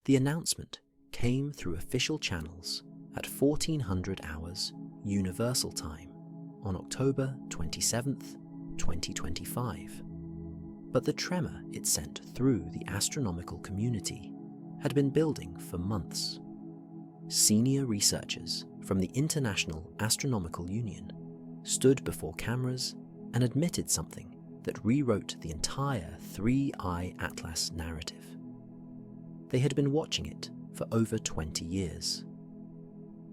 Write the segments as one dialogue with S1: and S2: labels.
S1: The announcement came through official channels at 1400 hours Universal Time on October 27th, 2025. But the tremor it sent through the astronomical community had been building for months. Senior researchers from the International Astronomical Union stood before cameras and admitted something that rewrote the entire 3-Eye Atlas narrative. They had been watching it for over 20 years.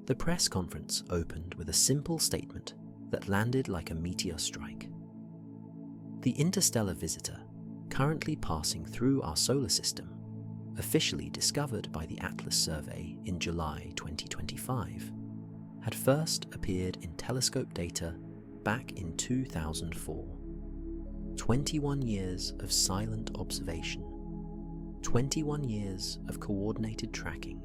S1: The press conference opened with a simple statement that landed like a meteor strike. The interstellar visitor currently passing through our solar system, officially discovered by the Atlas survey in July 2025, had first appeared in telescope data back in 2004. 21 years of silent observation, 21 years of coordinated tracking,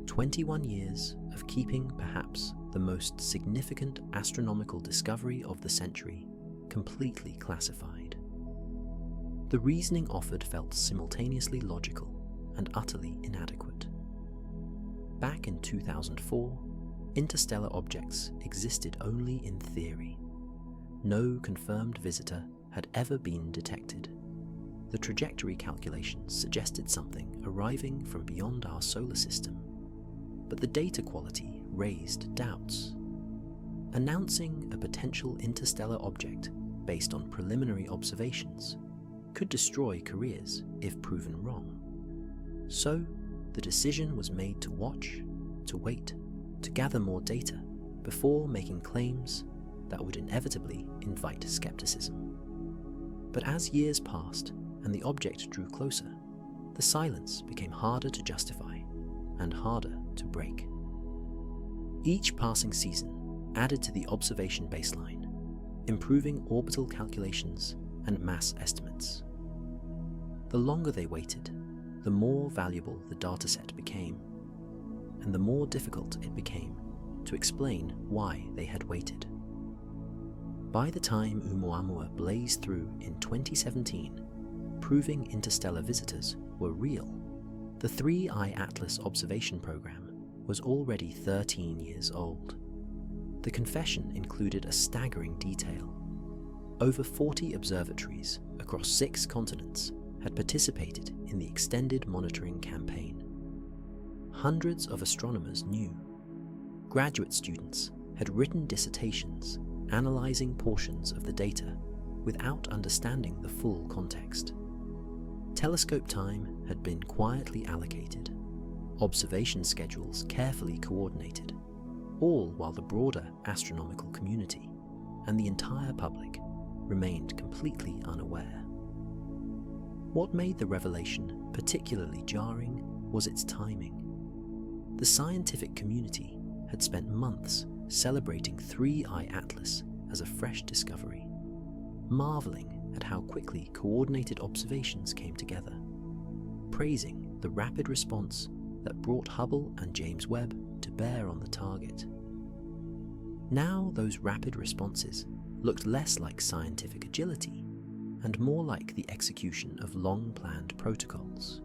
S1: 21 years of keeping perhaps the most significant astronomical discovery of the century completely classified. The reasoning offered felt simultaneously logical and utterly inadequate. Back in 2004, interstellar objects existed only in theory. No confirmed visitor had ever been detected. The trajectory calculations suggested something arriving from beyond our solar system, but the data quality raised doubts. Announcing a potential interstellar object based on preliminary observations could destroy careers if proven wrong. So, the decision was made to watch, to wait, to gather more data before making claims that would inevitably invite skepticism. But as years passed and the object drew closer, the silence became harder to justify and harder to break. Each passing season added to the observation baseline, improving orbital calculations and mass estimates. The longer they waited, the more valuable the dataset became, and the more difficult it became to explain why they had waited. By the time Oumuamua blazed through in 2017, proving interstellar visitors were real, the 3-Eye Atlas observation program was already 13 years old. The confession included a staggering detail. Over 40 observatories across 6 continents had participated in the extended monitoring campaign. Hundreds of astronomers knew. Graduate students had written dissertations analyzing portions of the data without understanding the full context. Telescope time had been quietly allocated, observation schedules carefully coordinated, all while the broader astronomical community and the entire public remained completely unaware. What made the revelation particularly jarring was its timing. The scientific community had spent months celebrating 3-Eye Atlas as a fresh discovery, marveling at how quickly coordinated observations came together, praising the rapid response that brought Hubble and James Webb to bear on the target. Now those rapid responses looked less like scientific agility and more like the execution of long-planned protocols.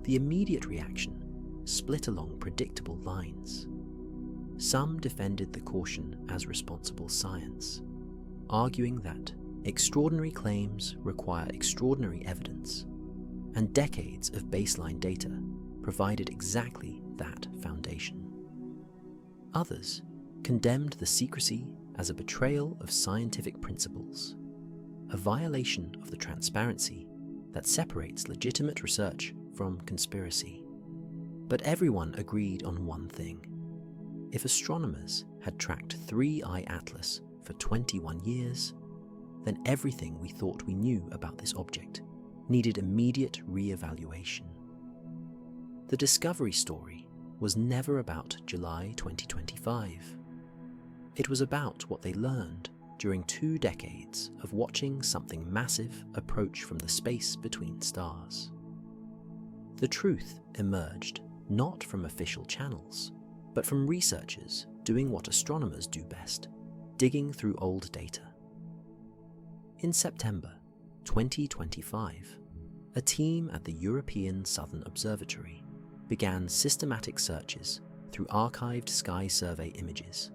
S1: The immediate reaction split along predictable lines. Some defended the caution as responsible science, arguing that extraordinary claims require extraordinary evidence, and decades of baseline data provided exactly that foundation. Others condemned the secrecy as a betrayal of scientific principles, a violation of the transparency that separates legitimate research from conspiracy. But everyone agreed on one thing. If astronomers had tracked 3-Eye Atlas for 21 years, then everything we thought we knew about this object needed immediate re-evaluation. The discovery story was never about July 2025. It was about what they learned during 2 decades of watching something massive approach from the space between stars. The truth emerged not from official channels, but from researchers doing what astronomers do best, digging through old data. In September 2025, a team at the European Southern Observatory began systematic searches through archived sky survey images,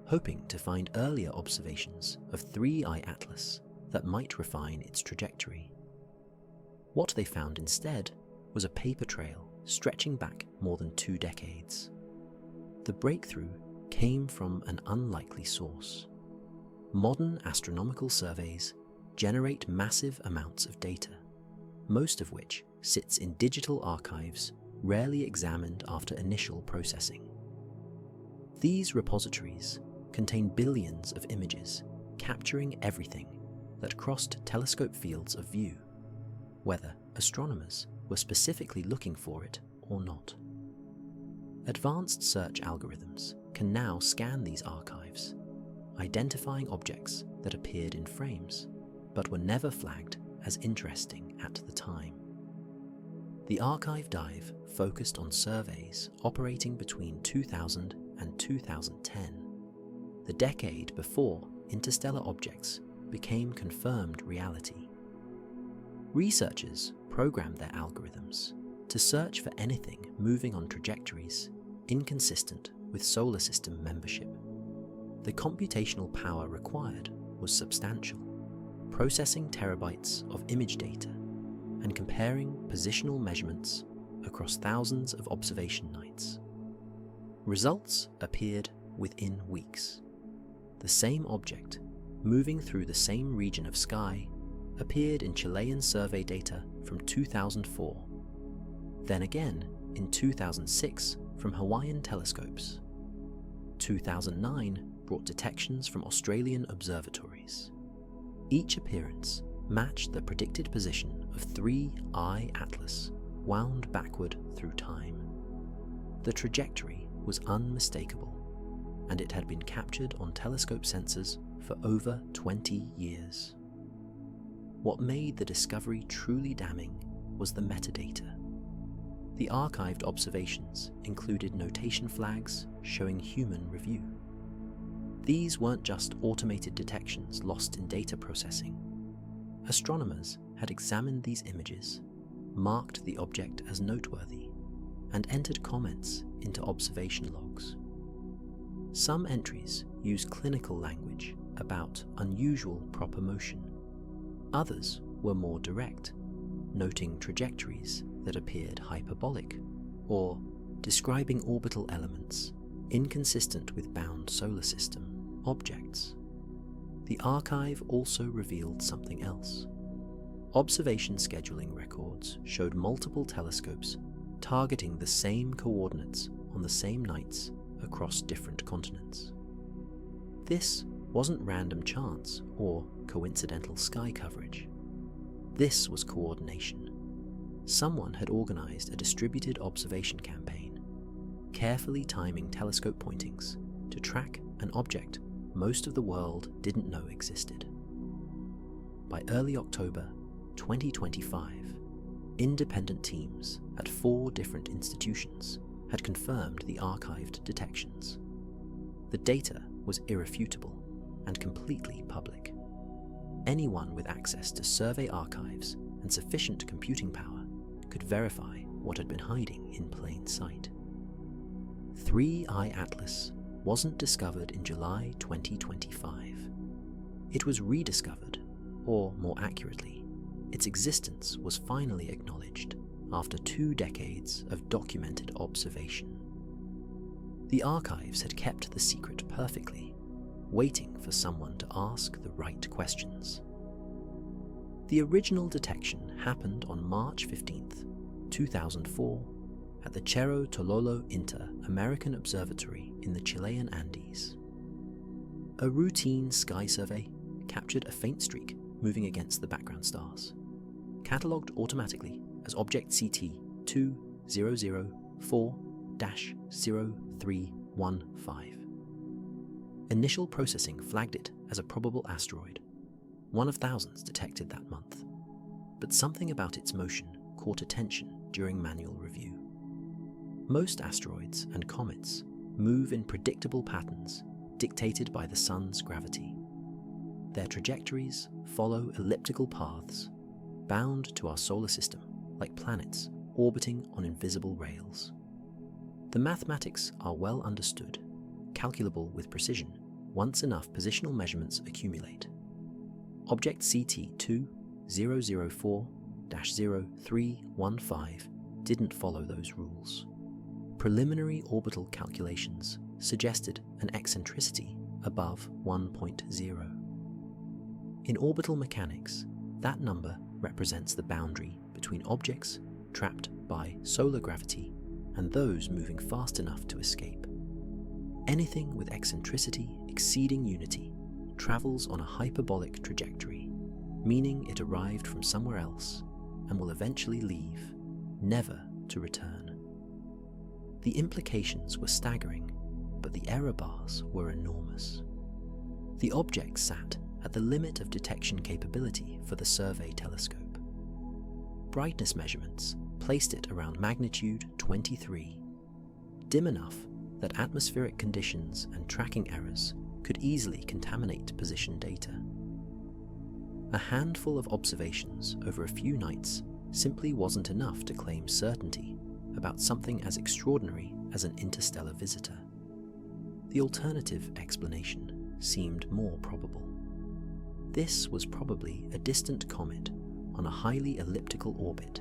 S1: hoping to find earlier observations of 3I Atlas that might refine its trajectory. What they found instead was a paper trail stretching back more than 2 decades. The breakthrough came from an unlikely source. Modern astronomical surveys generate massive amounts of data, most of which sits in digital archives rarely examined after initial processing. These repositories contain billions of images capturing everything that crossed telescope fields of view, whether astronomers were specifically looking for it or not. Advanced search algorithms can now scan these archives, identifying objects that appeared in frames, but were never flagged as interesting at the time. The archive dive focused on surveys operating between 2000 and 2010, the decade before interstellar objects became confirmed reality. Researchers programmed their algorithms to search for anything moving on trajectories inconsistent with solar system membership. The computational power required was substantial, processing terabytes of image data and comparing positional measurements across thousands of observation nights. Results appeared within weeks. The same object, moving through the same region of sky, appeared in Chilean survey data from 2004, then again in 2006 from Hawaiian telescopes. 2009 brought detections from Australian observatories. Each appearance matched the predicted position of 3I Atlas, wound backward through time. The trajectory was unmistakable, and it had been captured on telescope sensors for over 20 years. What made the discovery truly damning was the metadata. The archived observations included notation flags showing human review. These weren't just automated detections lost in data processing. Astronomers had examined these images, marked the object as noteworthy, and entered comments into observation logs. Some entries use clinical language about unusual proper motion. Others were more direct, noting trajectories that appeared hyperbolic, or describing orbital elements inconsistent with bound solar system objects. The archive also revealed something else. Observation scheduling records showed multiple telescopes targeting the same coordinates on the same nights across different continents. This wasn't random chance or coincidental sky coverage. This was coordination. Someone had organized a distributed observation campaign, carefully timing telescope pointings to track an object most of the world didn't know existed. By early October 2025, independent teams at 4 different institutions had confirmed the archived detections. The data was irrefutable and completely public. Anyone with access to survey archives and sufficient computing power could verify what had been hiding in plain sight. 3I Atlas wasn't discovered in July 2025. It was rediscovered, or more accurately, its existence was finally acknowledged after 2 decades of documented observation. The archives had kept the secret perfectly, waiting for someone to ask the right questions. The original detection happened on March 15th, 2004, at the Cerro Tololo Inter-American Observatory in the Chilean Andes. A routine sky survey captured a faint streak moving against the background stars, catalogued automatically as object CT 2004-0315. Initial processing flagged it as a probable asteroid, one of thousands detected that month. But something about its motion caught attention during manual review. Most asteroids and comets move in predictable patterns dictated by the sun's gravity. Their trajectories follow elliptical paths, bound to our solar system like planets orbiting on invisible rails. The mathematics are well understood, calculable with precision, once enough positional measurements accumulate. Object CT2004-0315 didn't follow those rules. Preliminary orbital calculations suggested an eccentricity above 1.0. In orbital mechanics, that number represents the boundary between objects trapped by solar gravity and those moving fast enough to escape. Anything with eccentricity exceeding unity travels on a hyperbolic trajectory, meaning it arrived from somewhere else and will eventually leave, never to return. The implications were staggering, but the error bars were enormous. The object sat at the limit of detection capability for the survey telescope. Brightness measurements placed it around magnitude 23, dim enough that atmospheric conditions and tracking errors could easily contaminate position data. A handful of observations over a few nights simply wasn't enough to claim certainty about something as extraordinary as an interstellar visitor. The alternative explanation seemed more probable. This was probably a distant comet on a highly elliptical orbit,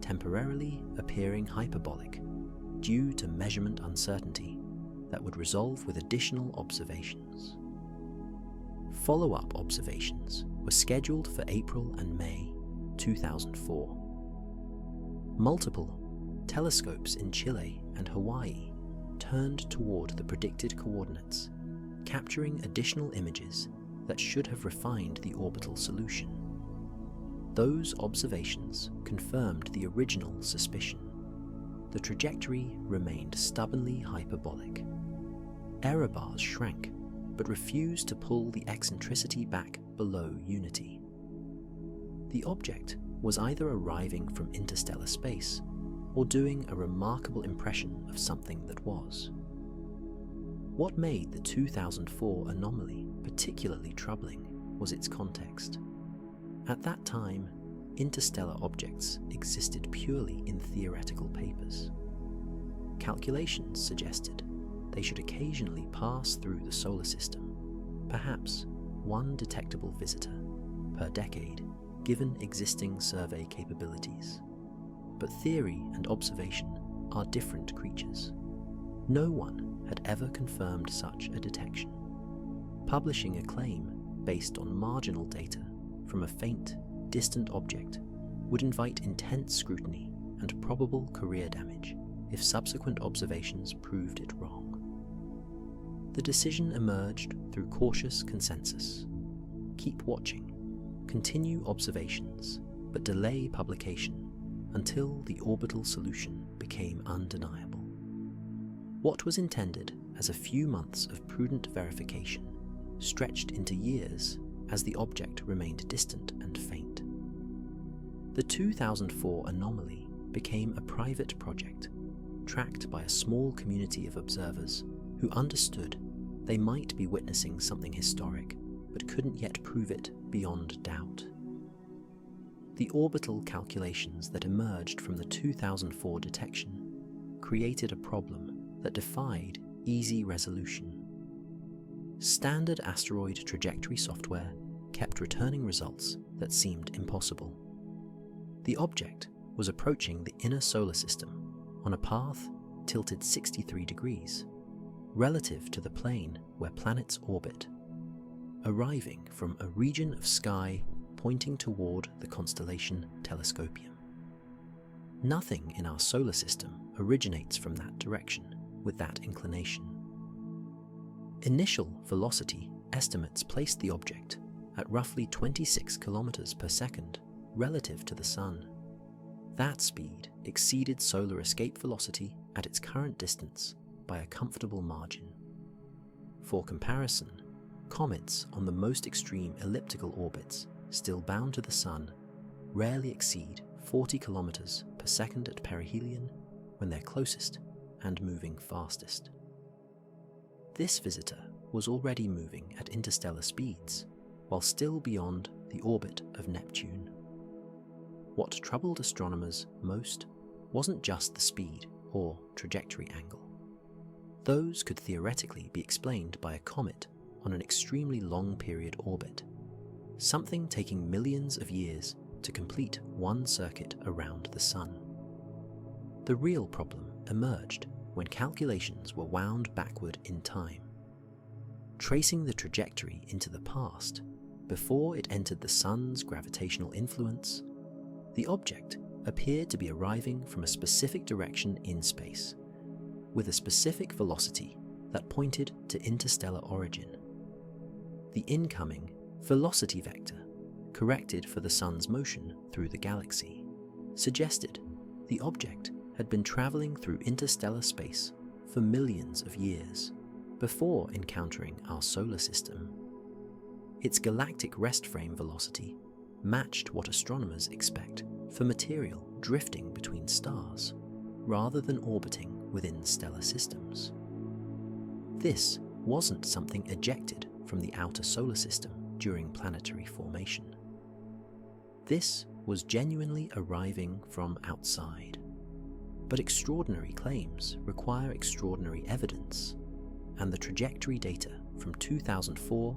S1: temporarily appearing hyperbolic due to measurement uncertainty that would resolve with additional observations. Follow-up observations were scheduled for April and May 2004. Multiple telescopes in Chile and Hawaii turned toward the predicted coordinates, capturing additional images that should have refined the orbital solution. Those observations confirmed the original suspicion. The trajectory remained stubbornly hyperbolic. Error bars shrank, but refused to pull the eccentricity back below unity. The object was either arriving from interstellar space or doing a remarkable impression of something that was. What made the 2004 anomaly particularly troubling was its context. At that time, interstellar objects existed purely in theoretical papers. Calculations suggested they should occasionally pass through the solar system, perhaps one detectable visitor per decade, given existing survey capabilities. But theory and observation are different creatures. No one had ever confirmed such a detection. Publishing a claim based on marginal data from a faint, distant object would invite intense scrutiny and probable career damage if subsequent observations proved it wrong. The decision emerged through cautious consensus. Keep watching, continue observations, but delay publication until the orbital solution became undeniable. What was intended as a few months of prudent verification stretched into years as the object remained distant and faint. The 2004 anomaly became a private project, tracked by a small community of observers who understood they might be witnessing something historic, but couldn't yet prove it beyond doubt. The orbital calculations that emerged from the 2004 detection created a problem that defied easy resolution. Standard asteroid trajectory software kept returning results that seemed impossible. The object was approaching the inner solar system on a path tilted 63 degrees, relative to the plane where planets orbit, arriving from a region of sky pointing toward the constellation Telescopium. Nothing in our solar system originates from that direction with that inclination. Initial velocity estimates placed the object at roughly 26 kilometers per second relative to the Sun. That speed exceeded solar escape velocity at its current distance by a comfortable margin. For comparison, comets on the most extreme elliptical orbits, still bound to the Sun, rarely exceed 40 kilometers per second at perihelion when they're closest and moving fastest. This visitor was already moving at interstellar speeds, while still beyond the orbit of Neptune. what troubled astronomers most wasn't just the speed or trajectory angle. Those could theoretically be explained by a comet on an extremely long period orbit, something taking millions of years to complete one circuit around the Sun. The real problem emerged when calculations were wound backward in time. Tracing the trajectory into the past, before it entered the Sun's gravitational influence, the object appeared to be arriving from a specific direction in space, with a specific velocity that pointed to interstellar origin. The incoming velocity vector, corrected for the Sun's motion through the galaxy, suggested the object had been traveling through interstellar space for millions of years before encountering our solar system. Its galactic rest frame velocity matched what astronomers expect for material drifting between stars rather than orbiting within stellar systems. This wasn't something ejected from the outer solar system during planetary formation. This was genuinely arriving from outside. But extraordinary claims require extraordinary evidence, and the trajectory data from 2004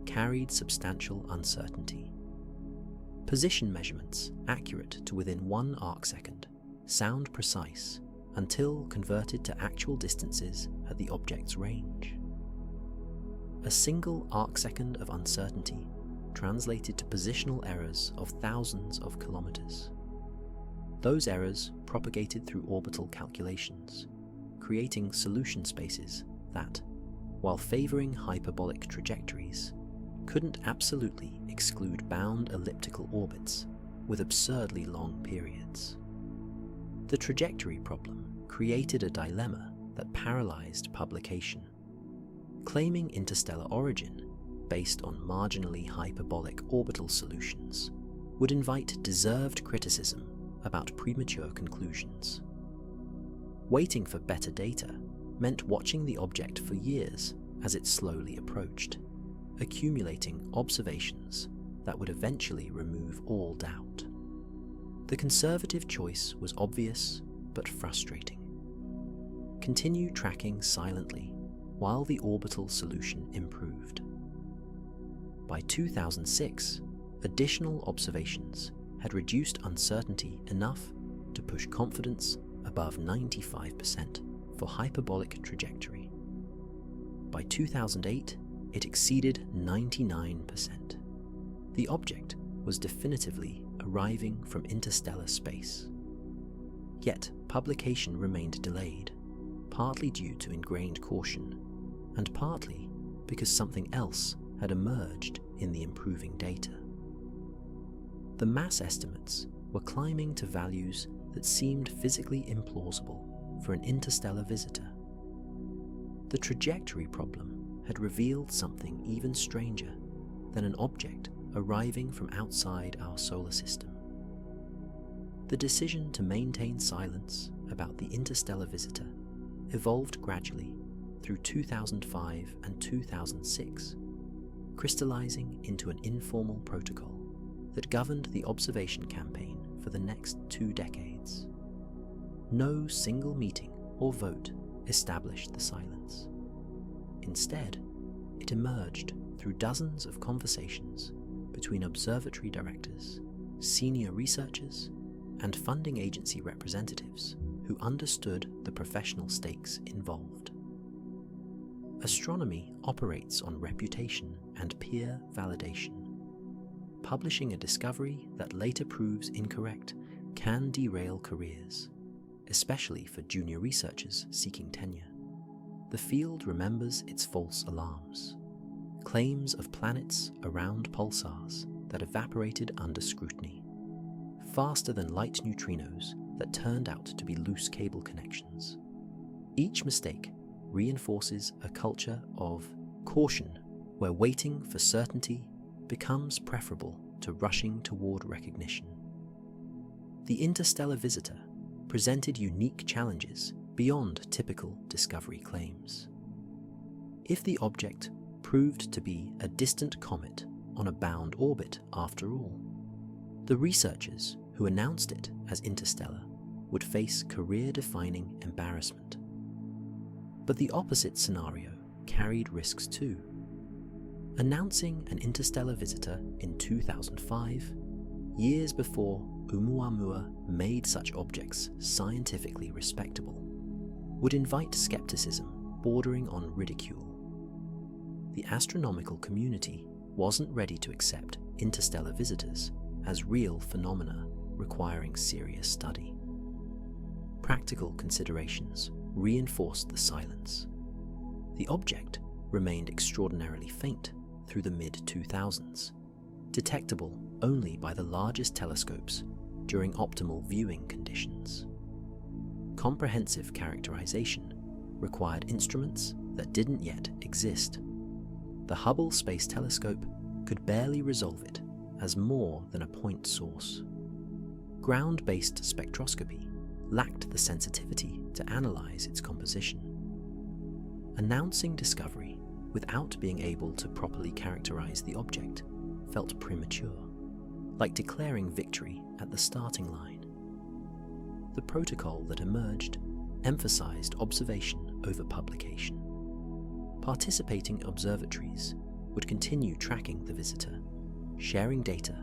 S1: carried substantial uncertainty. Position measurements accurate to within 1 arcsecond sound precise until converted to actual distances at the object's range. A single arcsecond of uncertainty translated to positional errors of thousands of kilometers. Those errors propagated through orbital calculations, creating solution spaces that, while favoring hyperbolic trajectories, couldn't absolutely exclude bound elliptical orbits with absurdly long periods. The trajectory problem created a dilemma that paralyzed publication. Claiming interstellar origin based on marginally hyperbolic orbital solutions would invite deserved criticism about premature conclusions. Waiting for better data meant watching the object for years as it slowly approached, accumulating observations that would eventually remove all doubt. The conservative choice was obvious but frustrating. Continue tracking silently while the orbital solution improved. By 2006, additional observations had reduced uncertainty enough to push confidence above 95% for hyperbolic trajectory. By 2008, it exceeded 99%. The object was definitively arriving from interstellar space. Yet publication remained delayed, partly due to ingrained caution, and partly because something else had emerged in the improving data. The mass estimates were climbing to values that seemed physically implausible for an interstellar visitor. The trajectory problem had revealed something even stranger than an object arriving from outside our solar system. The decision to maintain silence about the interstellar visitor evolved gradually through 2005 and 2006, crystallizing into an informal protocol that governed the observation campaign for the next 2 decades. No single meeting or vote established the silence. Instead, it emerged through dozens of conversations between observatory directors, senior researchers, and funding agency representatives who understood the professional stakes involved. Astronomy operates on reputation and peer validation. Publishing a discovery that later proves incorrect can derail careers, especially for junior researchers seeking tenure. The field remembers its false alarms, claims of planets around pulsars that evaporated under scrutiny, faster than light neutrinos that turned out to be loose cable connections. Each mistake reinforces a culture of caution where waiting for certainty becomes preferable to rushing toward recognition. The interstellar visitor presented unique challenges beyond typical discovery claims. If the object proved to be a distant comet on a bound orbit after all, the researchers who who announced it as interstellar would face career-defining embarrassment. But the opposite scenario carried risks too. Announcing an interstellar visitor in 2005, years before Oumuamua made such objects scientifically respectable, would invite skepticism bordering on ridicule. The astronomical community wasn't ready to accept interstellar visitors as real phenomena requiring serious study. Practical considerations reinforced the silence. The object remained extraordinarily faint through the mid-2000s, detectable only by the largest telescopes during optimal viewing conditions. Comprehensive characterization required instruments that didn't yet exist. The Hubble Space Telescope could barely resolve it as more than a point source. Ground-based spectroscopy lacked the sensitivity to analyze its composition. Announcing discovery without being able to properly characterize the object felt premature, like declaring victory at the starting line. The protocol that emerged emphasized observation over publication. Participating observatories would continue tracking the visitor, sharing data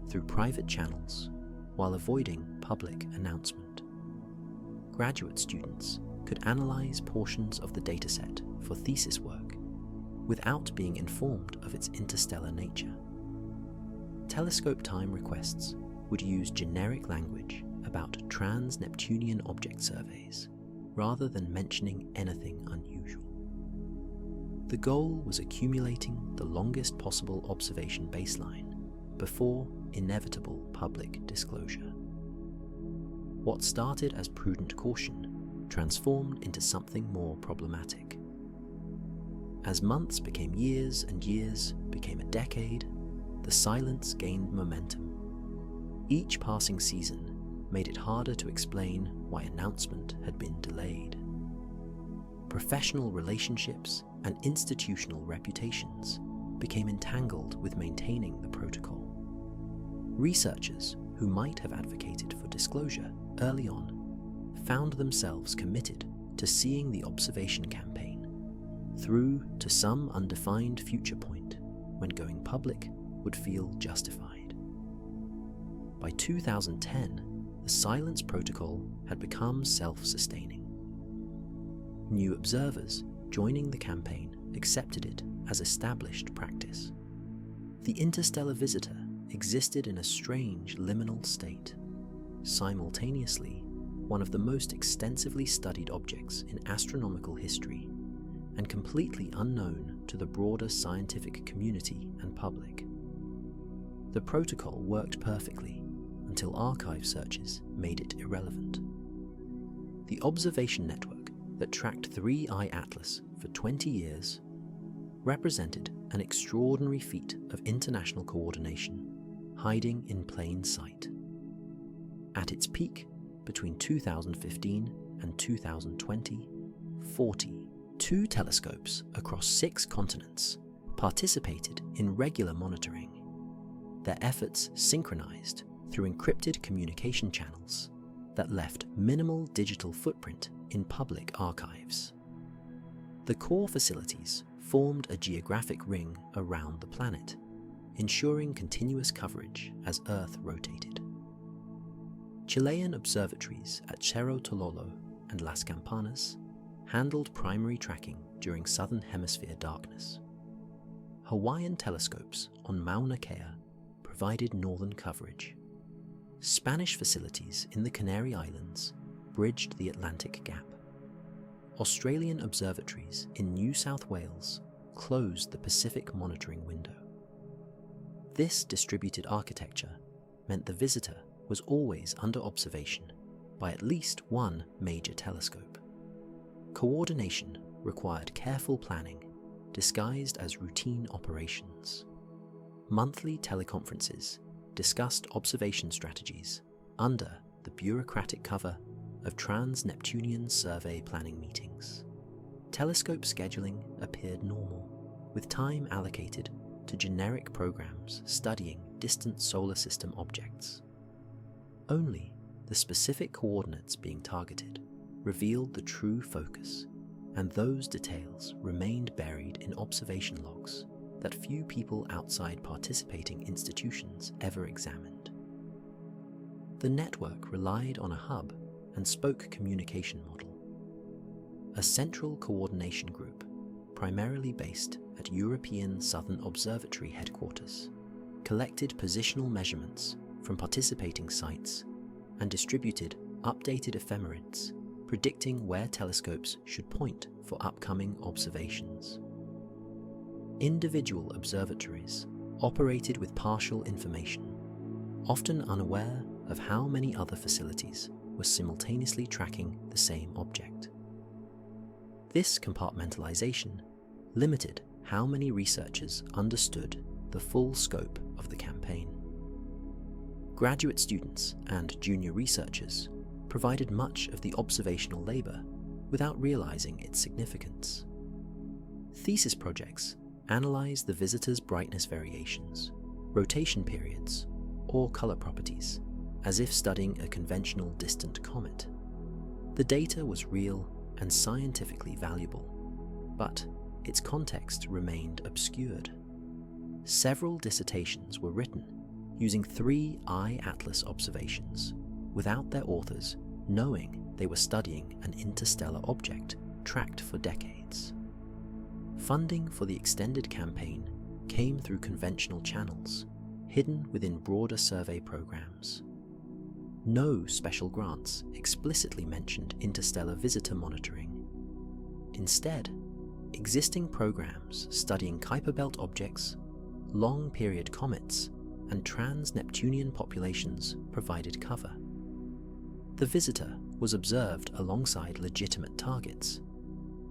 S1: through private channels while avoiding public announcement. Graduate students could analyze portions of the dataset for thesis work without being informed of its interstellar nature. Telescope time requests would use generic language about trans-Neptunian object surveys rather than mentioning anything unusual. The goal was accumulating the longest possible observation baseline before inevitable public disclosure. What started as prudent caution transformed into something more problematic. As months became years and years became a decade, the silence gained momentum. Each passing season made it harder to explain why announcement had been delayed. Professional relationships and institutional reputations became entangled with maintaining the protocol. Researchers who might have advocated for disclosure early on found themselves committed to seeing the observation campaign through to some undefined future point when going public would feel justified. By 2010, the silence protocol had become self-sustaining. New observers joining the campaign accepted it as established practice. The interstellar visitor existed in a strange liminal state, simultaneously one of the most extensively studied objects in astronomical history and completely unknown to the broader scientific community and public. The protocol worked perfectly until archive searches made it irrelevant. The observation network that tracked 3I Atlas for 20 years represented an extraordinary feat of international coordination, hiding in plain sight. At its peak, between 2015 and 2020, 42 telescopes across 6 continents participated in regular monitoring, their efforts synchronized through encrypted communication channels that left minimal digital footprint in public archives. The core facilities formed a geographic ring around the planet, ensuring continuous coverage as Earth rotated. Chilean observatories at Cerro Tololo and Las Campanas handled primary tracking during Southern Hemisphere darkness. Hawaiian telescopes on Mauna Kea provided northern coverage. Spanish facilities in the Canary Islands bridged the Atlantic Gap. Australian observatories in New South Wales closed the Pacific monitoring window. This distributed architecture meant the visitor was always under observation by at least one major telescope. Coordination required careful planning, disguised as routine operations. Monthly teleconferences discussed observation strategies under the bureaucratic cover of trans-Neptunian survey planning meetings. Telescope scheduling appeared normal, with time allocated to generic programs studying distant solar system objects. Only the specific coordinates being targeted revealed the true focus, and those details remained buried in observation logs that few people outside participating institutions ever examined. The network relied on a hub and spoke communication model. A central coordination group, primarily based at European Southern Observatory headquarters, collected positional measurements from participating sites and distributed updated ephemerids predicting where telescopes should point for upcoming observations. Individual observatories operated with partial information, often unaware of how many other facilities were simultaneously tracking the same object. This compartmentalization limited how many researchers understood the full scope of the campaign. Graduate students and junior researchers provided much of the observational labor without realizing its significance. Thesis projects analyze the visitor's brightness variations, rotation periods, or color properties, as if studying a conventional distant comet. The data was real and scientifically valuable, but its context remained obscured. Several dissertations were written using 3 Eye-Atlas observations, without their authors knowing they were studying an interstellar object tracked for decades. Funding for the extended campaign came through conventional channels, hidden within broader survey programs. No special grants explicitly mentioned interstellar visitor monitoring. Instead, existing programs studying Kuiper Belt objects, long-period comets, and trans-Neptunian populations provided cover. The visitor was observed alongside legitimate targets,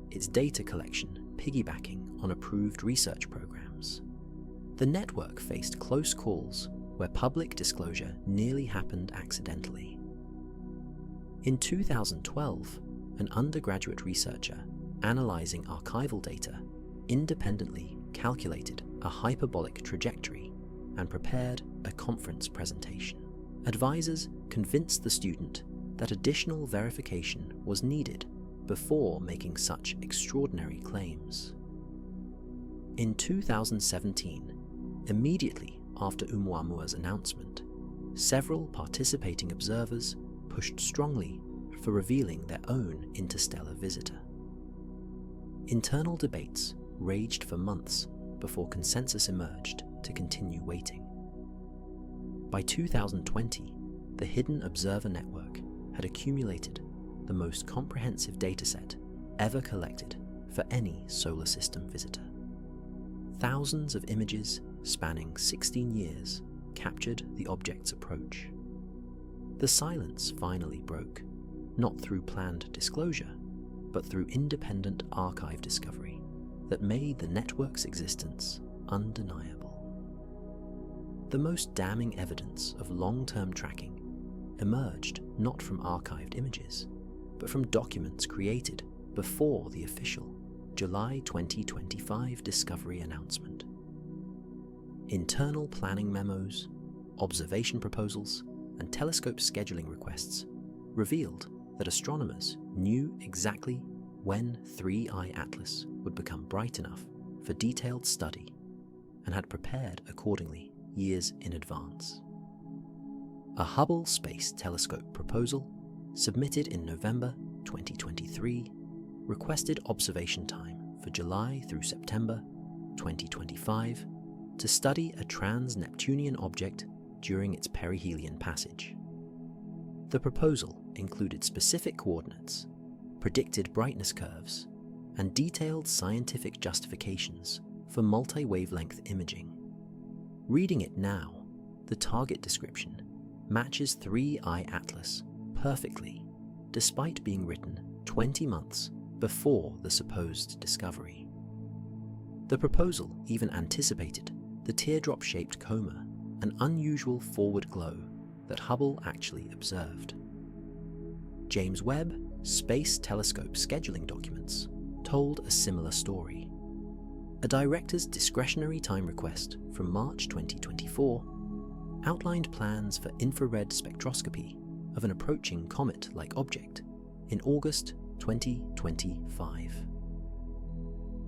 S1: its data collection piggybacking on approved research programs. The network faced close calls where public disclosure nearly happened accidentally. In 2012, an undergraduate researcher analyzing archival data independently calculated a hyperbolic trajectory and prepared a conference presentation. Advisors convinced the student that additional verification was needed before making such extraordinary claims. In 2017, immediately after Oumuamua's announcement, several participating observers pushed strongly for revealing their own interstellar visitor. Internal debates raged for months before consensus emerged to continue waiting. By 2020, the Hidden Observer Network had accumulated the most comprehensive dataset ever collected for any solar system visitor. Thousands of images spanning 16 years captured the object's approach. The silence finally broke, not through planned disclosure, but through independent archive discovery that made the network's existence undeniable. The most damning evidence of long-term tracking emerged not from archived images, but from documents created before the official July 2025 discovery announcement. Internal planning memos, observation proposals, and telescope scheduling requests revealed that astronomers knew exactly when 3i Atlas would become bright enough for detailed study and had prepared accordingly years in advance. A Hubble Space Telescope proposal submitted in November 2023 requested observation time for July through September 2025 to study a trans-Neptunian object during its perihelion passage. The proposal included specific coordinates, predicted brightness curves, and detailed scientific justifications for multi-wavelength imaging. Reading it now, the target description matches 3i Atlas perfectly, despite being written 20 months before the supposed discovery. The proposal even anticipated the teardrop-shaped coma, an unusual forward glow that Hubble actually observed. James Webb Space Telescope scheduling documents told a similar story. A director's discretionary time request from March 2024 outlined plans for infrared spectroscopy of an approaching comet-like object in August 2025.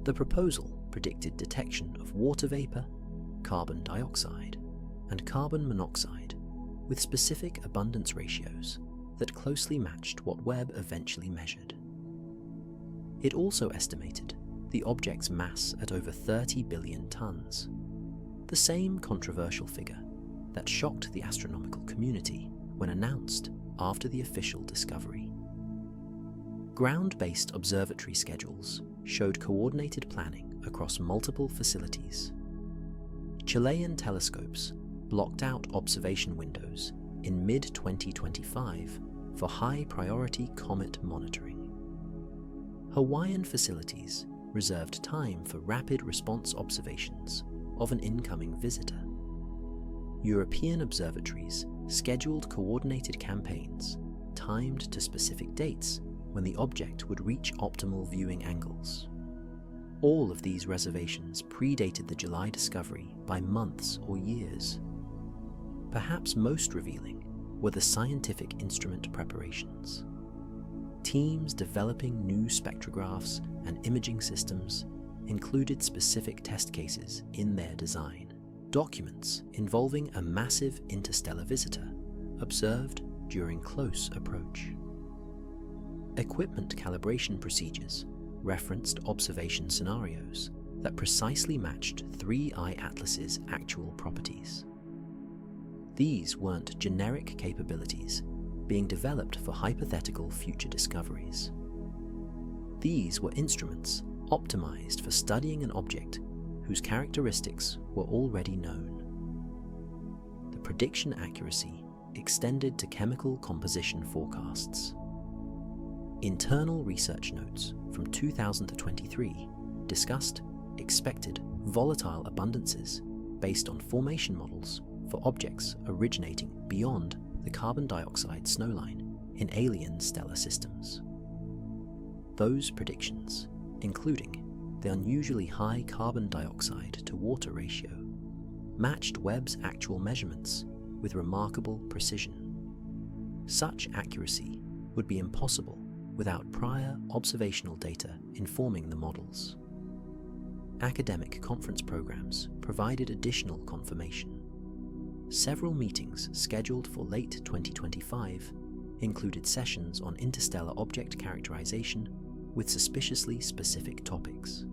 S1: The proposal predicted detection of water vapor, carbon dioxide, and carbon monoxide with specific abundance ratios that closely matched what Webb eventually measured. It also estimated the object's mass at over 30 billion tons, the same controversial figure that shocked the astronomical community when announced after the official discovery. Ground-based observatory schedules showed coordinated planning across multiple facilities. Chilean telescopes blocked out observation windows in mid-2025 for high-priority comet monitoring. Hawaiian facilities reserved time for rapid response observations of an incoming visitor. European observatories scheduled coordinated campaigns timed to specific dates when the object would reach optimal viewing angles. All of these reservations predated the July discovery by months or years. Perhaps most revealing were the scientific instrument preparations. Teams developing new spectrographs and imaging systems included specific test cases in their design, documents involving a massive interstellar visitor observed during close approach. Equipment calibration procedures referenced observation scenarios that precisely matched 3I Atlas's actual properties. These weren't generic capabilities being developed for hypothetical future discoveries. These were instruments optimized for studying an object whose characteristics were already known. The prediction accuracy extended to chemical composition forecasts. Internal research notes from 2023 discussed expected volatile abundances based on formation models for objects originating beyond the carbon dioxide snowline in alien stellar systems. Those predictions, including the unusually high carbon dioxide to water ratio, matched Webb's actual measurements with remarkable precision. Such accuracy would be impossible without prior observational data informing the models. Academic conference programs provided additional confirmation. Several meetings scheduled for late 2025 included sessions on interstellar object characterization with suspiciously specific topics.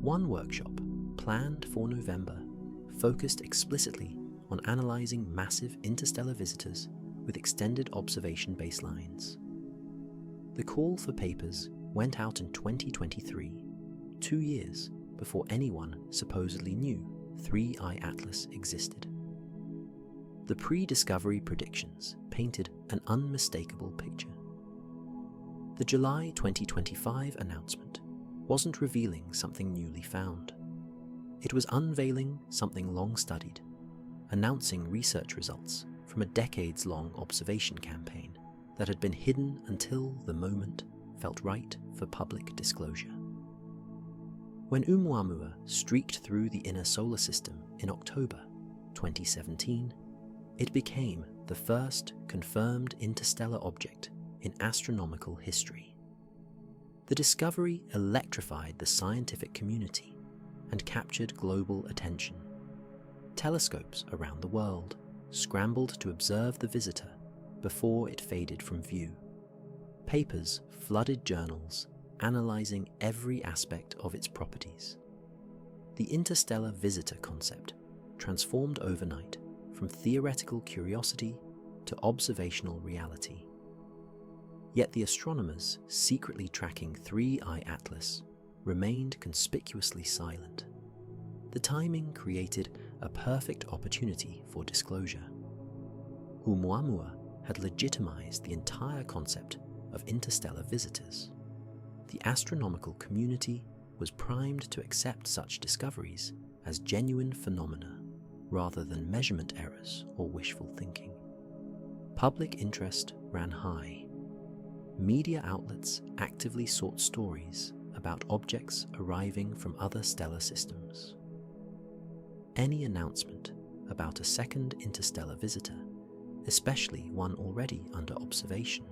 S1: One workshop, planned for November, focused explicitly on analyzing massive interstellar visitors with extended observation baselines. The call for papers went out in 2023, 2 years before anyone supposedly knew 3I Atlas existed. The pre-discovery predictions painted an unmistakable picture. The July 2025 announcement wasn't revealing something newly found. It was unveiling something long studied, announcing research results from a decades-long observation campaign that had been hidden until the moment felt right for public disclosure. When Oumuamua streaked through the inner solar system in October 2017, it became the first confirmed interstellar object in astronomical history. The discovery electrified the scientific community and captured global attention. Telescopes around the world scrambled to observe the visitor before it faded from view. Papers flooded journals analyzing every aspect of its properties. The interstellar visitor concept transformed overnight from theoretical curiosity to observational reality. Yet the astronomers secretly tracking 3I Atlas remained conspicuously silent. The timing created a perfect opportunity for disclosure. Oumuamua had legitimized the entire concept of interstellar visitors. The astronomical community was primed to accept such discoveries as genuine phenomena rather than measurement errors or wishful thinking. Public interest ran high. Media outlets actively sought stories about objects arriving from other stellar systems. Any announcement about a second interstellar visitor, especially one already under observation,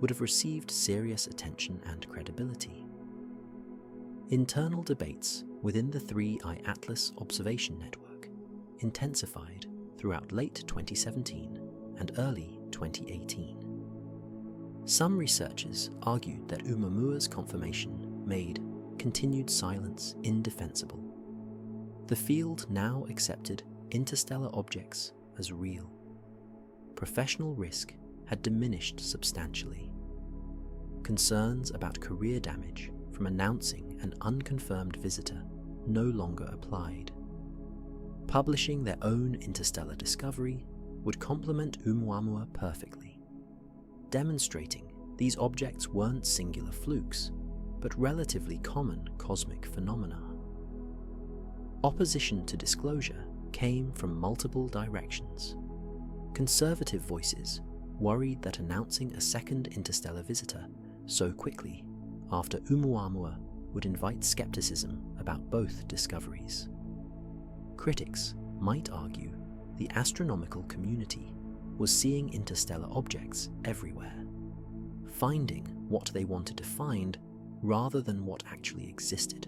S1: would have received serious attention and credibility. Internal debates within the 3I Atlas observation network intensified throughout late 2017 and early 2018. Some researchers argued that Oumuamua's confirmation made continued silence indefensible. The field now accepted interstellar objects as real. Professional risk had diminished substantially. Concerns about career damage from announcing an unconfirmed visitor no longer applied. Publishing their own interstellar discovery would complement Oumuamua perfectly, demonstrating these objects weren't singular flukes, but relatively common cosmic phenomena. Opposition to disclosure came from multiple directions. Conservative voices worried that announcing a second interstellar visitor so quickly after Oumuamua would invite skepticism about both discoveries. Critics might argue the astronomical community was seeing interstellar objects everywhere, finding what they wanted to find rather than what actually existed.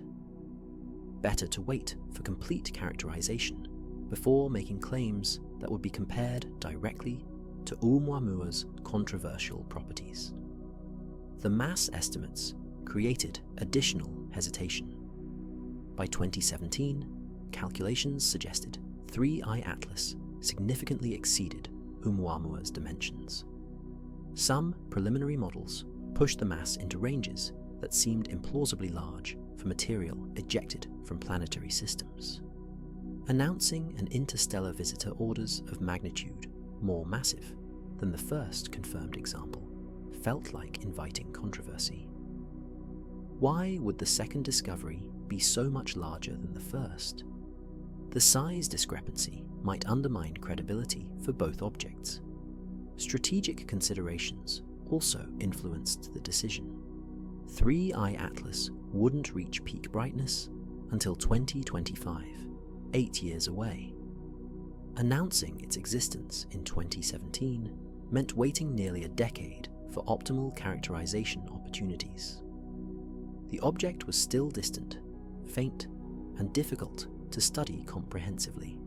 S1: Better to wait for complete characterization before making claims that would be compared directly to Oumuamua's controversial properties. The mass estimates created additional hesitation. By 2017, calculations suggested 3I Atlas significantly exceeded Oumuamua's dimensions. Some preliminary models pushed the mass into ranges that seemed implausibly large for material ejected from planetary systems. Announcing an interstellar visitor orders of magnitude more massive than the first confirmed example felt like inviting controversy. Why would the second discovery be so much larger than the first? The size discrepancy might undermine credibility for both objects. Strategic considerations also influenced the decision. 3I Atlas wouldn't reach peak brightness until 2025, 8 years away. Announcing its existence in 2017 meant waiting nearly a decade for optimal characterization opportunities. The object was still distant, faint, and difficult to study comprehensively.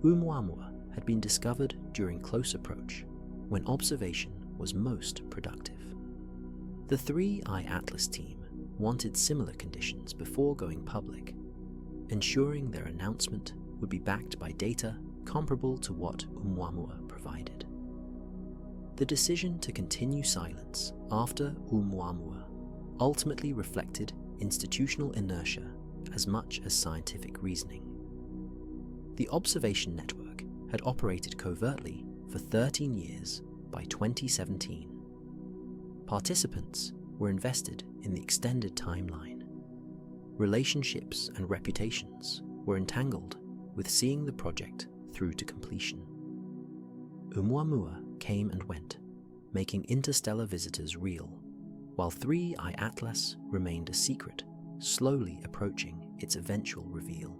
S1: Oumuamua had been discovered during close approach, when observation was most productive. The 3I Atlas team wanted similar conditions before going public, ensuring their announcement would be backed by data comparable to what Oumuamua provided. The decision to continue silence after Oumuamua ultimately reflected institutional inertia as much as scientific reasoning. The observation network had operated covertly for 13 years by 2017. Participants were invested in the extended timeline. Relationships and reputations were entangled with seeing the project through to completion. Oumuamua came and went, making interstellar visitors real, while 3I Atlas remained a secret, slowly approaching its eventual reveal.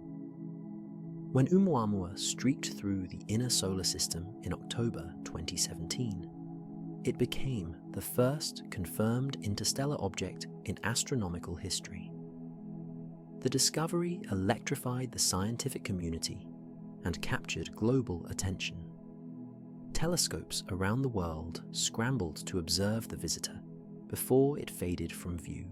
S1: When Oumuamua streaked through the inner solar system in October 2017, it became the first confirmed interstellar object in astronomical history. The discovery electrified the scientific community and captured global attention. Telescopes around the world scrambled to observe the visitor before it faded from view.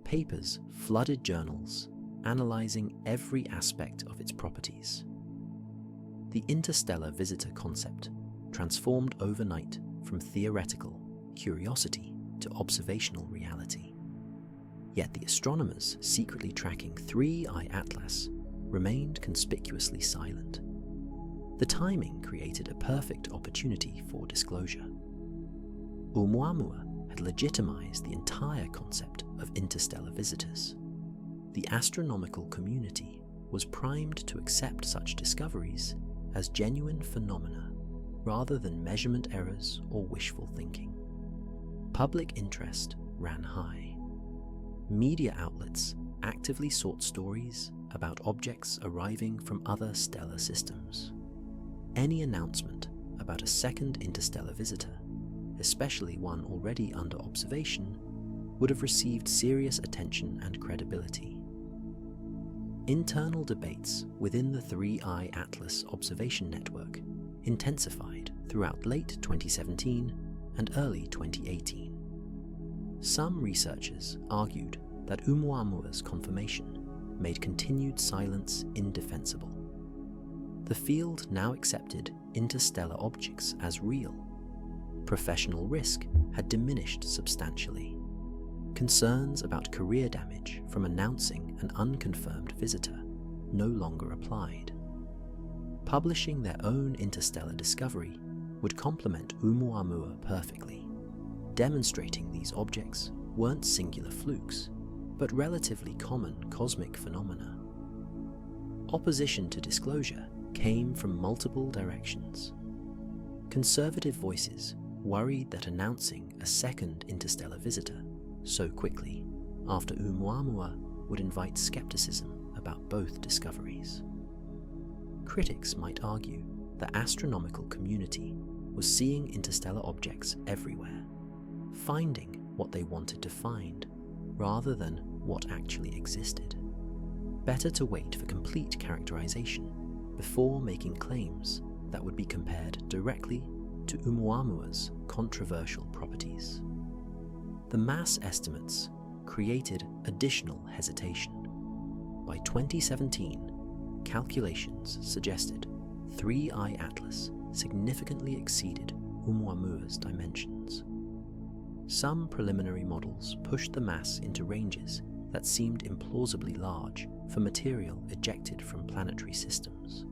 S1: Papers flooded journals, analyzing every aspect of its properties. The interstellar visitor concept transformed overnight from theoretical curiosity to observational reality. Yet the astronomers secretly tracking 3I Atlas remained conspicuously silent. The timing created a perfect opportunity for disclosure. Oumuamua had legitimized the entire concept of interstellar visitors. The astronomical community was primed to accept such discoveries as genuine phenomena rather than measurement errors or wishful thinking. Public interest ran high. Media outlets actively sought stories about objects arriving from other stellar systems. Any announcement about a second interstellar visitor, especially one already under observation, would have received serious attention and credibility. Internal debates within the 3i Atlas observation network intensified throughout late 2017 and early 2018. Some researchers argued that Oumuamua's confirmation made continued silence indefensible. The field now accepted interstellar objects as real. Professional risk had diminished substantially. Concerns about career damage from announcing an unconfirmed visitor no longer applied. Publishing their own interstellar discovery would complement Oumuamua perfectly, demonstrating these objects weren't singular flukes, but relatively common cosmic phenomena. Opposition to disclosure came from multiple directions. Conservative voices worried that announcing a second interstellar visitor so quickly after Oumuamua would invite skepticism about both discoveries. Critics might argue the astronomical community was seeing interstellar objects everywhere, finding what they wanted to find rather than what actually existed. Better to wait for complete characterization before making claims that would be compared directly to Oumuamua's controversial properties. The mass estimates created additional hesitation. By 2017, calculations suggested 3i Atlas significantly exceeded Oumuamua's dimensions. Some preliminary models pushed the mass into ranges that seemed implausibly large for material ejected from planetary systems.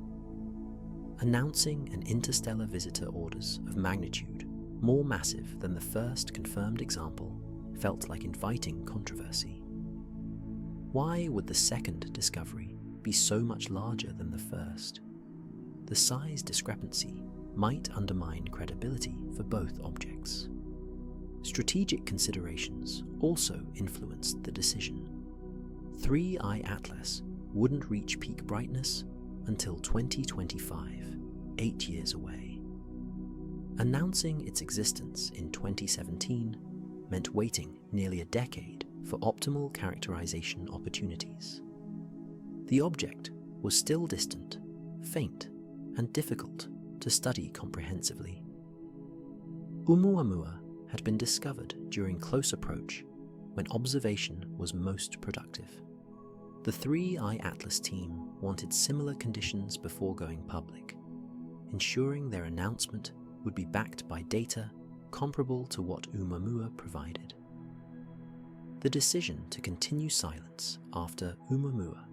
S1: Announcing an interstellar visitor orders of magnitude more massive than the first confirmed example felt like inviting controversy. Why would the second discovery be so much larger than the first? The size discrepancy might undermine credibility for both objects. Strategic considerations also influenced the decision. 3i Atlas wouldn't reach peak brightness until 2025, 8 years away. Announcing its existence in 2017 meant waiting nearly a decade for optimal characterization opportunities. The object was still distant, faint, and difficult to study comprehensively. Oumuamua had been discovered during close approach when observation was most productive. The 3i Atlas team wanted similar conditions before going public, ensuring their announcement would be backed by data comparable to what Oumuamua provided. The decision to continue silence after Oumuamua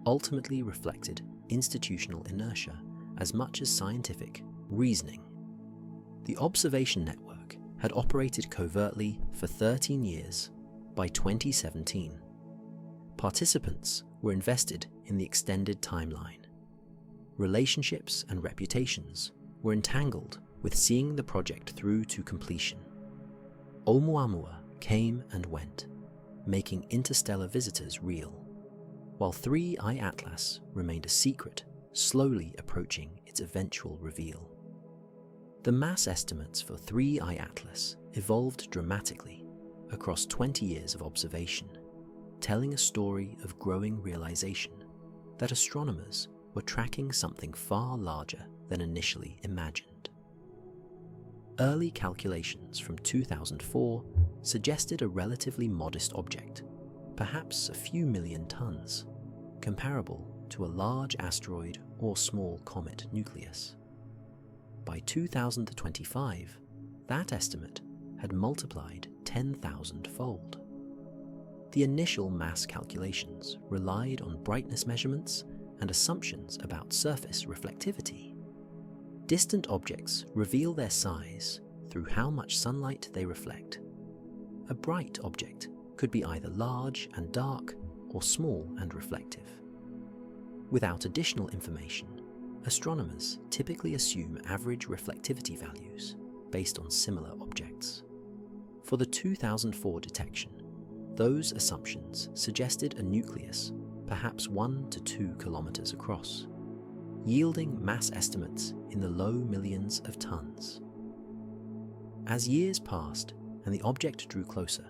S1: ultimately reflected institutional inertia as much as scientific reasoning. The observation network had operated covertly for 13 years by 2017. Participants were invested in the extended timeline. Relationships and reputations were entangled with seeing the project through to completion. Oumuamua came and went, making interstellar visitors real, while 3i Atlas remained a secret, slowly approaching its eventual reveal. The mass estimates for 3i Atlas evolved dramatically across 20 years of observation, telling a story of growing realization that astronomers were tracking something far larger than initially imagined. Early calculations from 2004 suggested a relatively modest object, perhaps a few million tons, comparable to a large asteroid or small comet nucleus. By 2025, that estimate had multiplied 10,000-fold. The initial mass calculations relied on brightness measurements and assumptions about surface reflectivity. Distant objects reveal their size through how much sunlight they reflect. A bright object could be either large and dark or small and reflective. Without additional information, astronomers typically assume average reflectivity values based on similar objects. For the 2004 detection, those assumptions suggested a nucleus perhaps 1 to 2 kilometers across, yielding mass estimates in the low millions of tons. As years passed and the object drew closer,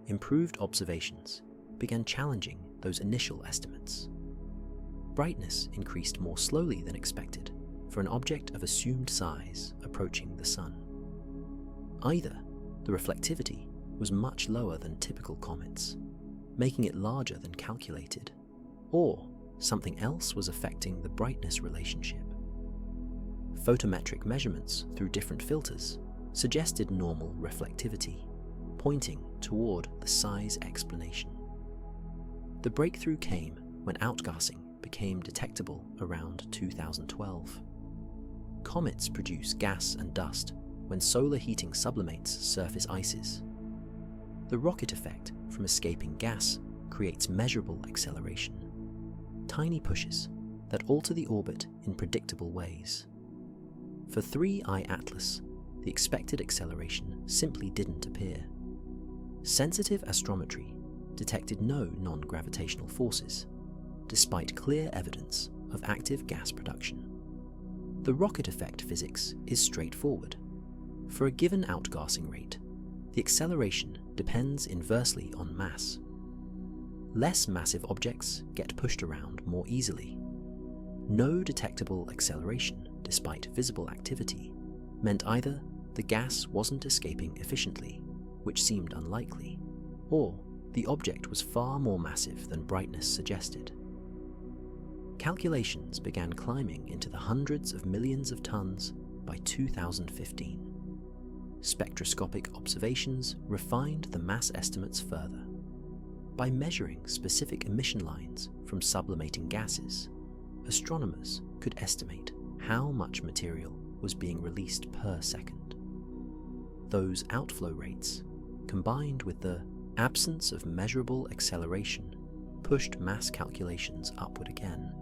S1: improved observations began challenging those initial estimates. Brightness increased more slowly than expected for an object of assumed size approaching the Sun. Either the reflectivity was much lower than typical comets, making it larger than calculated, or something else was affecting the brightness relationship. Photometric measurements through different filters suggested normal reflectivity, pointing toward the size explanation. The breakthrough came when outgassing became detectable around 2012. Comets produce gas and dust when solar heating sublimates surface ices. The rocket effect from escaping gas creates measurable acceleration, tiny pushes that alter the orbit in predictable ways. For 3I Atlas, the expected acceleration simply didn't appear. Sensitive astrometry detected no non-gravitational forces, despite clear evidence of active gas production. The rocket effect physics is straightforward. For a given outgassing rate, the acceleration depends inversely on mass. Less massive objects get pushed around more easily. No detectable acceleration, despite visible activity, meant either the gas wasn't escaping efficiently, which seemed unlikely, or the object was far more massive than brightness suggested. Calculations began climbing into the hundreds of millions of tons by 2015. Spectroscopic observations refined the mass estimates further. By measuring specific emission lines from sublimating gases, astronomers could estimate how much material was being released per second. Those outflow rates, combined with the absence of measurable acceleration, pushed mass calculations upward again.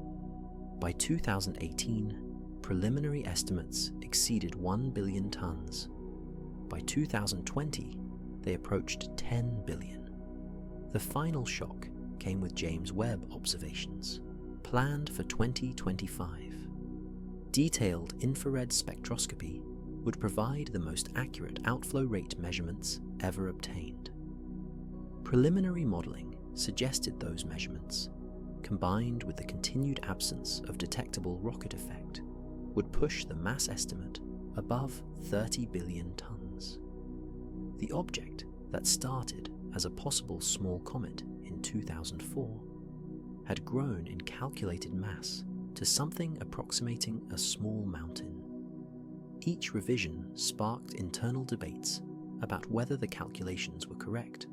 S1: By 2018, preliminary estimates exceeded 1 billion tons. By 2020, they approached 10 billion. The final shock came with James Webb observations, planned for 2025. Detailed infrared spectroscopy would provide the most accurate outflow rate measurements ever obtained. Preliminary modeling suggested those measurements, combined with the continued absence of detectable rocket effect, would push the mass estimate above 30 billion tons. The object that started as a possible small comet in 2004 had grown in calculated mass to something approximating a small mountain. Each revision sparked internal debates about whether the calculations were correct,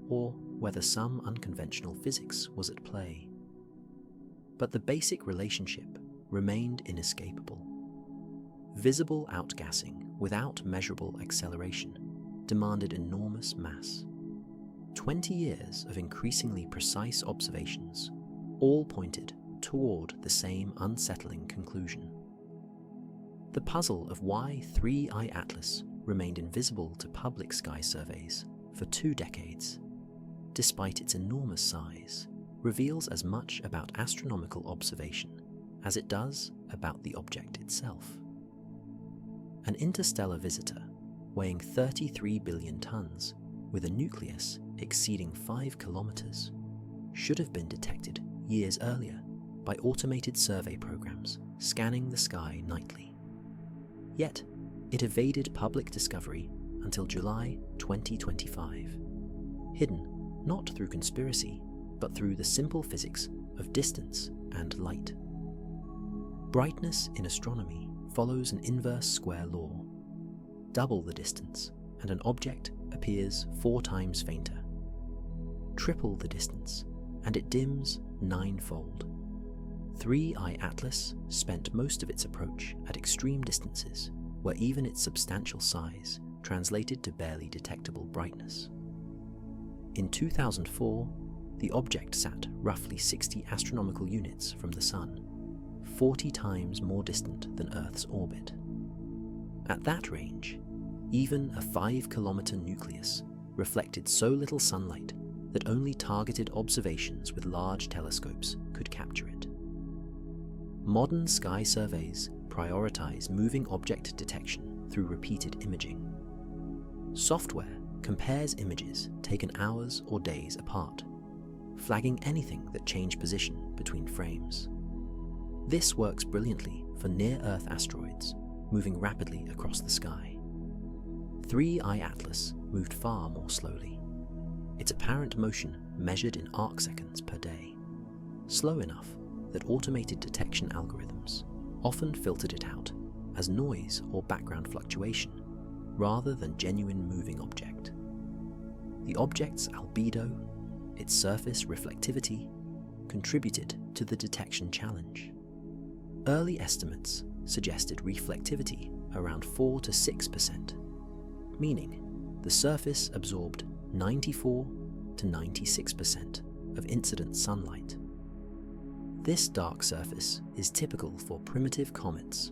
S1: or whether some unconventional physics was at play. But the basic relationship remained inescapable. Visible outgassing without measurable acceleration demanded enormous mass. 20 years of increasingly precise observations all pointed toward the same unsettling conclusion. The puzzle of why 3I Atlas remained invisible to public sky surveys for 2 decades, despite its enormous size, reveals as much about astronomical observation as it does about the object itself. An interstellar visitor weighing 33 billion tons with a nucleus exceeding 5 kilometers should have been detected years earlier by automated survey programs scanning the sky nightly. Yet, it evaded public discovery until July 2025, hidden not through conspiracy, but through the simple physics of distance and light. Brightness in astronomy follows an inverse square law. Double the distance, and an object appears 4 times fainter. Triple the distance, and it dims 9-fold. 3I Atlas spent most of its approach at extreme distances, where even its substantial size translated to barely detectable brightness. In 2004, the object sat roughly 60 astronomical units from the Sun, 40 times more distant than Earth's orbit. At that range, even a 5-kilometer nucleus reflected so little sunlight that only targeted observations with large telescopes could capture it. Modern sky surveys prioritize moving object detection through repeated imaging. Software compares images taken hours or days apart, flagging anything that changed position between frames. This works brilliantly for near-Earth asteroids moving rapidly across the sky. 3I Atlas moved far more slowly, its apparent motion measured in arcseconds per day, slow enough that automated detection algorithms often filtered it out as noise or background fluctuation rather than genuine moving object. The object's albedo, its surface reflectivity, contributed to the detection challenge. Early estimates suggested reflectivity around 4 to 6%, meaning the surface absorbed 94 to 96% of incident sunlight. This dark surface is typical for primitive comets,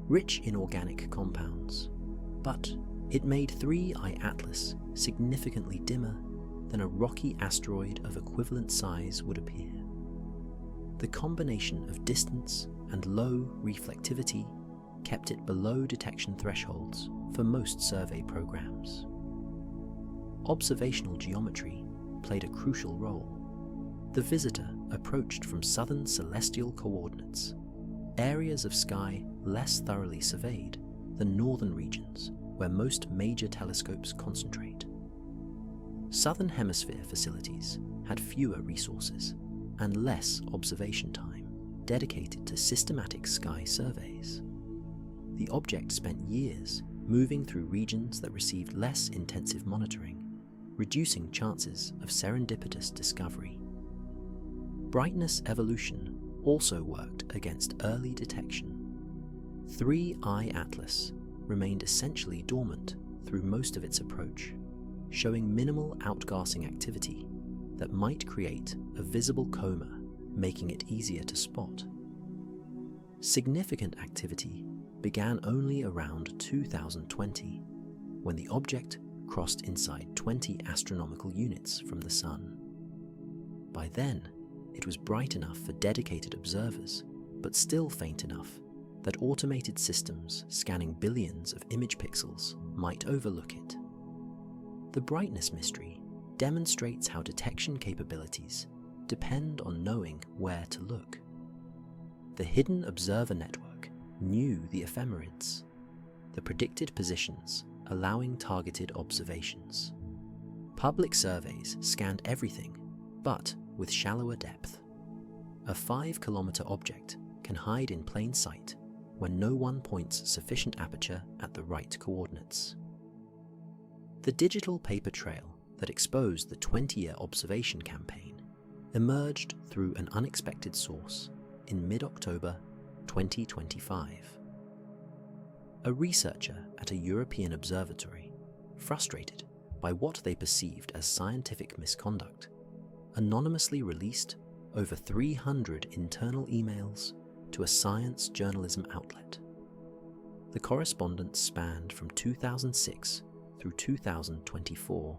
S1: rich in organic compounds, but it made 3I Atlas significantly dimmer than a rocky asteroid of equivalent size would appear. The combination of distance and low reflectivity kept it below detection thresholds for most survey programs. Observational geometry played a crucial role. The visitor approached from southern celestial coordinates, areas of sky less thoroughly surveyed than northern regions where most major telescopes concentrate. Southern Hemisphere facilities had fewer resources and less observation time dedicated to systematic sky surveys. The object spent years moving through regions that received less intensive monitoring, reducing chances of serendipitous discovery. Brightness evolution also worked against early detection. 3I Atlas remained essentially dormant through most of its approach, showing minimal outgassing activity that might create a visible coma, making it easier to spot. Significant activity began only around 2020, when the object crossed inside 20 astronomical units from the Sun. By then, it was bright enough for dedicated observers, but still faint enough that automated systems scanning billions of image pixels might overlook it. The brightness mystery demonstrates how detection capabilities depend on knowing where to look. The hidden observer network knew the ephemerids, the predicted positions allowing targeted observations. Public surveys scanned everything, but with shallower depth. A 5-kilometer object can hide in plain sight when no one points sufficient aperture at the right coordinates. The digital paper trail that exposed the 20-year observation campaign emerged through an unexpected source in mid-October 2025. A researcher at a European observatory, frustrated by what they perceived as scientific misconduct, anonymously released over 300 internal emails to a science journalism outlet. The correspondence spanned from 2006 through 2024,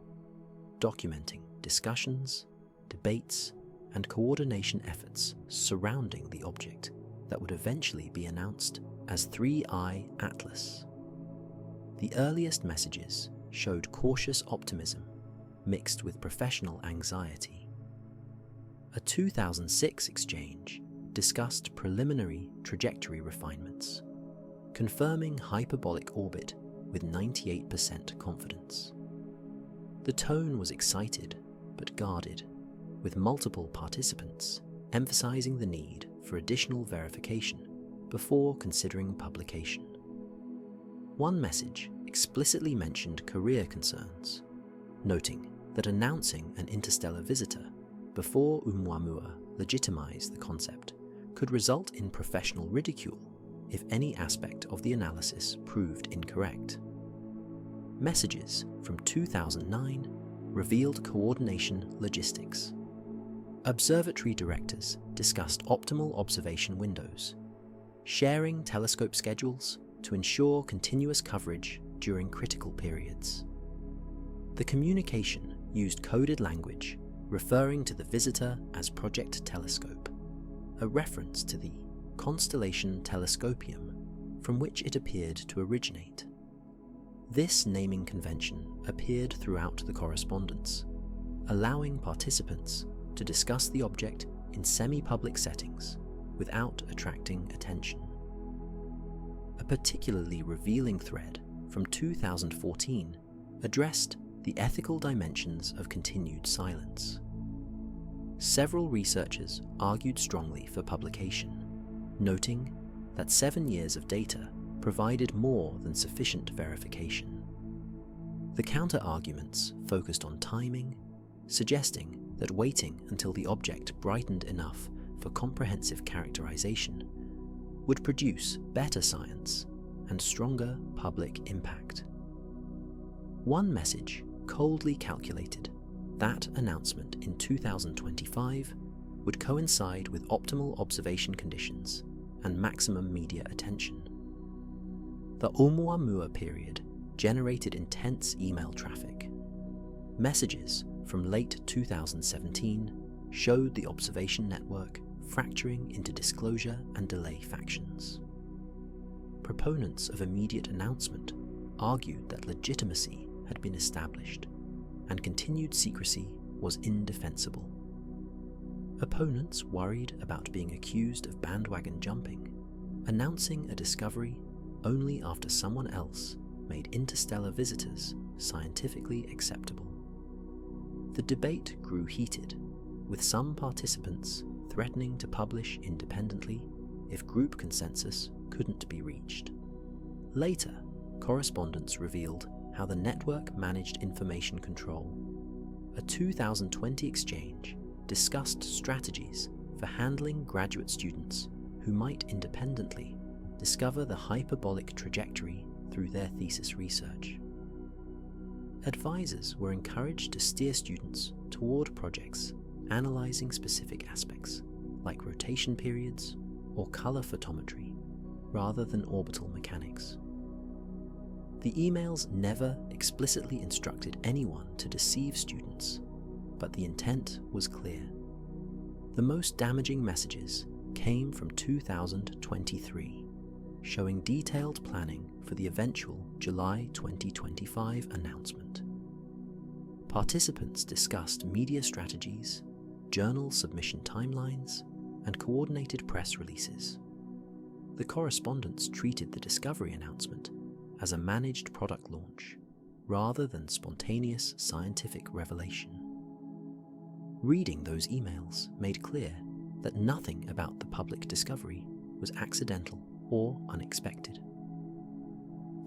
S1: documenting discussions, debates, and coordination efforts surrounding the object that would eventually be announced as 3I Atlas. The earliest messages showed cautious optimism mixed with professional anxiety. A 2006 exchange discussed preliminary trajectory refinements, confirming hyperbolic orbit with 98% confidence. The tone was excited but guarded, with multiple participants emphasizing the need for additional verification before considering publication. One message explicitly mentioned career concerns, noting that announcing an interstellar visitor before Oumuamua legitimized the concept could result in professional ridicule if any aspect of the analysis proved incorrect. Messages from 2009 revealed coordination logistics. Observatory directors discussed optimal observation windows, sharing telescope schedules to ensure continuous coverage during critical periods. The communication used coded language referring to the visitor as Project Telescope, a reference to the constellation Telescopium from which it appeared to originate. This naming convention appeared throughout the correspondence, allowing participants to discuss the object in semi-public settings without attracting attention. A particularly revealing thread from 2014 addressed the ethical dimensions of continued silence. Several researchers argued strongly for publication, noting that 7 years of data provided more than sufficient verification. The counter-arguments focused on timing, suggesting that waiting until the object brightened enough for comprehensive characterization would produce better science and stronger public impact. One message coldly calculated that announcement in 2025 would coincide with optimal observation conditions and maximum media attention. The Oumuamua period generated intense email traffic. Messages from late 2017 showed the observation network fracturing into disclosure and delay factions. Proponents of immediate announcement argued that legitimacy had been established and continued secrecy was indefensible. Opponents worried about being accused of bandwagon jumping, announcing a discovery only after someone else made interstellar visitors scientifically acceptable. The debate grew heated, with some participants threatening to publish independently if group consensus couldn't be reached. Later, correspondence revealed how the network managed information control. A 2020 exchange discussed strategies for handling graduate students who might independently discover the hyperbolic trajectory through their thesis research. Advisors were encouraged to steer students toward projects analyzing specific aspects like rotation periods or color photometry rather than orbital mechanics. The emails never explicitly instructed anyone to deceive students, but the intent was clear. The most damaging messages came from 2023, showing detailed planning for the eventual July 2025 announcement. Participants discussed media strategies, journal submission timelines, and coordinated press releases. The correspondents treated the discovery announcement as a managed product launch, rather than spontaneous scientific revelation. Reading those emails made clear that nothing about the public discovery was accidental or unexpected.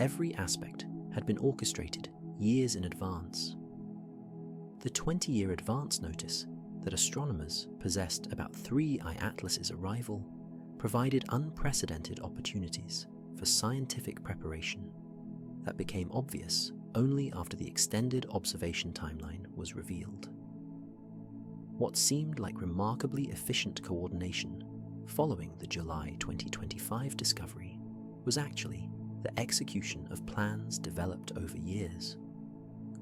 S1: Every aspect had been orchestrated years in advance. The 20-year advance notice that astronomers possessed about 3I Atlas's arrival provided unprecedented opportunities for scientific preparation that became obvious only after the extended observation timeline was revealed. What seemed like remarkably efficient coordination following the July 2025 discovery was actually the execution of plans developed over years,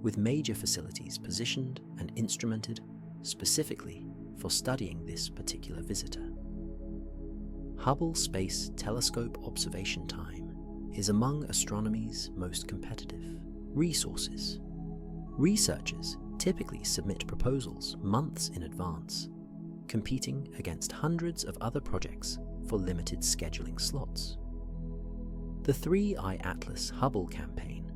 S1: with major facilities positioned and instrumented specifically for studying this particular visitor. Hubble Space Telescope observation time is among astronomy's most competitive resources. Researchers typically submit proposals months in advance, competing against hundreds of other projects for limited scheduling slots. The 3I Atlas Hubble campaign,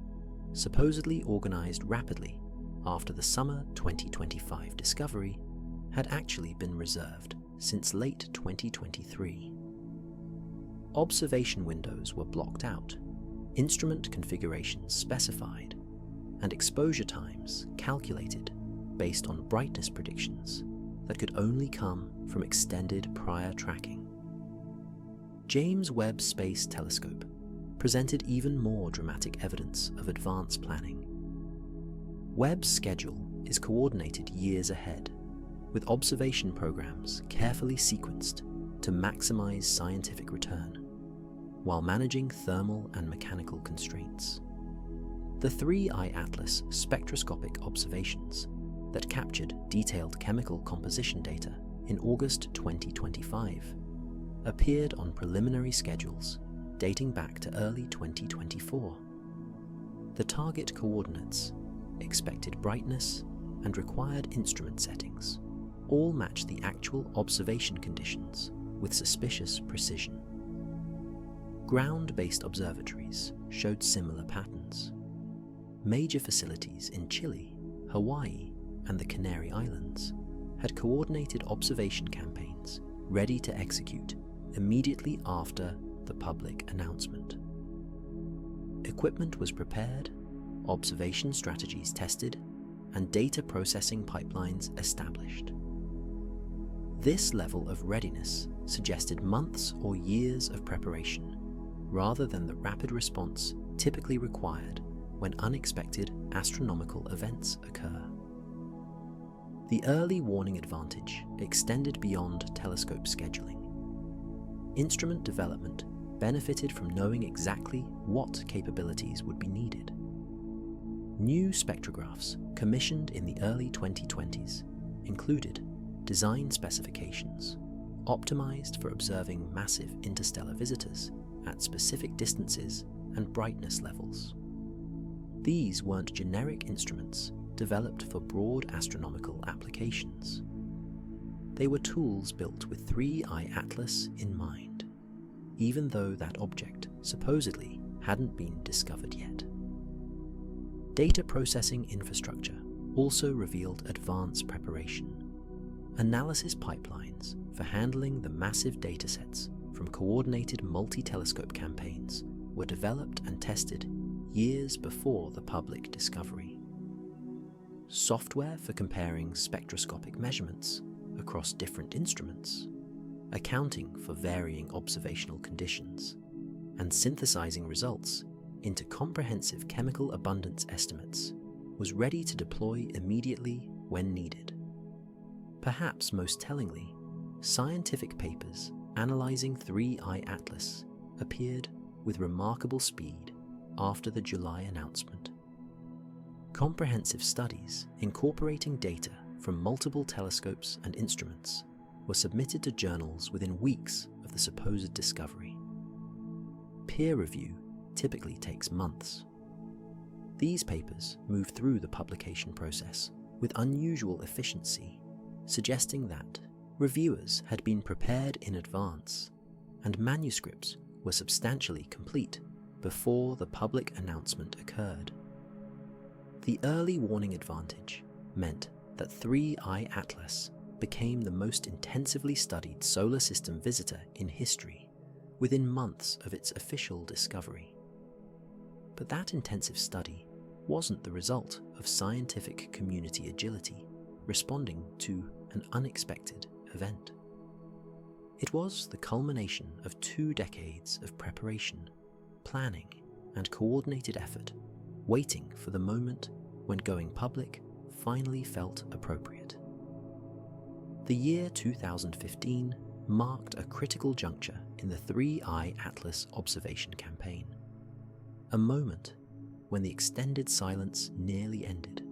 S1: supposedly organized rapidly after the summer 2025 discovery, had actually been reserved since late 2023. Observation windows were blocked out, instrument configurations specified, and exposure times calculated based on brightness predictions that could only come from extended prior tracking. James Webb Space Telescope presented even more dramatic evidence of advanced planning. Webb's schedule is coordinated years ahead, with observation programs carefully sequenced to maximize scientific return, while managing thermal and mechanical constraints. The 3I Atlas spectroscopic observations that captured detailed chemical composition data in August 2025 appeared on preliminary schedules dating back to early 2024. The target coordinates, expected brightness, and required instrument settings all match the actual observation conditions with suspicious precision. Ground-based observatories showed similar patterns. Major facilities in Chile, Hawaii, and the Canary Islands had coordinated observation campaigns ready to execute immediately after the public announcement. Equipment was prepared, observation strategies tested, and data processing pipelines established. This level of readiness suggested months or years of preparation, rather than the rapid response typically required when unexpected astronomical events occur. The early warning advantage extended beyond telescope scheduling. Instrument development benefited from knowing exactly what capabilities would be needed. New spectrographs commissioned in the early 2020s included design specifications optimized for observing massive interstellar visitors at specific distances and brightness levels. These weren't generic instruments developed for broad astronomical applications. They were tools built with 3i Atlas in mind, even though that object supposedly hadn't been discovered yet. Data processing infrastructure also revealed advanced preparation. Analysis pipelines for handling the massive datasets from coordinated multi-telescope campaigns were developed and tested years before the public discovery. Software for comparing spectroscopic measurements across different instruments, accounting for varying observational conditions, and synthesizing results into comprehensive chemical abundance estimates was ready to deploy immediately when needed. Perhaps most tellingly, scientific papers analyzing 3i Atlas appeared with remarkable speed after the July announcement. Comprehensive studies incorporating data from multiple telescopes and instruments were submitted to journals within weeks of the supposed discovery. Peer review typically takes months. These papers moved through the publication process with unusual efficiency, suggesting that reviewers had been prepared in advance and manuscripts were substantially complete before the public announcement occurred. The early warning advantage meant that 3i Atlas became the most intensively studied solar system visitor in history within months of its official discovery. But that intensive study wasn't the result of scientific community agility responding to an unexpected event. It was the culmination of 2 decades of preparation, planning, and coordinated effort, waiting for the moment when going public finally felt appropriate. The year 2015 marked a critical juncture in the 3i Atlas observation campaign, a moment when the extended silence nearly ended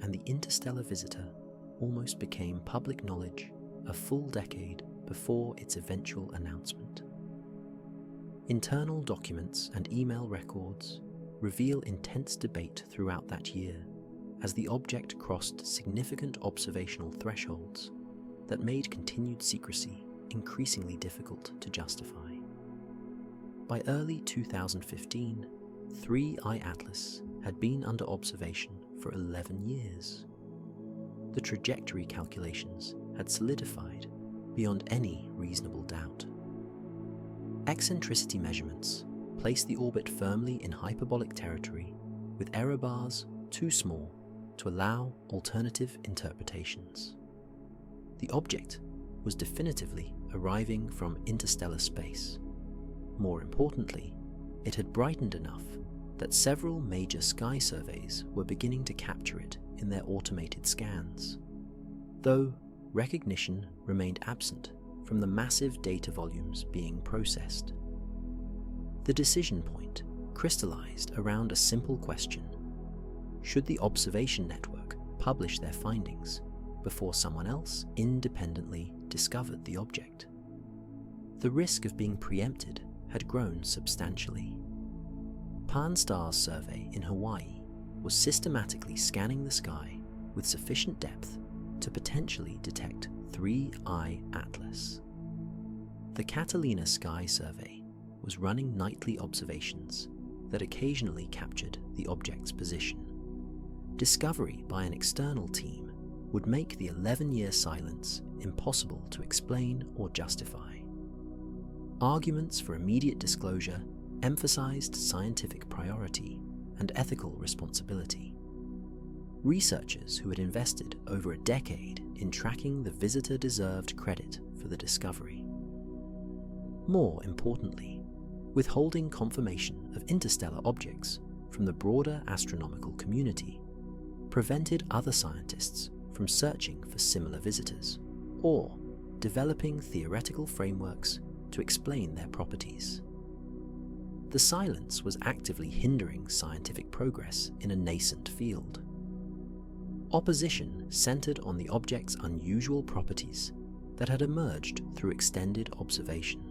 S1: and the interstellar visitor almost became public knowledge a full decade before its eventual announcement. Internal documents and email records reveal intense debate throughout that year as the object crossed significant observational thresholds that made continued secrecy increasingly difficult to justify. By early 2015, 3i Atlas had been under observation for 11 years. The trajectory calculations had solidified beyond any reasonable doubt. Eccentricity measurements placed the orbit firmly in hyperbolic territory with error bars too small to allow alternative interpretations. The object was definitively arriving from interstellar space. More importantly, it had brightened enough that several major sky surveys were beginning to capture it in their automated scans, though recognition remained absent from the massive data volumes being processed. The decision point crystallized around a simple question: should the observation network publish their findings before someone else independently discovered the object. The risk of being preempted had grown substantially. Pan-STARRS survey in Hawaii was systematically scanning the sky with sufficient depth to potentially detect 3I Atlas. The Catalina Sky Survey was running nightly observations that occasionally captured the object's position. Discovery by an external team would make the 11-year silence impossible to explain or justify. Arguments for immediate disclosure emphasized scientific priority and ethical responsibility. Researchers who had invested over a decade in tracking the visitor deserved credit for the discovery. More importantly, withholding confirmation of interstellar objects from the broader astronomical community prevented other scientists from searching for similar visitors or developing theoretical frameworks to explain their properties. The silence was actively hindering scientific progress in a nascent field. Opposition centered on the object's unusual properties that had emerged through extended observation.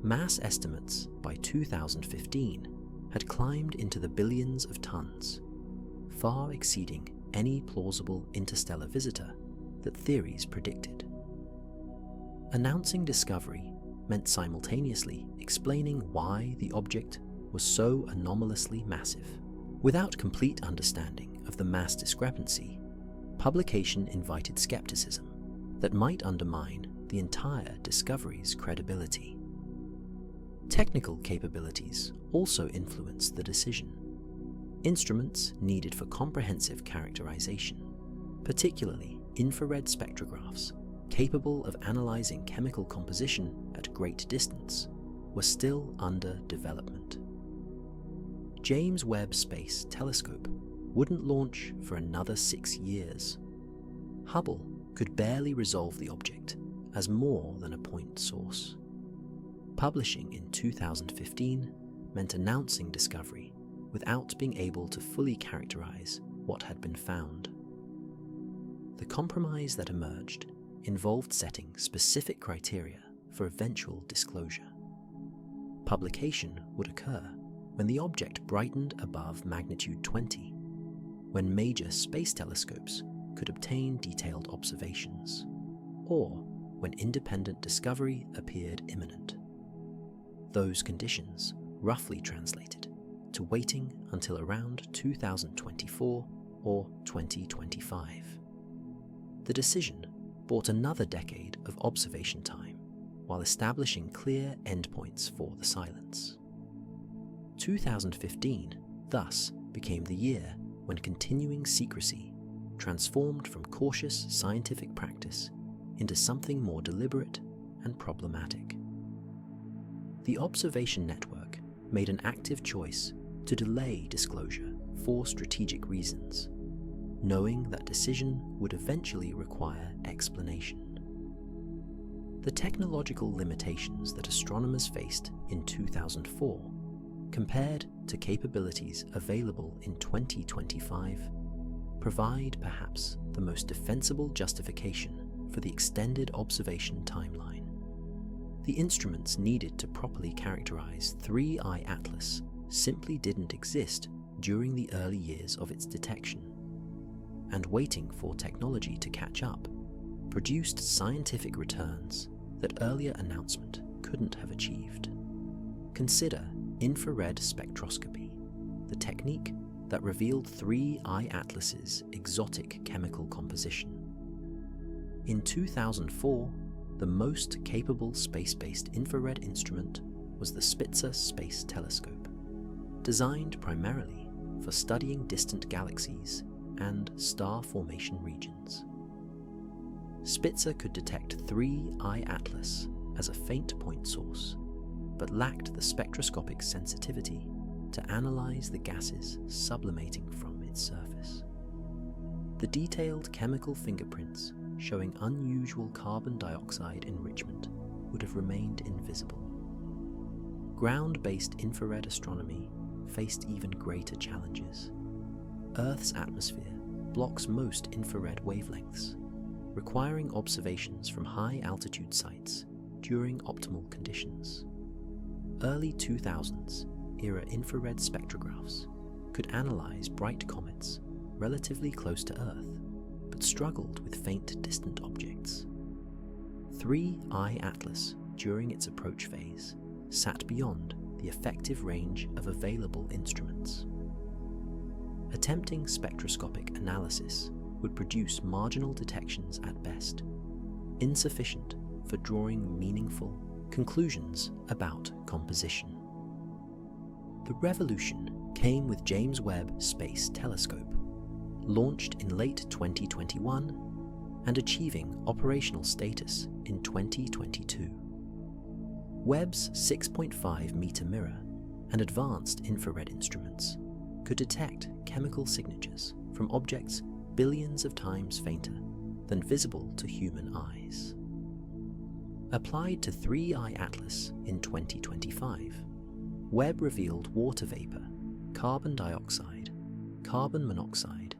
S1: Mass estimates by 2015 had climbed into the billions of tons, far exceeding any plausible interstellar visitor that theories predicted. Announcing discovery meant simultaneously explaining why the object was so anomalously massive. Without complete understanding of the mass discrepancy, publication invited skepticism that might undermine the entire discovery's credibility. Technical capabilities also influenced the decision. Instruments needed for comprehensive characterization, particularly infrared spectrographs capable of analyzing chemical composition at great distance, were still under development. James Webb Space Telescope wouldn't launch for another 6 years. Hubble could barely resolve the object as more than a point source. Publishing in 2015 meant announcing discovery without being able to fully characterize what had been found. The compromise that emerged involved setting specific criteria for eventual disclosure. Publication would occur when the object brightened above magnitude 20, when major space telescopes could obtain detailed observations, or when independent discovery appeared imminent. Those conditions roughly translated to waiting until around 2024 or 2025. The decision bought another decade of observation time while establishing clear endpoints for the silence. 2015 thus became the year when continuing secrecy transformed from cautious scientific practice into something more deliberate and problematic. The observation network made an active choice to delay disclosure for strategic reasons, knowing that decision would eventually require explanation. The technological limitations that astronomers faced in 2004 compared to capabilities available in 2025 provide perhaps the most defensible justification for the extended observation timeline. The instruments needed to properly characterize 3I Atlas simply didn't exist during the early years of its detection, and waiting for technology to catch up produced scientific returns that earlier announcement couldn't have achieved. Consider infrared spectroscopy, the technique that revealed 3I Atlas's exotic chemical composition. In 2004, the most capable space-based infrared instrument was the Spitzer Space Telescope, designed primarily for studying distant galaxies and star formation regions. Spitzer could detect 3I Atlas as a faint point source, but lacked the spectroscopic sensitivity to analyze the gases sublimating from its surface. The detailed chemical fingerprints showing unusual carbon dioxide enrichment would have remained invisible. Ground-based infrared astronomy faced even greater challenges. Earth's atmosphere blocks most infrared wavelengths, requiring observations from high-altitude sites during optimal conditions. Early 2000s era infrared spectrographs could analyze bright comets relatively close to Earth, but struggled with faint distant objects. 3I Atlas, during its approach phase, sat beyond the effective range of available instruments. Attempting spectroscopic analysis would produce marginal detections at best, insufficient for drawing meaningful conclusions about composition. The revolution came with James Webb Space Telescope, launched in late 2021 and achieving operational status in 2022. Webb's 6.5-meter mirror and advanced infrared instruments could detect chemical signatures from objects billions of times fainter than visible to human eyes. Applied to 3I Atlas in 2025, Webb revealed water vapor, carbon dioxide, carbon monoxide,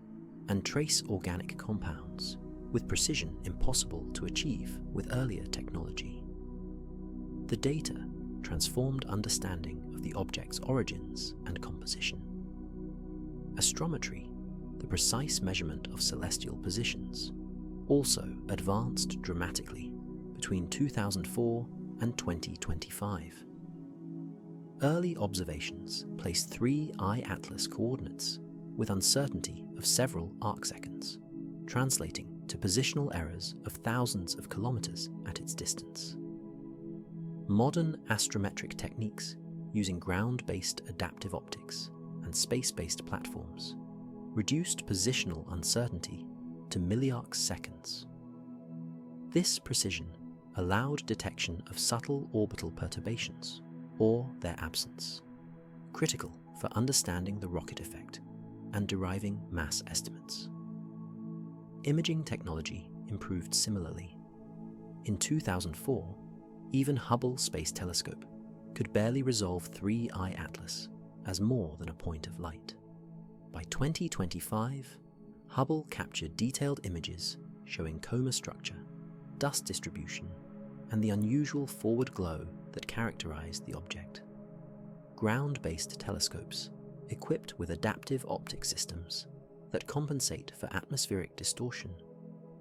S1: and trace organic compounds with precision impossible to achieve with earlier technology. The data transformed understanding of the object's origins and composition. Astrometry, the precise measurement of celestial positions, also advanced dramatically between 2004 and 2025. Early observations placed 3I Atlas coordinates with uncertainty of several arcseconds, translating to positional errors of thousands of kilometers at its distance. Modern astrometric techniques using ground-based adaptive optics and space-based platforms reduced positional uncertainty to milliarc seconds. This precision allowed detection of subtle orbital perturbations or their absence, critical for understanding the rocket effect and deriving mass estimates. Imaging technology improved similarly. In 2004, even Hubble Space Telescope could barely resolve 3I Atlas as more than a point of light. By 2025, Hubble captured detailed images showing coma structure, dust distribution, and the unusual forward glow that characterized the object. Ground-based telescopes, equipped with adaptive optic systems that compensate for atmospheric distortion,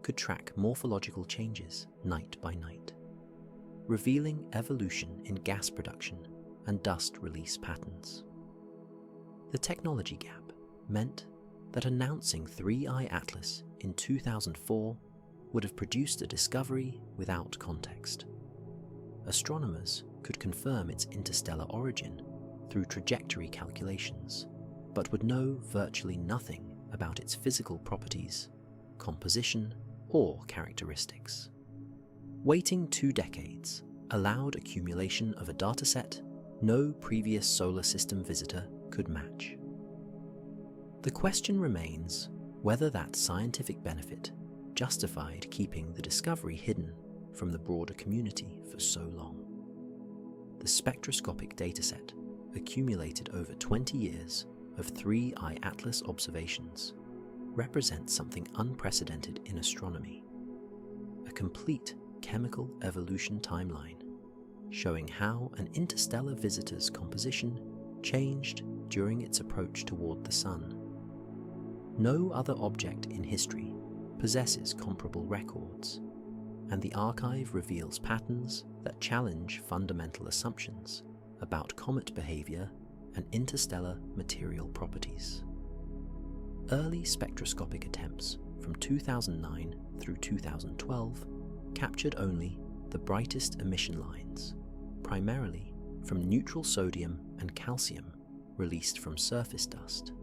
S1: could track morphological changes night by night, revealing evolution in gas production and dust release patterns. The technology gap meant that announcing 3I Atlas in 2004 would have produced a discovery without context. Astronomers could confirm its interstellar origin through trajectory calculations, but would know virtually nothing about its physical properties, composition, or characteristics. Waiting 2 decades allowed accumulation of a dataset no previous solar system visitor could match. The question remains whether that scientific benefit justified keeping the discovery hidden from the broader community for so long. The spectroscopic dataset, accumulated over 20 years of 3I Atlas observations, represents something unprecedented in astronomy: a complete chemical evolution timeline showing how an interstellar visitor's composition changed during its approach toward the Sun. No other object in history possesses comparable records, and the archive reveals patterns that challenge fundamental assumptions about comet behavior and interstellar material properties. Early spectroscopic attempts from 2009 through 2012 captured only the brightest emission lines, primarily from neutral sodium and calcium released from surface dust.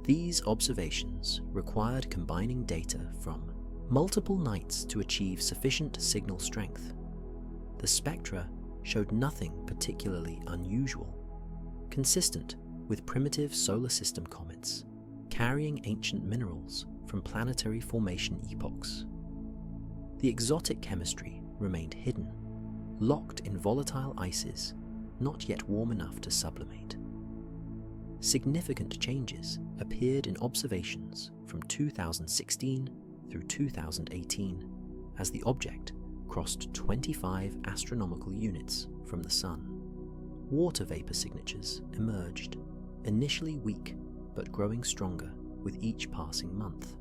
S1: These observations required combining data from multiple nights to achieve sufficient signal strength. The spectra showed nothing particularly unusual, consistent with primitive solar system comets carrying ancient minerals from planetary formation epochs. The exotic chemistry remained hidden, locked in volatile ices not yet warm enough to sublimate. significant changes appeared in observations from 2016 through 2018 as the object crossed 25 astronomical units from the Sun. Water vapor signatures emerged, initially weak but growing stronger with each passing month.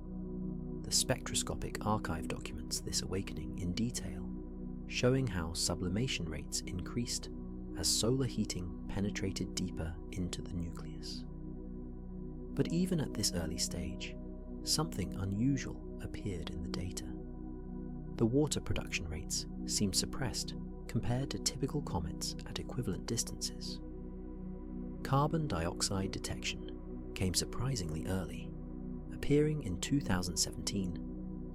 S1: The spectroscopic archive documents this awakening in detail, showing how sublimation rates increased as solar heating penetrated deeper into the nucleus. But even at this early stage, something unusual appeared in the data. The water production rates seemed suppressed compared to typical comets at equivalent distances. Carbon dioxide detection came surprisingly early, appearing in 2017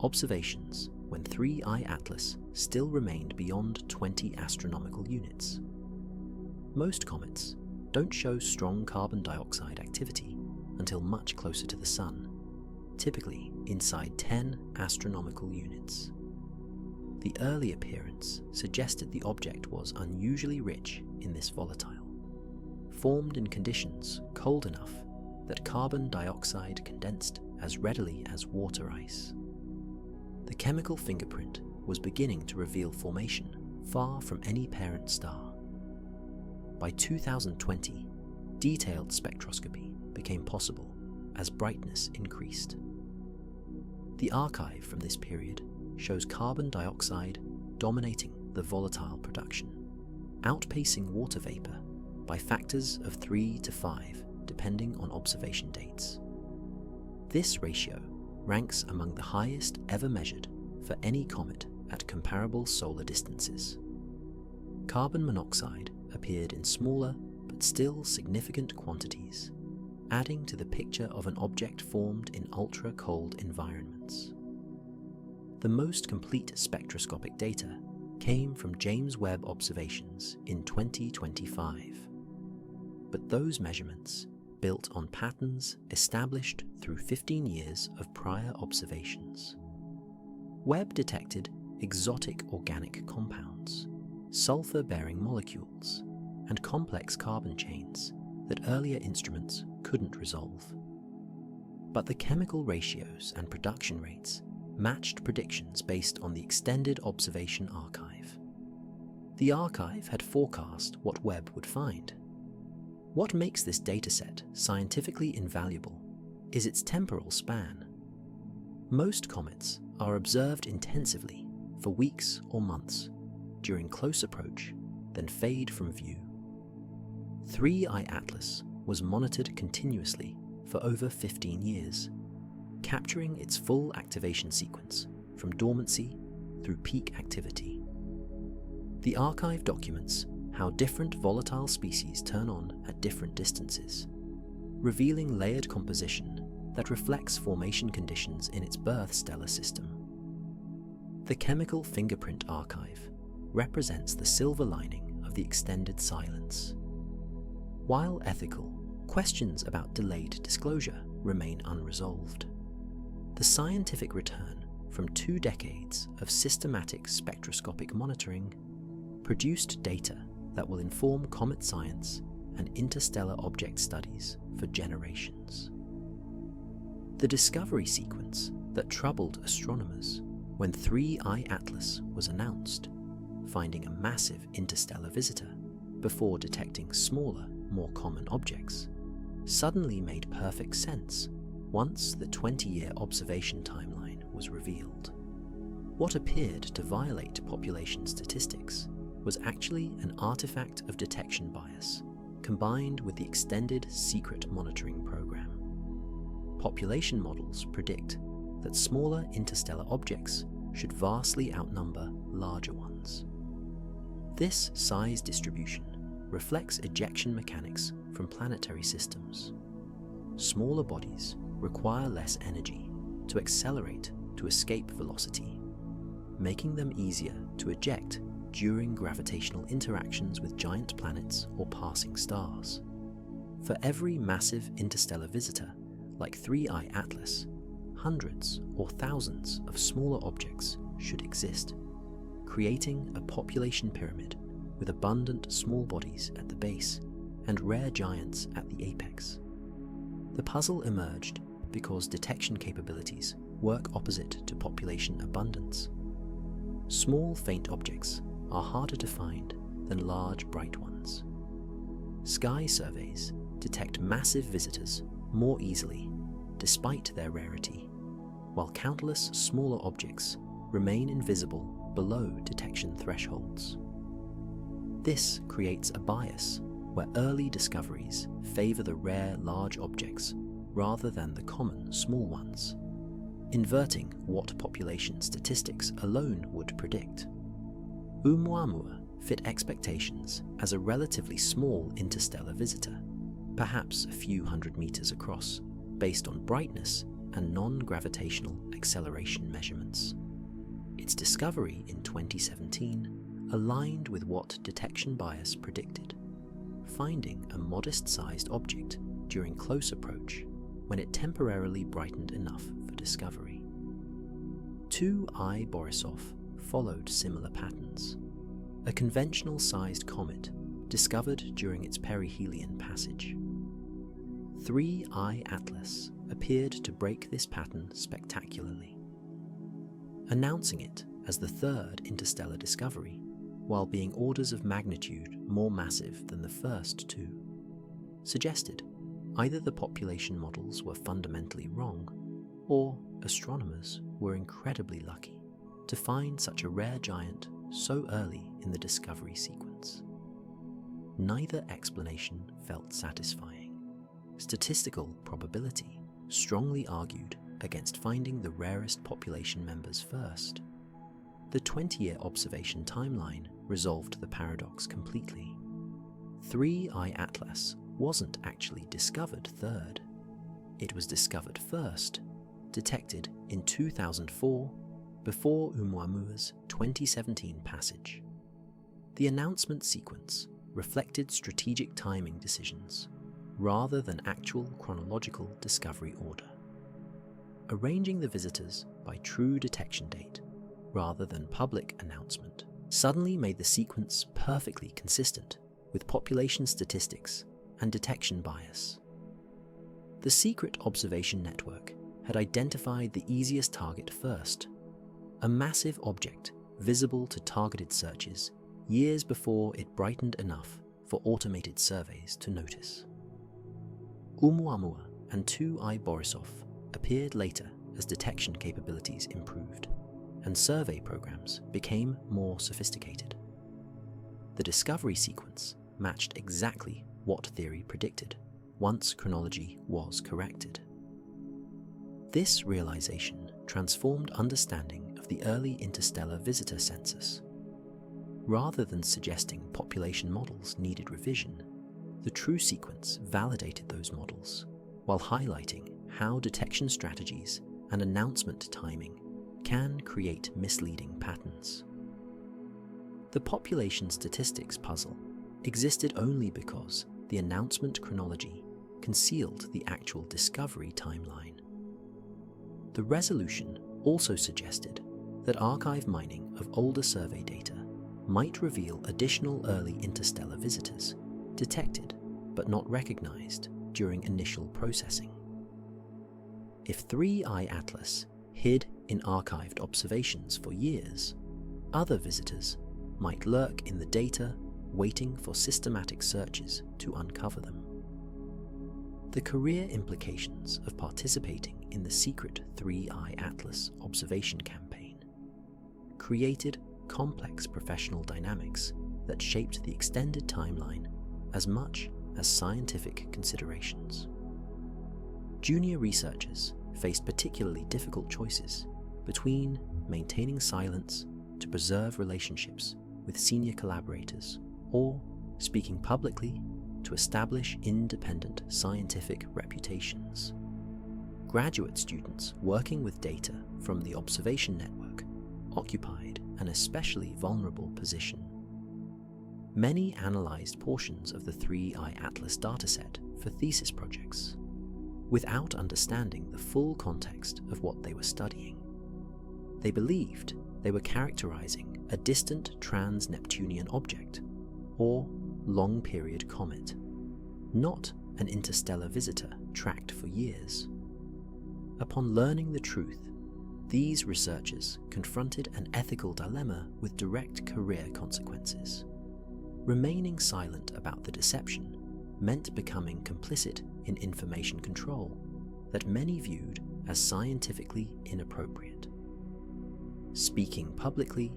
S1: observations when 3I Atlas still remained beyond 20 astronomical units. Most comets don't show strong carbon dioxide activity until much closer to the Sun, typically inside 10 astronomical units. The early appearance suggested the object was unusually rich in this volatile, formed in conditions cold enough that carbon dioxide condensed as readily as water ice. The chemical fingerprint was beginning to reveal formation far from any parent star. By 2020, detailed spectroscopy became possible as brightness increased. The archive from this period shows carbon dioxide dominating the volatile production, outpacing water vapor by factors of 3 to 5 depending on observation dates. This ratio ranks among the highest ever measured for any comet at comparable solar distances. Carbon monoxide appeared in smaller but still significant quantities, adding to the picture of an object formed in ultra-cold environments. The most complete spectroscopic data came from James Webb observations in 2025, but those measurements built on patterns established through 15 years of prior observations. Webb detected exotic organic compounds, sulfur-bearing molecules, and complex carbon chains that earlier instruments couldn't resolve. But the chemical ratios and production rates matched predictions based on the extended observation archive. The archive had forecast what Webb would find. What makes this dataset scientifically invaluable is its temporal span. Most comets are observed intensively for weeks or months during close approach, then fade from view. 3I Atlas was monitored continuously for over 15 years, capturing its full activation sequence from dormancy through peak activity. The archive documents how different volatile species turn on at different distances, revealing layered composition that reflects formation conditions in its birth stellar system. The chemical fingerprint archive represents the silver lining of the extended silence. While ethical, questions about delayed disclosure remain unresolved. The scientific return from 2 decades of systematic spectroscopic monitoring produced data that will inform comet science and interstellar object studies for generations. The discovery sequence that troubled astronomers when 3I Atlas was announced, finding a massive interstellar visitor before detecting smaller, more common objects, suddenly made perfect sense once the 20-year observation timeline was revealed. What appeared to violate population statistics was actually an artifact of detection bias, combined with the extended secret monitoring program. Population models predict that smaller interstellar objects should vastly outnumber larger ones. This size distribution reflects ejection mechanics from planetary systems. Smaller bodies require less energy to accelerate to escape velocity, making them easier to eject during gravitational interactions with giant planets or passing stars. For every massive interstellar visitor, like 3I Atlas, hundreds or thousands of smaller objects should exist, creating a population pyramid with abundant small bodies at the base and rare giants at the apex. The puzzle emerged because detection capabilities work opposite to population abundance. Small, faint objects are harder to find than large, bright ones. Sky surveys detect massive visitors more easily, despite their rarity, while countless smaller objects remain invisible below detection thresholds. This creates a bias where early discoveries favor the rare large objects rather than the common small ones, inverting what population statistics alone would predict. Oumuamua fit expectations as a relatively small interstellar visitor, perhaps a few hundred meters across, based on brightness and non-gravitational acceleration measurements. Its discovery in 2017 aligned with what detection bias predicted, finding a modest-sized object during close approach when it temporarily brightened enough for discovery. 2I Borisov followed similar patterns. A conventional-sized comet discovered during its perihelion passage. 3I Atlas appeared to break this pattern spectacularly, announcing it as the third interstellar discovery, while being orders of magnitude more massive than the first two, suggested either the population models were fundamentally wrong, or astronomers were incredibly lucky to find such a rare giant so early in the discovery sequence. Neither explanation felt satisfying. Statistical probability strongly argued against finding the rarest population members first. The 20-year observation timeline resolved the paradox completely. 3I Atlas wasn't actually discovered third. It was discovered first, detected in 2004, before Oumuamua's 2017 passage. The announcement sequence reflected strategic timing decisions rather than actual chronological discovery order, arranging the visitors by true detection date rather than public announcement suddenly made the sequence perfectly consistent with population statistics and detection bias. The secret observation network had identified the easiest target first, a massive object visible to targeted searches years before it brightened enough for automated surveys to notice. Oumuamua and 2I Borisov appeared later as detection capabilities improved and survey programs became more sophisticated. The discovery sequence matched exactly what theory predicted once chronology was corrected. This realization transformed understanding of the early interstellar visitor census. Rather than suggesting population models needed revision, the true sequence validated those models, while highlighting how detection strategies and announcement timing can create misleading patterns. The population statistics puzzle existed only because the announcement chronology concealed the actual discovery timeline. The resolution also suggested that archive mining of older survey data might reveal additional early interstellar visitors detected but not recognized during initial processing. If 3I Atlas hid in archived observations for years, other visitors might lurk in the data waiting for systematic searches to uncover them. The career implications of participating in the secret 3I Atlas observation campaign created complex professional dynamics that shaped the extended timeline as much as scientific considerations. Junior researchers faced particularly difficult choices between maintaining silence to preserve relationships with senior collaborators or speaking publicly to establish independent scientific reputations. Graduate students working with data from the observation network occupied an especially vulnerable position. Many analyzed portions of the 3I Atlas dataset for thesis projects without understanding the full context of what they were studying. They believed they were characterizing a distant trans-Neptunian object or long-period comet, not an interstellar visitor tracked for years. Upon learning the truth, these researchers confronted an ethical dilemma with direct career consequences. Remaining silent about the deception meant becoming complicit in information control that many viewed as scientifically inappropriate. Speaking publicly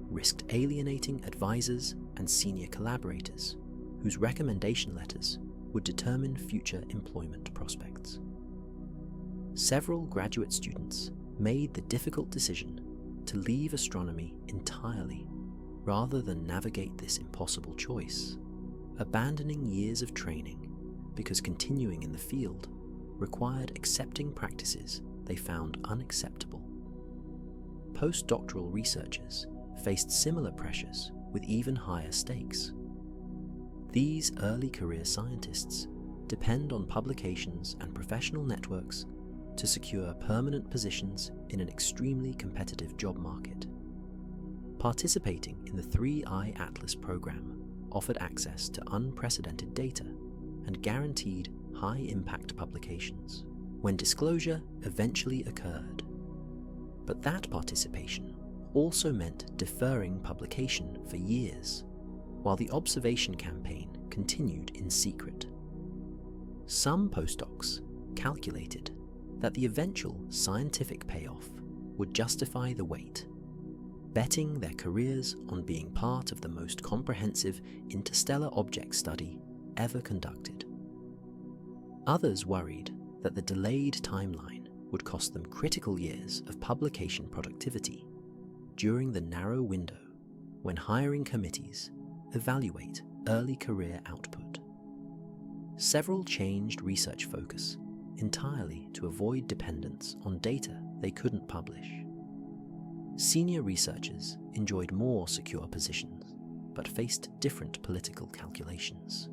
S1: risked alienating advisors and senior collaborators whose recommendation letters would determine future employment prospects. Several graduate students made the difficult decision to leave astronomy entirely rather than navigate this impossible choice, abandoning years of training because continuing in the field required accepting practices they found unacceptable. Postdoctoral researchers faced similar pressures with even higher stakes. These early career scientists depend on publications and professional networks to secure permanent positions in an extremely competitive job market. Participating in the 3i Atlas program offered access to unprecedented data and guaranteed high-impact publications when disclosure eventually occurred. But that participation also meant deferring publication for years, while the observation campaign continued in secret. Some postdocs calculated that the eventual scientific payoff would justify the wait, betting their careers on being part of the most comprehensive interstellar object study ever conducted. Others worried that the delayed timeline would cost them critical years of publication productivity during the narrow window when hiring committees evaluate early career output. Several changed research focus entirely to avoid dependence on data they couldn't publish. Senior researchers enjoyed more secure positions, but faced different political calculations.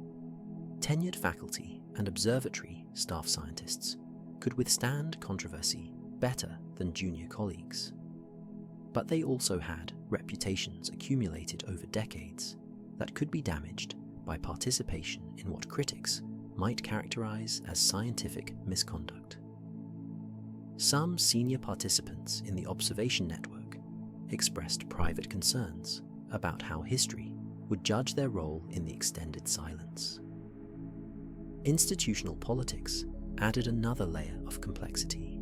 S1: Tenured faculty and observatory staff scientists could withstand controversy better than junior colleagues. But they also had reputations accumulated over decades that could be damaged by participation in what critics might characterize as scientific misconduct. Some senior participants in the observation network expressed private concerns about how history would judge their role in the extended silence. Institutional politics added another layer of complexity.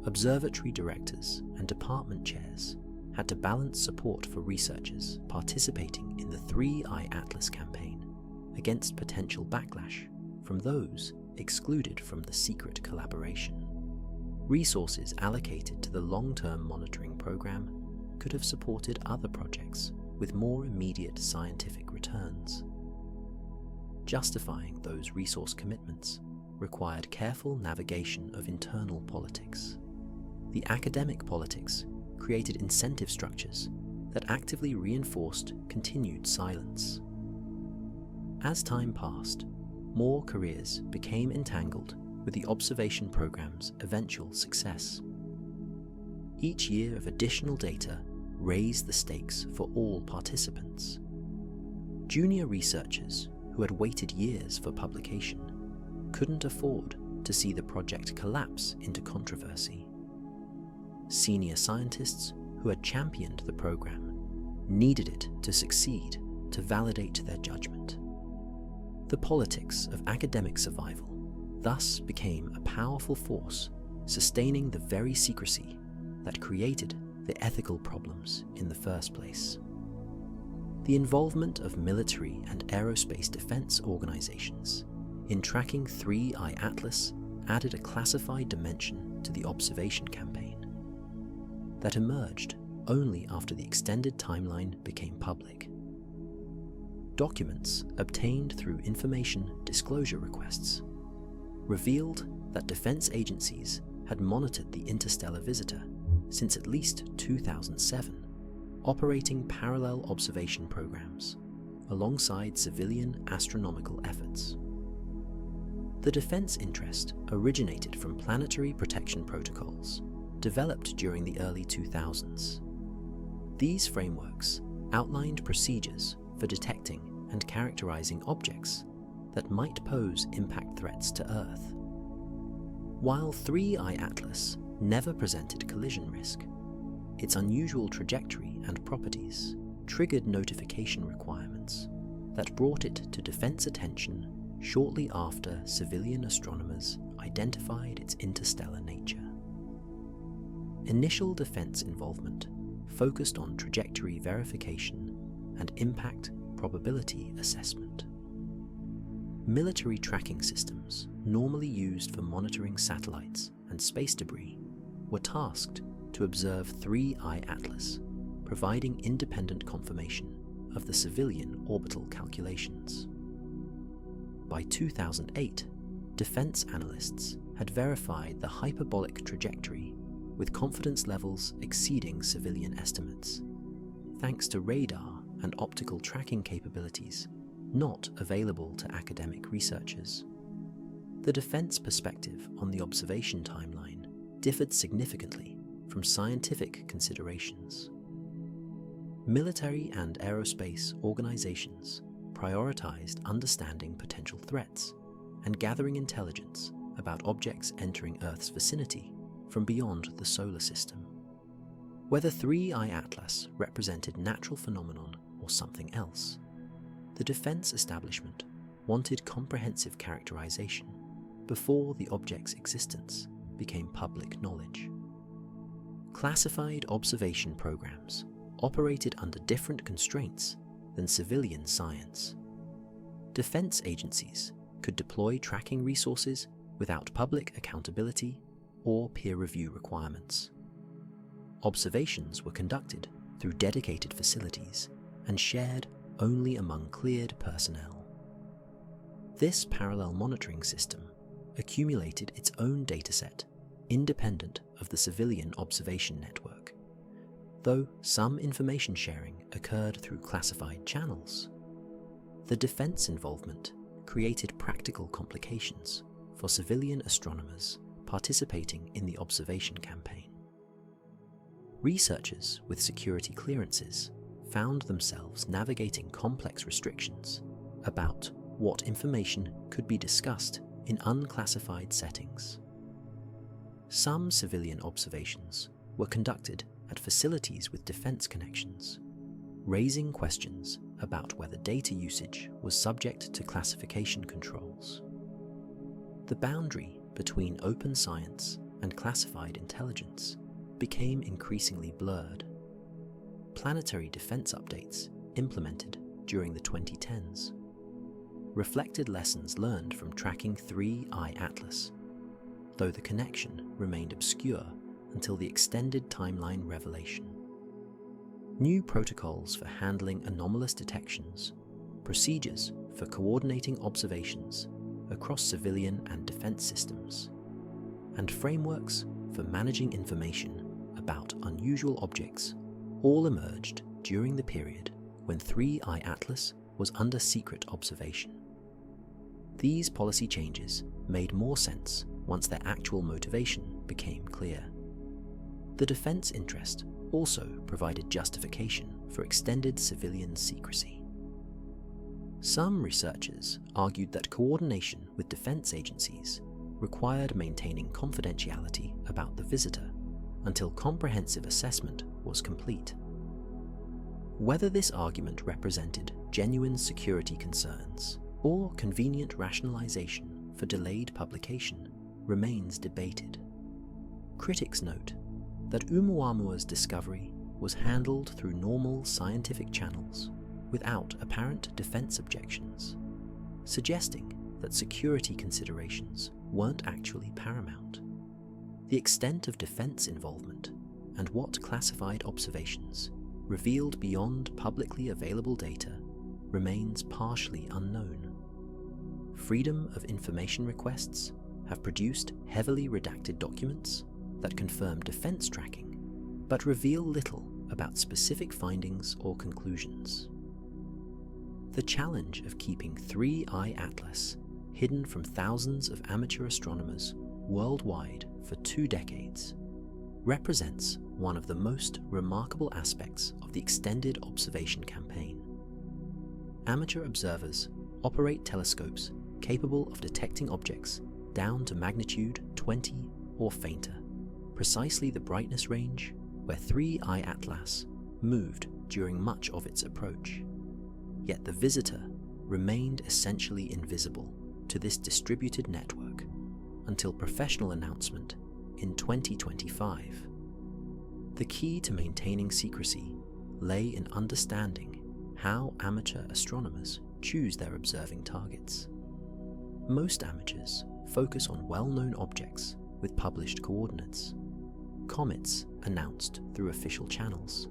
S1: Observatory directors and department chairs had to balance support for researchers participating in the 3i Atlas campaign against potential backlash from those excluded from the secret collaboration. Resources allocated to the long-term monitoring program could have supported other projects with more immediate scientific returns. Justifying those resource commitments required careful navigation of internal politics. The academic politics created incentive structures that actively reinforced continued silence. As time passed, more careers became entangled with the observation program's eventual success. Each year of additional data raised the stakes for all participants. Junior researchers who had waited years for publication couldn't afford to see the project collapse into controversy. Senior scientists who had championed the program needed it to succeed to validate their judgment. The politics of academic survival thus became a powerful force sustaining the very secrecy that created the ethical problems in the first place. The involvement of military and aerospace defense organizations in tracking 3i Atlas added a classified dimension to the observation campaign that emerged only after the extended timeline became public. Documents obtained through information disclosure requests revealed that defense agencies had monitored the interstellar visitor since at least 2007, operating parallel observation programs alongside civilian astronomical efforts. The defense interest originated from planetary protection protocols developed during the early 2000s. These frameworks outlined procedures for detecting and characterizing objects that might pose impact threats to Earth. While 3I Atlas never presented collision risk, its unusual trajectory and properties triggered notification requirements that brought it to defense attention shortly after civilian astronomers identified its interstellar nature. Initial defense involvement focused on trajectory verification and impact probability assessment. Military tracking systems, normally used for monitoring satellites and space debris, were tasked to observe 3I Atlas, providing independent confirmation of the civilian orbital calculations. By 2008, defense analysts had verified the hyperbolic trajectory with confidence levels exceeding civilian estimates, thanks to radar and optical tracking capabilities not available to academic researchers. The defense perspective on the observation timeline differed significantly from scientific considerations. Military and aerospace organizations prioritized understanding potential threats and gathering intelligence about objects entering Earth's vicinity from beyond the solar system. Whether 3I Atlas represented natural phenomenon or something else, the defense establishment wanted comprehensive characterization before the object's existence became public knowledge. Classified observation programs operated under different constraints than civilian science. Defense agencies could deploy tracking resources without public accountability or peer review requirements. Observations were conducted through dedicated facilities and shared only among cleared personnel. This parallel monitoring system accumulated its own dataset independent of the civilian observation network. Though some information sharing occurred through classified channels, the defense involvement created practical complications for civilian astronomers participating in the observation campaign. Researchers with security clearances found themselves navigating complex restrictions about what information could be discussed in unclassified settings. Some civilian observations were conducted at facilities with defense connections, raising questions about whether data usage was subject to classification controls. The boundary between open science and classified intelligence became increasingly blurred. Planetary defense updates implemented during the 2010s reflected lessons learned from tracking 3I Atlas, though the connection remained obscure until the extended timeline revelation. New protocols for handling anomalous detections, procedures for coordinating observations across civilian and defense systems, and frameworks for managing information about unusual objects all emerged during the period when 3I Atlas was under secret observation. These policy changes made more sense once their actual motivation became clear. The defense interest also provided justification for extended civilian secrecy. Some researchers argued that coordination with defense agencies required maintaining confidentiality about the visitor until comprehensive assessment was complete. Whether this argument represented genuine security concerns or convenient rationalization for delayed publication remains debated. Critics note that Oumuamua's discovery was handled through normal scientific channels without apparent defense objections, suggesting that security considerations weren't actually paramount. The extent of defense involvement and what classified observations revealed beyond publicly available data remains partially unknown. Freedom of information requests have produced heavily redacted documents that confirm defense tracking, but reveal little about specific findings or conclusions. The challenge of keeping 3I Atlas hidden from thousands of amateur astronomers worldwide for 2 decades represents one of the most remarkable aspects of the extended observation campaign. Amateur observers operate telescopes capable of detecting objects down to magnitude 20 or fainter, precisely the brightness range where 3I Atlas moved during much of its approach. Yet the visitor remained essentially invisible to this distributed network until professional announcement in 2025. The key to maintaining secrecy lay in understanding how amateur astronomers choose their observing targets. Most amateurs focus on well-known objects with published coordinates, comets announced through official channels,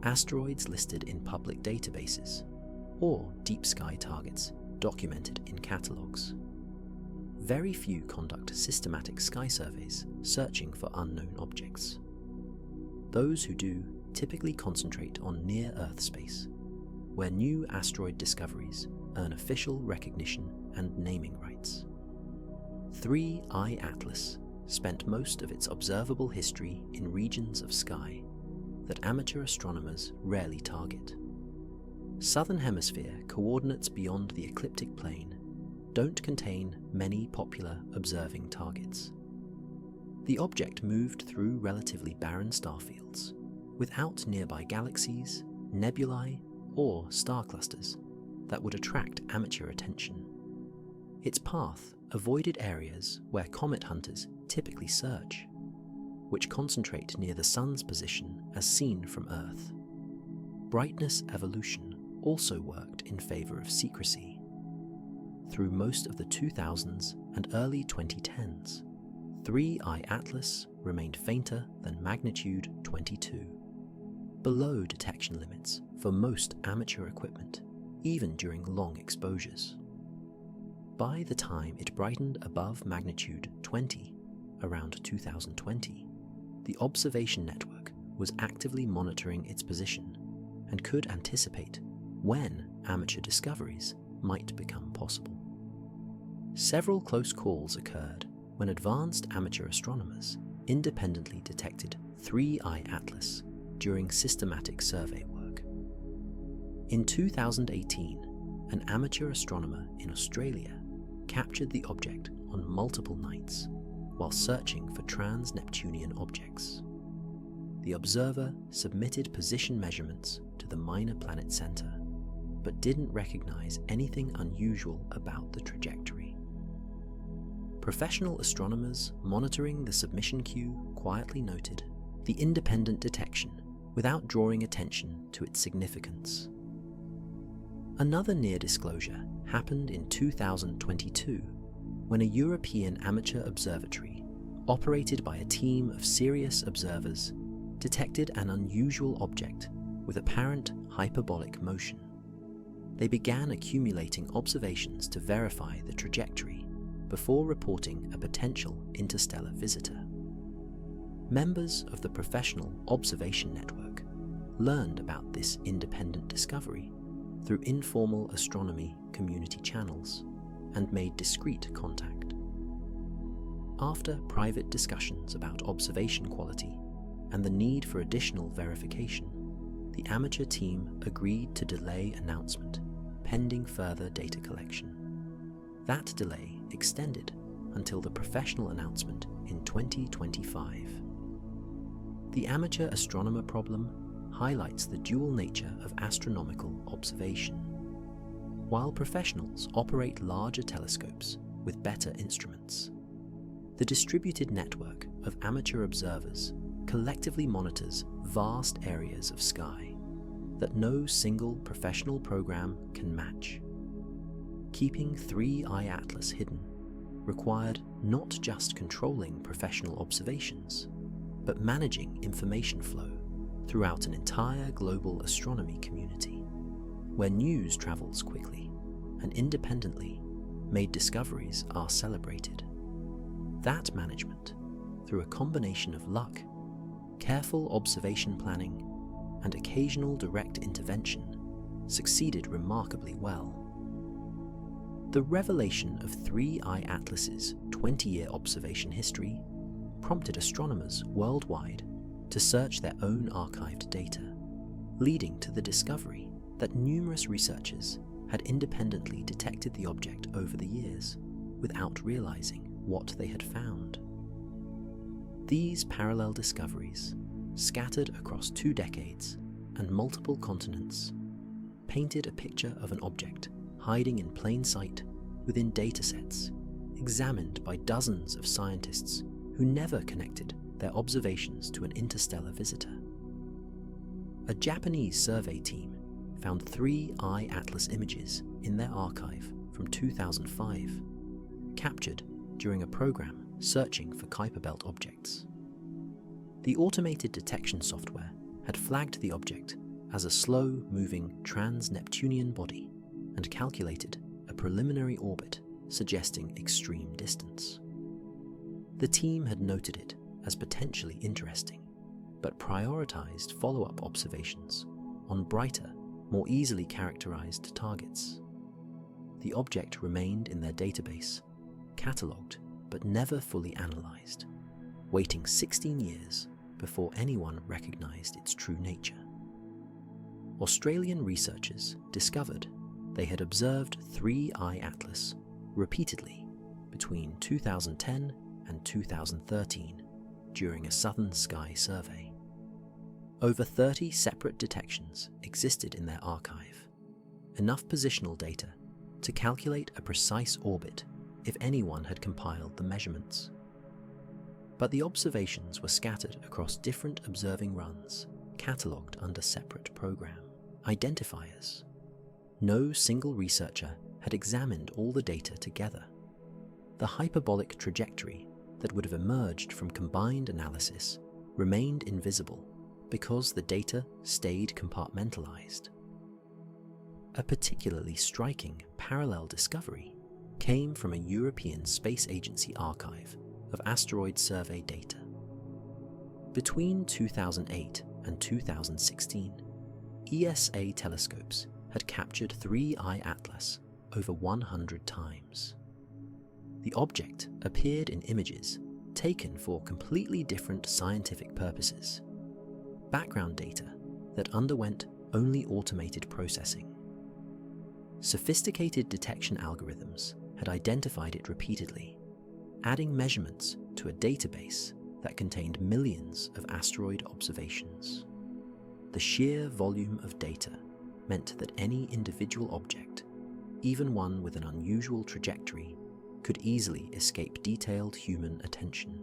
S1: asteroids listed in public databases, or deep sky targets documented in catalogues. Very few conduct systematic sky surveys searching for unknown objects. Those who do typically concentrate on near-Earth space, where new asteroid discoveries earn official recognition and naming rights. 3I Atlas spent most of its observable history in regions of sky that amateur astronomers rarely target. Southern Hemisphere coordinates beyond the ecliptic plane don't contain many popular observing targets. The object moved through relatively barren starfields, without nearby galaxies, nebulae, or star clusters that would attract amateur attention. Its path avoided areas where comet hunters typically search, which concentrate near the Sun's position as seen from Earth. Brightness evolution also worked in favor of secrecy. Through most of the 2000s and early 2010s, 3I Atlas remained fainter than magnitude 22, below detection limits for most amateur equipment, even during long exposures. By the time it brightened above magnitude 20, around 2020, the observation network was actively monitoring its position and could anticipate when amateur discoveries might become possible. Several close calls occurred when advanced amateur astronomers independently detected 3I Atlas during systematic survey work. In 2018, an amateur astronomer in Australia captured the object on multiple nights while searching for trans-Neptunian objects. The observer submitted position measurements to the Minor Planet Center, but didn't recognize anything unusual about the trajectory. Professional astronomers monitoring the submission queue quietly noted the independent detection without drawing attention to its significance. Another near disclosure happened in 2022 when a European amateur observatory, operated by a team of serious observers, detected an unusual object with apparent hyperbolic motion. They began accumulating observations to verify the trajectory before reporting a potential interstellar visitor. Members of the professional observation network learned about this independent discovery through informal astronomy community channels and made discreet contact. After private discussions about observation quality and the need for additional verification, the amateur team agreed to delay announcement pending further data collection. That delay extended until the professional announcement in 2025. The amateur astronomer problem highlights the dual nature of astronomical observation. While professionals operate larger telescopes with better instruments, the distributed network of amateur observers collectively monitors vast areas of sky that no single professional program can match. Keeping 3I Atlas hidden required not just controlling professional observations, but managing information flow throughout an entire global astronomy community, where news travels quickly and independently made discoveries are celebrated. That management, through a combination of luck, careful observation planning, and occasional direct intervention, succeeded remarkably well. The revelation of 3I Atlas's 20-year observation history prompted astronomers worldwide to search their own archived data, leading to the discovery that numerous researchers had independently detected the object over the years without realizing what they had found. These parallel discoveries, scattered across 2 decades and multiple continents, painted a picture of an object hiding in plain sight within datasets examined by dozens of scientists who never connected their observations to an interstellar visitor. A Japanese survey team found 3 eye atlas images in their archive from 2005, captured during a program searching for Kuiper Belt objects. The automated detection software had flagged the object as a slow-moving trans-Neptunian body and calculated a preliminary orbit suggesting extreme distance. The team had noted it as potentially interesting, but prioritized follow-up observations on brighter, more easily characterized targets. The object remained in their database, catalogued but never fully analyzed, waiting 16 years before anyone recognized its true nature. Australian researchers discovered they had observed 3 eye atlas repeatedly between 2010 and 2013 during a southern sky survey. Over 30 separate detections existed in their archive, enough positional data to calculate a precise orbit if anyone had compiled the measurements. But the observations were scattered across different observing runs, catalogued under separate program identifiers. No single researcher had examined all the data together. The hyperbolic trajectory that would have emerged from combined analysis remained invisible because the data stayed compartmentalized. A particularly striking parallel discovery came from a European Space Agency archive of asteroid survey data. Between 2008 and 2016, ESA telescopes had captured 3 eye atlas over 100 times. The object appeared in images taken for completely different scientific purposes, background data that underwent only automated processing. Sophisticated detection algorithms had identified it repeatedly, adding measurements to a database that contained millions of asteroid observations. The sheer volume of data meant that any individual object, even one with an unusual trajectory, could easily escape detailed human attention.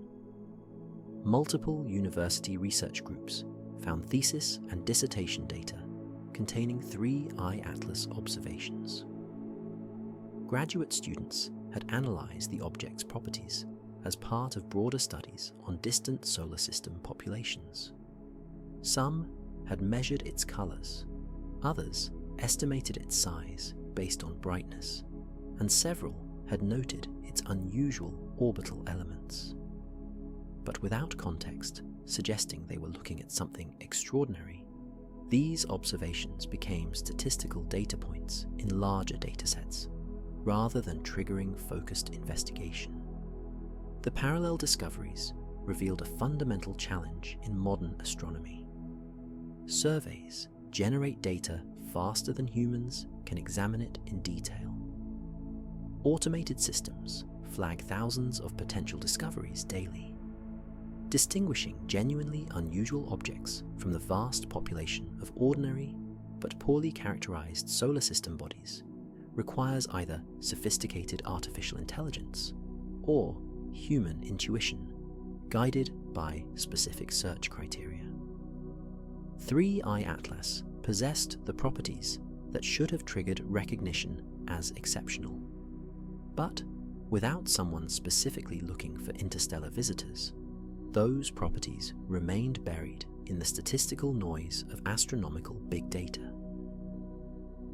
S1: Multiple university research groups found thesis and dissertation data containing 3 eye atlas observations. Graduate students had analyzed the object's properties as part of broader studies on distant solar system populations. Some had measured its colors, others estimated its size based on brightness, and several had noted its unusual orbital elements. But without context suggesting they were looking at something extraordinary, these observations became statistical data points in larger datasets, rather than triggering focused investigation. The parallel discoveries revealed a fundamental challenge in modern astronomy. Surveys generate data faster than humans can examine it in detail. Automated systems flag thousands of potential discoveries daily. Distinguishing genuinely unusual objects from the vast population of ordinary but poorly characterized solar system bodies requires either sophisticated artificial intelligence or human intuition, guided by specific search criteria. 3 eye atlas possessed the properties that should have triggered recognition as exceptional. But without someone specifically looking for interstellar visitors, those properties remained buried in the statistical noise of astronomical big data.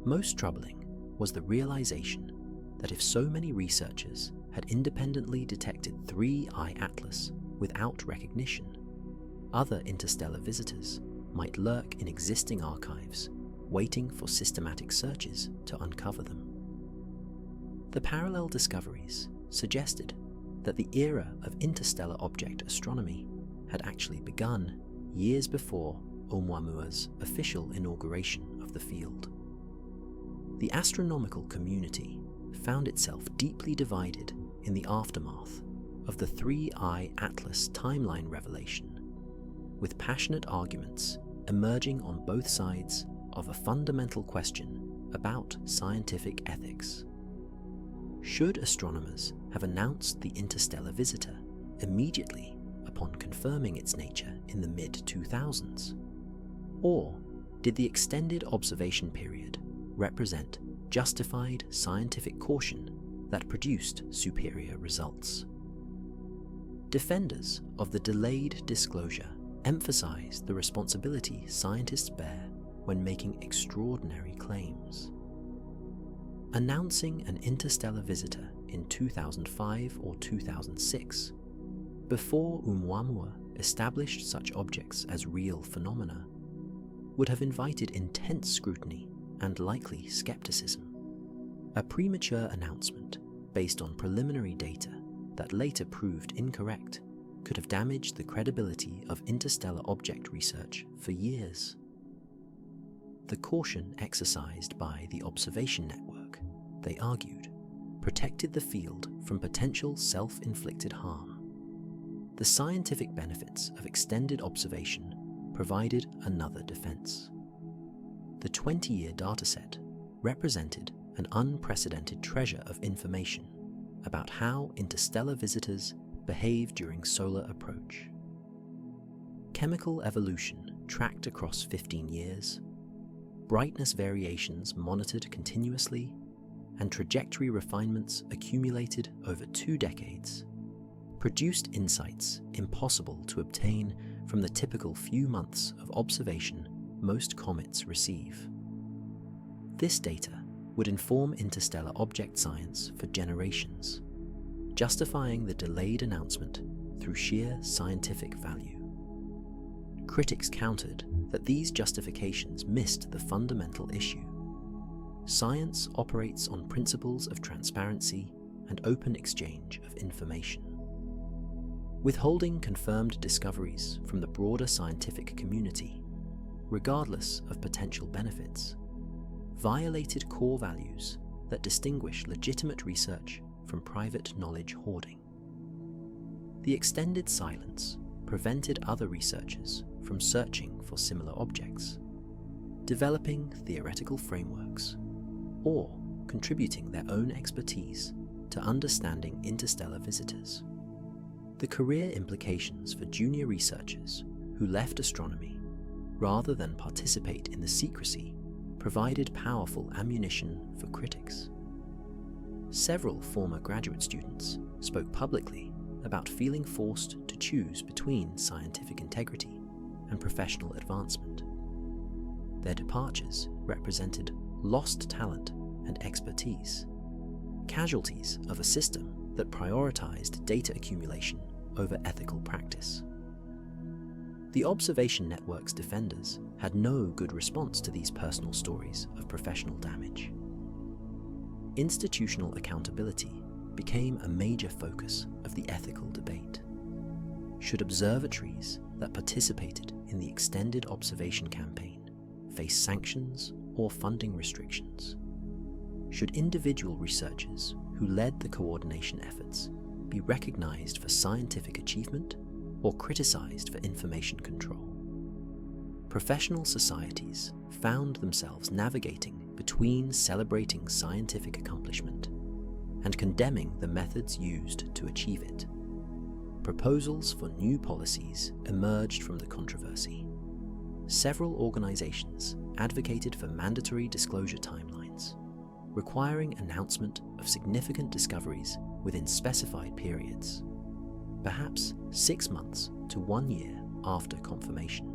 S1: Most troubling was the realization that if so many researchers had independently detected 3 eye atlas without recognition, other interstellar visitors might lurk in existing archives, waiting for systematic searches to uncover them. The parallel discoveries suggested that the era of interstellar object astronomy had actually begun years before Oumuamua's official inauguration of the field. The astronomical community found itself deeply divided in the aftermath of the 3I Atlas timeline revelation, with passionate arguments emerging on both sides of a fundamental question about scientific ethics. Should astronomers have announced the interstellar visitor immediately upon confirming its nature in the mid-2000s? Or did the extended observation period represent justified scientific caution that produced superior results? Defenders of the delayed disclosure emphasize the responsibility scientists bear when making extraordinary claims. Announcing an interstellar visitor in 2005 or 2006, before Oumuamua established such objects as real phenomena, would have invited intense scrutiny and likely skepticism. A premature announcement based on preliminary data that later proved incorrect could have damaged the credibility of interstellar object research for years. The caution exercised by the observation network, they argued, protected the field from potential self-inflicted harm. The scientific benefits of extended observation provided another defense. The 20-year dataset represented an unprecedented treasure of information about how interstellar visitors behave during solar approach. Chemical evolution tracked across 15 years, brightness variations monitored continuously, and trajectory refinements accumulated over 2 decades produced insights impossible to obtain from the typical few months of observation most comets receive. This data would inform interstellar object science for generations, justifying the delayed announcement through sheer scientific value. Critics countered that these justifications missed the fundamental issue. Science operates on principles of transparency and open exchange of information. Withholding confirmed discoveries from the broader scientific community, regardless of potential benefits, violated core values that distinguish legitimate research from private knowledge hoarding. The extended silence prevented other researchers from searching for similar objects, developing theoretical frameworks, or contributing their own expertise to understanding interstellar visitors. The career implications for junior researchers who left astronomy rather than participate in the secrecy provided powerful ammunition for critics. Several former graduate students spoke publicly about feeling forced to choose between scientific integrity and professional advancement. Their departures represented lost talent and expertise, casualties of a system that prioritized data accumulation over ethical practice. The observation network's defenders had no good response to these personal stories of professional damage. Institutional accountability became a major focus of the ethical debate. Should observatories that participated in the extended observation campaign face sanctions or funding restrictions? Should individual researchers who led the coordination efforts be recognized for scientific achievement or criticized for information control? Professional societies found themselves navigating between celebrating scientific accomplishment and condemning the methods used to achieve it. Proposals for new policies emerged from the controversy. Several organizations advocated for mandatory disclosure timelines, requiring announcement of significant discoveries within specified periods, perhaps 6 months to 1 year after confirmation.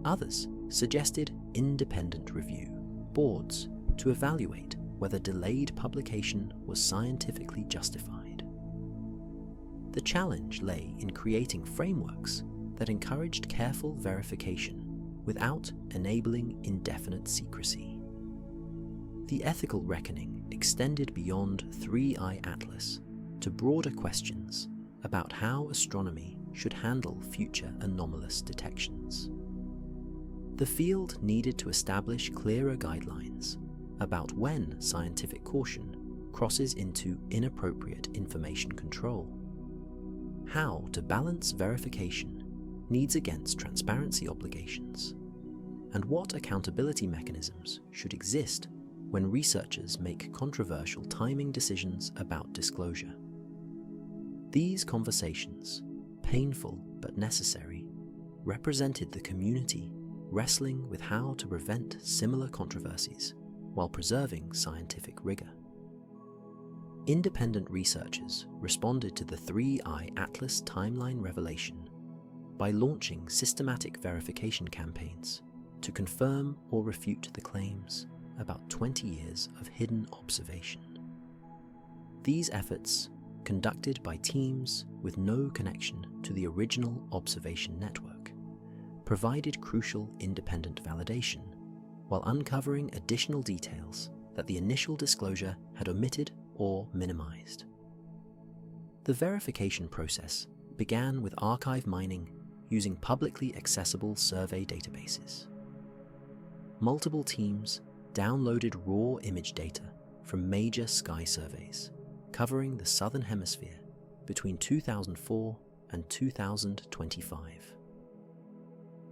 S1: Others suggested independent review boards to evaluate whether delayed publication was scientifically justified. The challenge lay in creating frameworks that encouraged careful verification without enabling indefinite secrecy. The ethical reckoning extended beyond 3I Atlas to broader questions about how astronomy should handle future anomalous detections. The field needed to establish clearer guidelines about when scientific caution crosses into inappropriate information control how to balance verification needs against transparency obligations, and what accountability mechanisms should exist when researchers make controversial timing decisions about disclosure. These conversations, painful but necessary, represented the community wrestling with how to prevent similar controversies while preserving scientific rigor. Independent researchers responded to the 3i Atlas timeline revelation by launching systematic verification campaigns to confirm or refute the claims about 20 years of hidden observation. These efforts, conducted by teams with no connection to the original observation network, provided crucial independent validation while uncovering additional details that the initial disclosure had omitted or minimized. The verification process began with archive mining using publicly accessible survey databases. Multiple teams downloaded raw image data from major sky surveys covering the Southern Hemisphere between 2004 and 2025.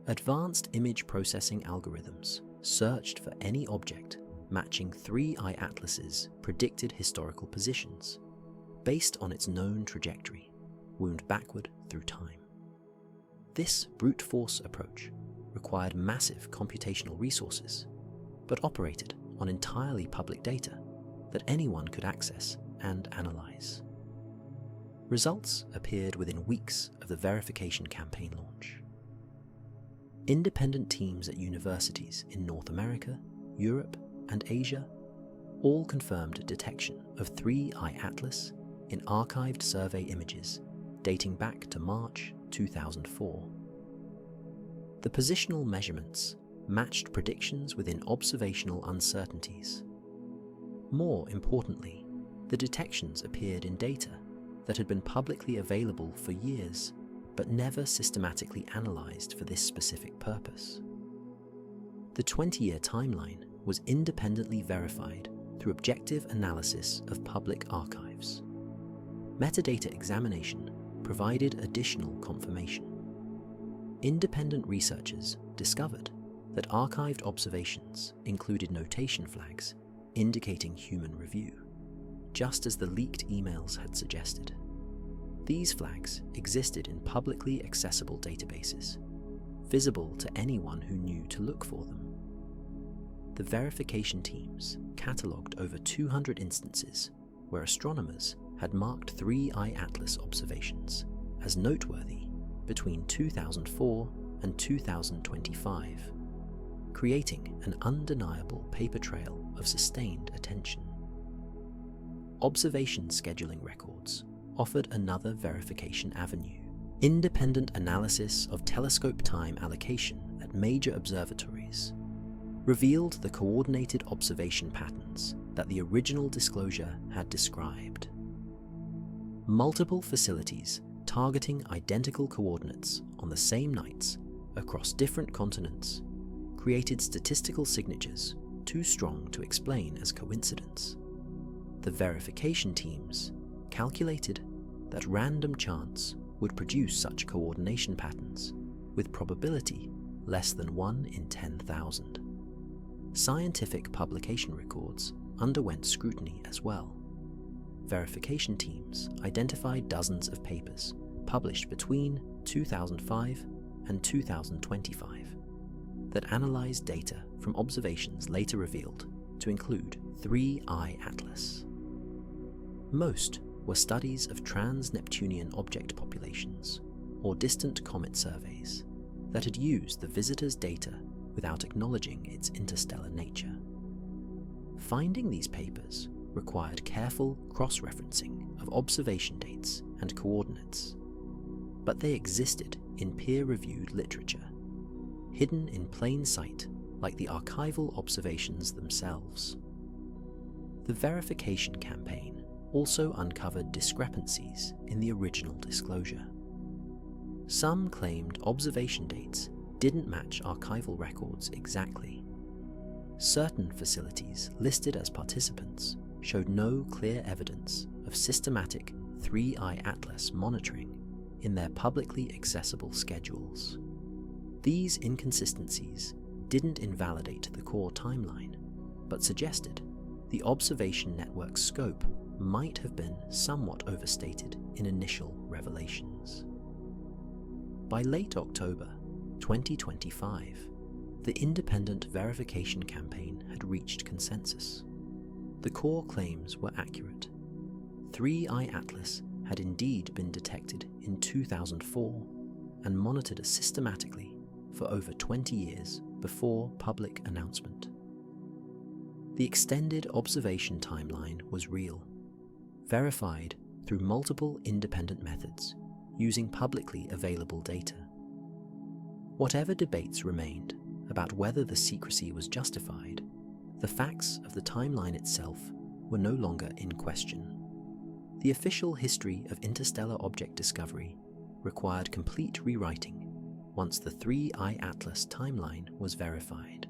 S1: Advanced image processing algorithms searched for any object matching 3i Atlas's predicted historical positions based on its known trajectory, wound backward through time. This brute force approach required massive computational resources, but operated on entirely public data that anyone could access and analyze. Results appeared within weeks of the verification campaign launch. Independent teams at universities in North America, Europe, and Asia all confirmed detection of 3i Atlas in archived survey images dating back to March 2004. The positional measurements matched predictions within observational uncertainties. More importantly, the detections appeared in data that had been publicly available for years but never systematically analyzed for this specific purpose. The 20-year timeline was independently verified through objective analysis of public archives. Metadata examination provided additional confirmation. Independent researchers discovered that archived observations included notation flags indicating human review, just as the leaked emails had suggested. These flags existed in publicly accessible databases, visible to anyone who knew to look for them. The verification teams catalogued over 200 instances where astronomers had marked 3i Atlas observations as noteworthy between 2004 and 2025, creating an undeniable paper trail of sustained attention. Observation scheduling records offered another verification avenue. Independent analysis of telescope time allocation at major observatories revealed the coordinated observation patterns that the original disclosure had described. Multiple facilities targeting identical coordinates on the same nights across different continents created statistical signatures too strong to explain as coincidence. The verification teams calculated that random chance would produce such coordination patterns with probability less than 1 in 10,000. Scientific publication records underwent scrutiny as well. Verification teams identified dozens of papers published between 2005 and 2025 that analyzed data from observations later revealed to include 3i Atlas. Most were studies of trans-Neptunian object populations or distant comet surveys that had used the visitor's data without acknowledging its interstellar nature. Finding these papers required careful cross-referencing of observation dates and coordinates, but they existed in peer-reviewed literature, hidden in plain sight like the archival observations themselves. The verification campaign also uncovered discrepancies in the original disclosure. Some claimed observation dates didn't match archival records exactly. Certain facilities listed as participants showed no clear evidence of systematic 3i Atlas monitoring in their publicly accessible schedules. These inconsistencies didn't invalidate the core timeline, but suggested the observation network's scope might have been somewhat overstated in initial revelations. By late October 2025, the independent verification campaign had reached consensus. The core claims were accurate. 3I Atlas had indeed been detected in 2004 and monitored systematically for over 20 years before public announcement. The extended observation timeline was real, verified through multiple independent methods using publicly available data. Whatever debates remained about whether the secrecy was justified, the facts of the timeline itself were no longer in question. The official history of interstellar object discovery required complete rewriting once the 3I Atlas timeline was verified.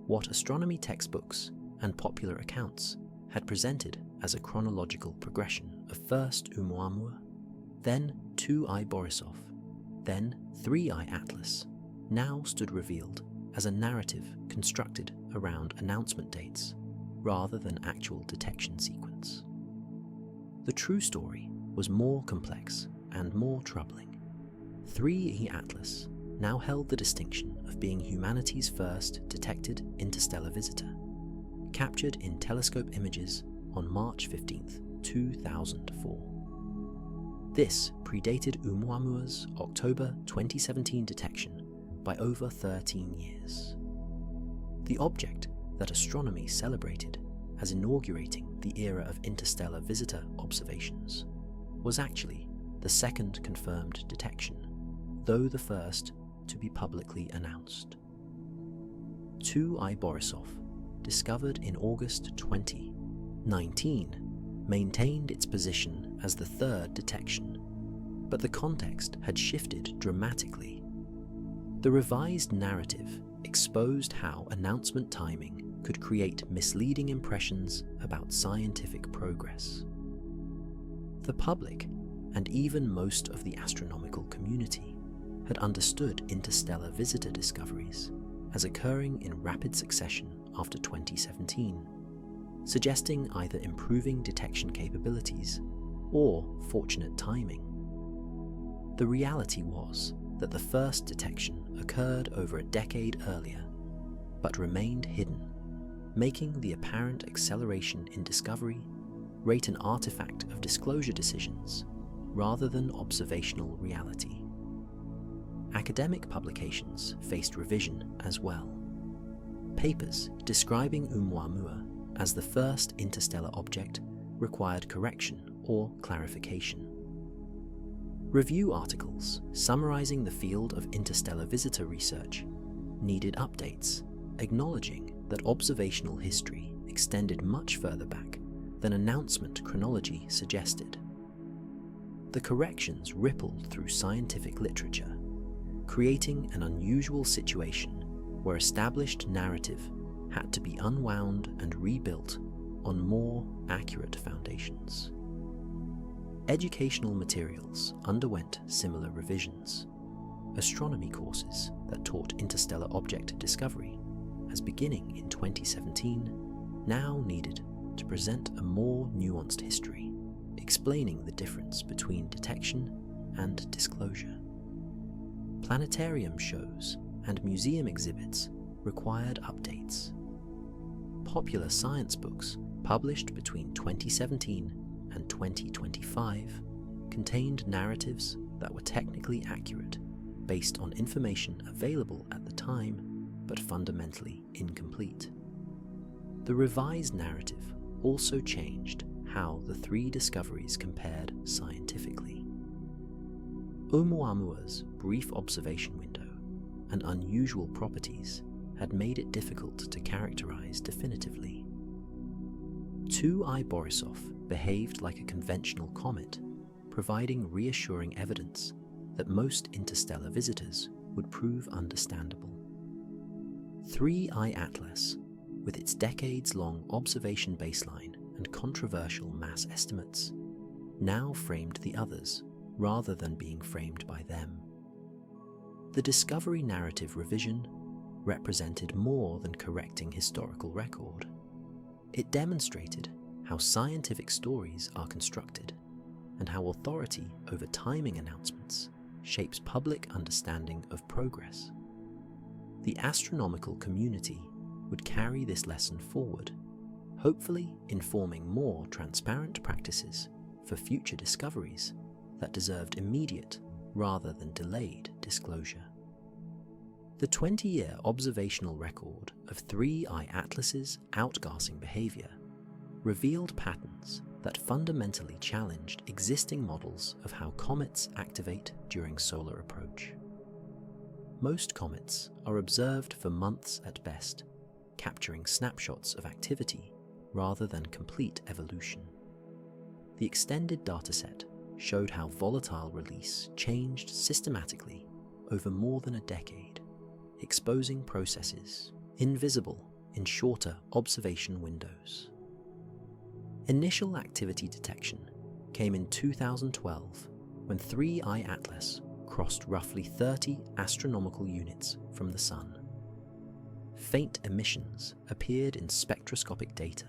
S1: What astronomy textbooks and popular accounts had presented as a chronological progression of first Oumuamua, then 2I Borisov, then 3I Atlas, now stood revealed as a narrative constructed around announcement dates rather than actual detection sequence. The true story was more complex and more troubling. 3E Atlas now held the distinction of being humanity's first detected interstellar visitor, captured in telescope images on March 15, 2004. This predated Oumuamua's October 2017 detection by over 13 years. The object that astronomy celebrated as inaugurating the era of interstellar visitor observations was actually the second confirmed detection, though the first to be publicly announced. 2I Borisov, discovered in August 2019, maintained its position as the third detection, but the context had shifted dramatically. The revised narrative exposed how announcement timing could create misleading impressions about scientific progress. The public, and even most of the astronomical community, had understood interstellar visitor discoveries as occurring in rapid succession after 2017, suggesting either improving detection capabilities or fortunate timing. The reality was that the first detection occurred over a decade earlier, but remained hidden, making the apparent acceleration in discovery rate an artifact of disclosure decisions rather than observational reality. Academic publications faced revision as well. Papers describing Oumuamua as the first interstellar object required correction or clarification. Review articles summarizing the field of interstellar visitor research needed updates, acknowledging that observational history extended much further back than announcement chronology suggested. The corrections rippled through scientific literature, creating an unusual situation where established narrative had to be unwound and rebuilt on more accurate foundations. Educational materials underwent similar revisions. Astronomy courses that taught interstellar object discovery, as beginning in 2017, now needed to present a more nuanced history, explaining the difference between detection and disclosure. Planetarium shows and museum exhibits required updates. Popular science books published between 2017 and 2025 contained narratives that were technically accurate based on information available at the time, but fundamentally incomplete. The revised narrative also changed how the three discoveries compared scientifically. Oumuamua's brief observation window and unusual properties had made it difficult to characterize definitively. 2I Borisov behaved like a conventional comet, providing reassuring evidence that most interstellar visitors would prove understandable. 3I Atlas, with its decades-long observation baseline and controversial mass estimates, now framed the others rather than being framed by them. The Discovery narrative revision represented more than correcting historical record. It demonstrated how scientific stories are constructed and how authority over timing announcements shapes public understanding of progress. The astronomical community would carry this lesson forward, hopefully informing more transparent practices for future discoveries that deserved immediate rather than delayed disclosure. The 20-year observational record of 3I Atlas's outgassing behavior revealed patterns that fundamentally challenged existing models of how comets activate during solar approach. Most comets are observed for months at best, capturing snapshots of activity rather than complete evolution. The extended dataset showed how volatile release changed systematically over more than a decade, exposing processes invisible in shorter observation windows. Initial activity detection came in 2012 when 3I Atlas crossed roughly 30 astronomical units from the Sun. Faint emissions appeared in spectroscopic data,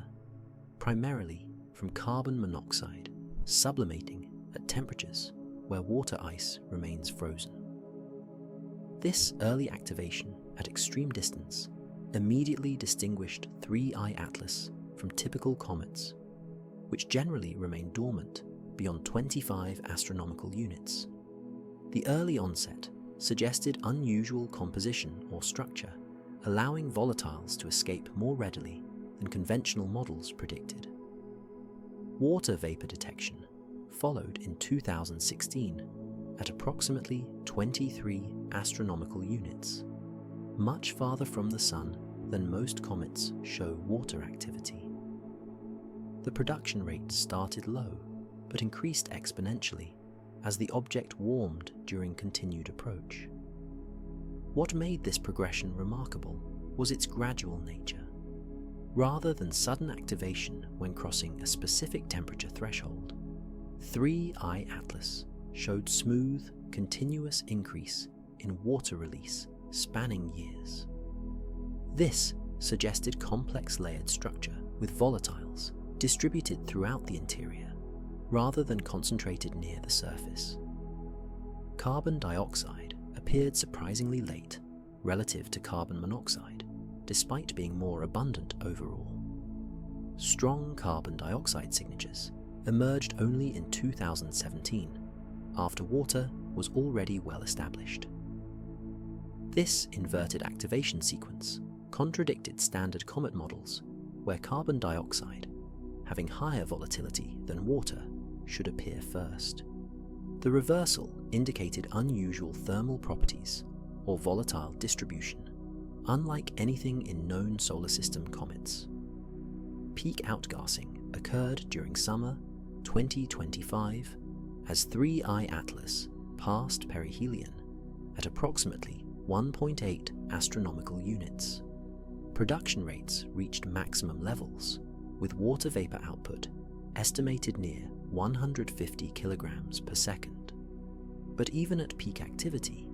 S1: primarily from carbon monoxide sublimating at temperatures where water ice remains frozen. This early activation at extreme distance immediately distinguished 3I Atlas from typical comets, which generally remain dormant beyond 25 astronomical units. The early onset suggested unusual composition or structure, allowing volatiles to escape more readily than conventional models predicted. Water vapor detection followed in 2016 at approximately 23 astronomical units, much farther from the Sun than most comets show water activity. The production rate started low, but increased exponentially as the object warmed during continued approach. What made this progression remarkable was its gradual nature. Rather than sudden activation when crossing a specific temperature threshold, 3I Atlas showed smooth, continuous increase in water release spanning years. This suggested complex layered structure with volatiles distributed throughout the interior rather than concentrated near the surface. Carbon dioxide appeared surprisingly late relative to carbon monoxide, despite being more abundant overall. Strong carbon dioxide signatures emerged only in 2017, after water was already well established. This inverted activation sequence contradicted standard comet models, where carbon dioxide, having higher volatility than water, should appear first. The reversal indicated unusual thermal properties or volatile distribution, unlike anything in known solar system comets. Peak outgassing occurred during summer 2025 as 3I Atlas passed perihelion at approximately 1.8 astronomical units. Production rates reached maximum levels, with water vapor output estimated near 150 kilograms per second. But even at peak activity,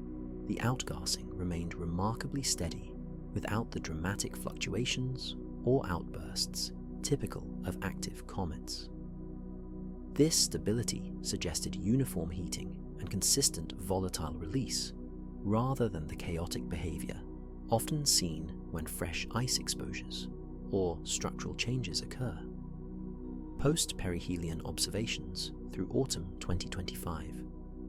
S1: the outgassing remained remarkably steady without the dramatic fluctuations or outbursts typical of active comets. This stability suggested uniform heating and consistent volatile release, rather than the chaotic behavior often seen when fresh ice exposures or structural changes occur. Post-perihelion observations through autumn 2025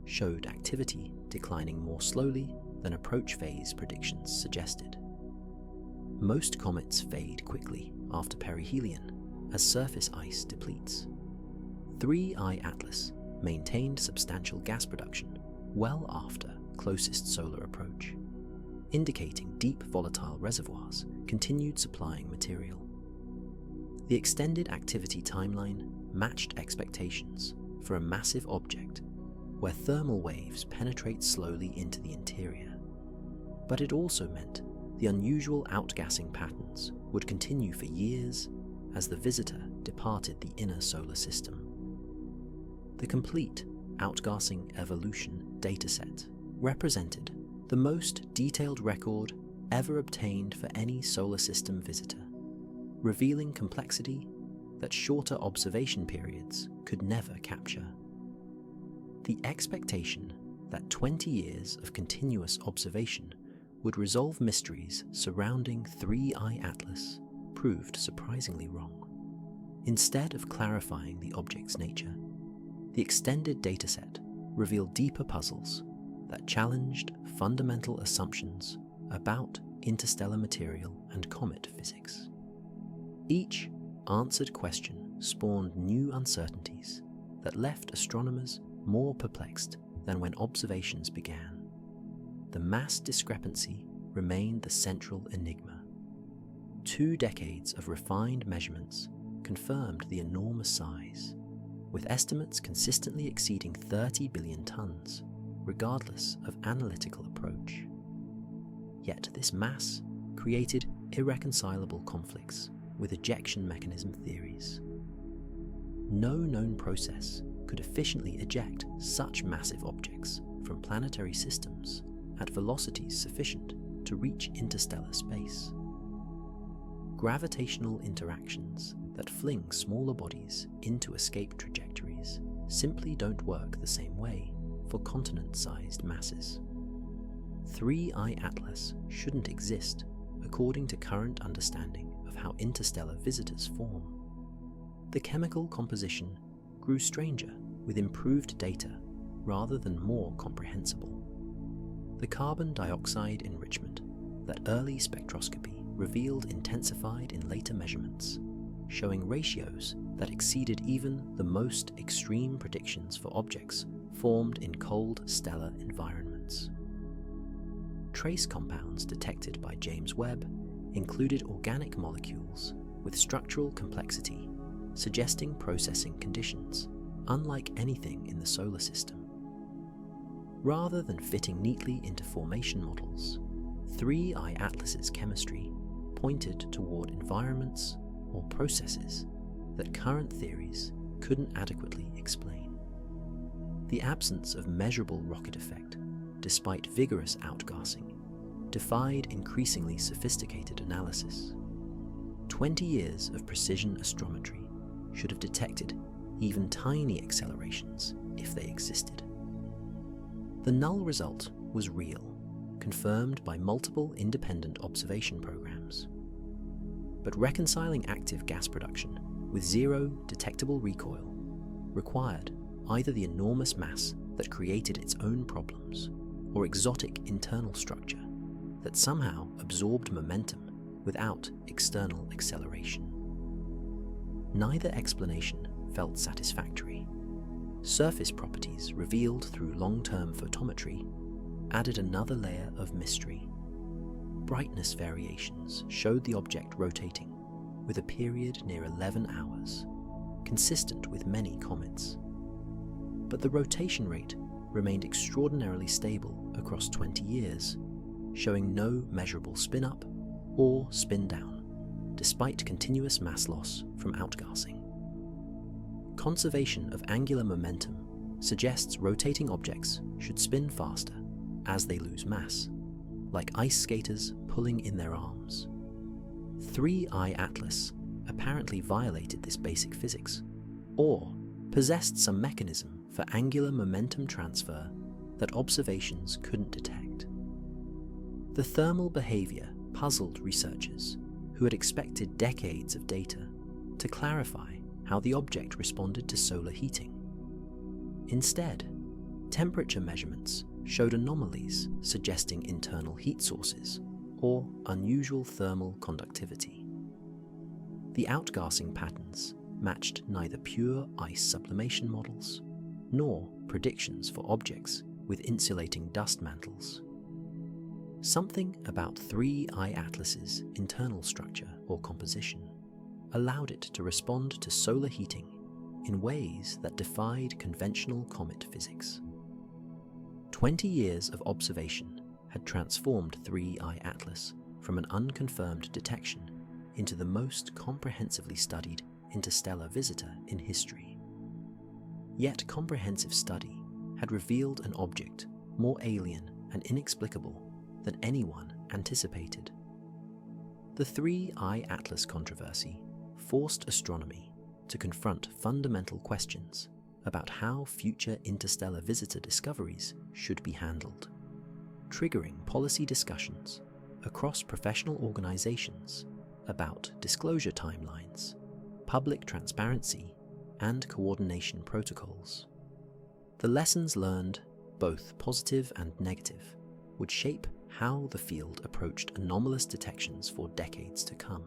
S1: showed activity declining more slowly than approach phase predictions suggested. Most comets fade quickly after perihelion as surface ice depletes. 3I Atlas maintained substantial gas production well after closest solar approach, indicating deep volatile reservoirs continued supplying material. The extended activity timeline matched expectations for a massive object where thermal waves penetrate slowly into the interior. But it also meant the unusual outgassing patterns would continue for years as the visitor departed the inner solar system. The complete outgassing evolution dataset represented the most detailed record ever obtained for any solar system visitor, revealing complexity that shorter observation periods could never capture. The expectation that 20 years of continuous observation would resolve mysteries surrounding 3I Atlas proved surprisingly wrong. Instead of clarifying the object's nature, the extended dataset revealed deeper puzzles that challenged fundamental assumptions about interstellar material and comet physics. Each answered question spawned new uncertainties that left astronomers more perplexed than when observations began. The mass discrepancy remained the central enigma. 2 decades of refined measurements confirmed the enormous size, with estimates consistently exceeding 30 billion tons, regardless of analytical approach. Yet this mass created irreconcilable conflicts with ejection mechanism theories. No known process could efficiently eject such massive objects from planetary systems at velocities sufficient to reach interstellar space. Gravitational interactions that fling smaller bodies into escape trajectories simply don't work the same way for continent-sized masses. 3I Atlas shouldn't exist according to current understanding of how interstellar visitors form. The chemical composition grew stranger with improved data rather than more comprehensible. The carbon dioxide enrichment that early spectroscopy revealed intensified in later measurements, showing ratios that exceeded even the most extreme predictions for objects formed in cold stellar environments. Trace compounds detected by James Webb included organic molecules with structural complexity, suggesting processing conditions unlike anything in the solar system. Rather than fitting neatly into formation models, 3I Atlas's chemistry pointed toward environments or processes that current theories couldn't adequately explain. The absence of measurable rocket effect, despite vigorous outgassing, defied increasingly sophisticated analysis. 20 years of precision astrometry should have detected even tiny accelerations if they existed. The null result was real, confirmed by multiple independent observation programs. But reconciling active gas production with zero detectable recoil required either the enormous mass that created its own problems or exotic internal structure that somehow absorbed momentum without external acceleration. Neither explanation felt satisfactory. Surface properties revealed through long-term photometry added another layer of mystery. Brightness variations showed the object rotating with a period near 11 hours, consistent with many comets. But the rotation rate remained extraordinarily stable across 20 years, showing no measurable spin-up or spin-down, despite continuous mass loss from outgassing. Conservation of angular momentum suggests rotating objects should spin faster as they lose mass, like ice skaters pulling in their arms. 3I Atlas apparently violated this basic physics, or possessed some mechanism for angular momentum transfer that observations couldn't detect. The thermal behavior puzzled researchers who had expected decades of data to clarify how the object responded to solar heating. Instead, temperature measurements showed anomalies suggesting internal heat sources or unusual thermal conductivity. The outgassing patterns matched neither pure ice sublimation models nor predictions for objects with insulating dust mantles. Something about 3I Atlas's internal structure or composition allowed it to respond to solar heating in ways that defied conventional comet physics. 20 years of observation had transformed 3I Atlas from an unconfirmed detection into the most comprehensively studied interstellar visitor in history. Yet comprehensive study had revealed an object more alien and inexplicable than anyone anticipated. The Three-Eye Atlas controversy forced astronomy to confront fundamental questions about how future interstellar visitor discoveries should be handled, triggering policy discussions across professional organizations about disclosure timelines, public transparency, and coordination protocols. The lessons learned, both positive and negative, would shape how the field approached anomalous detections for decades to come.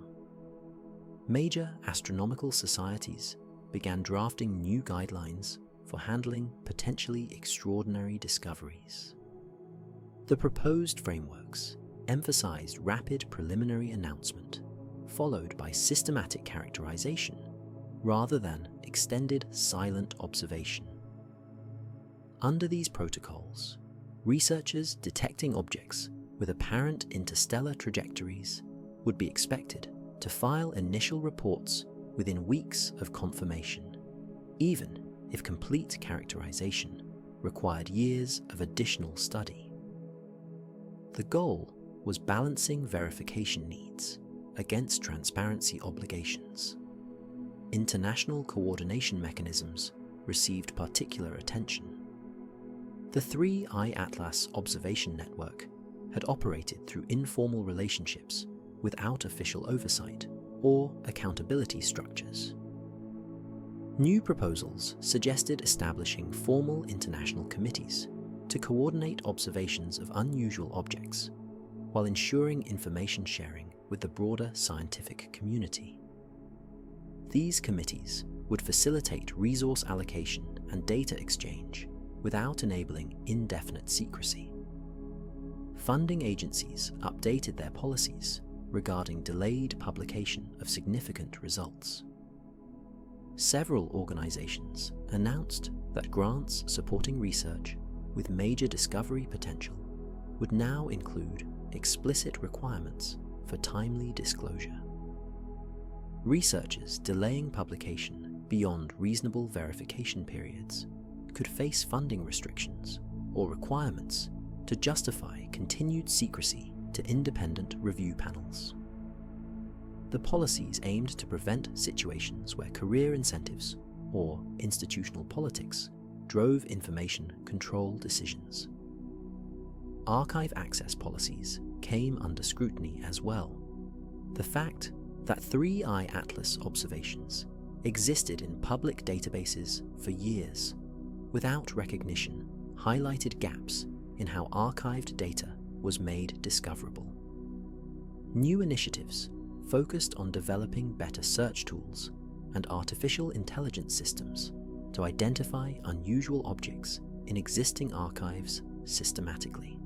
S1: Major astronomical societies began drafting new guidelines for handling potentially extraordinary discoveries. The proposed frameworks emphasized rapid preliminary announcement, followed by systematic characterization, rather than extended silent observation. Under these protocols, researchers detecting objects with apparent interstellar trajectories would be expected to file initial reports within weeks of confirmation, even if complete characterization required years of additional study. The goal was balancing verification needs against transparency obligations. International coordination mechanisms received particular attention. The Three-Eye Atlas observation network had operated through informal relationships without official oversight or accountability structures. New proposals suggested establishing formal international committees to coordinate observations of unusual objects while ensuring information sharing with the broader scientific community. These committees would facilitate resource allocation and data exchange without enabling indefinite secrecy. Funding agencies updated their policies regarding delayed publication of significant results. Several organizations announced that grants supporting research with major discovery potential would now include explicit requirements for timely disclosure. Researchers delaying publication beyond reasonable verification periods could face funding restrictions or requirements to justify continued secrecy to independent review panels. The policies aimed to prevent situations where career incentives or institutional politics drove information control decisions. Archive access policies came under scrutiny as well. The fact that Three-Eye Atlas observations existed in public databases for years without recognition highlighted gaps in how archived data was made discoverable. New initiatives focused on developing better search tools and artificial intelligence systems to identify unusual objects in existing archives systematically.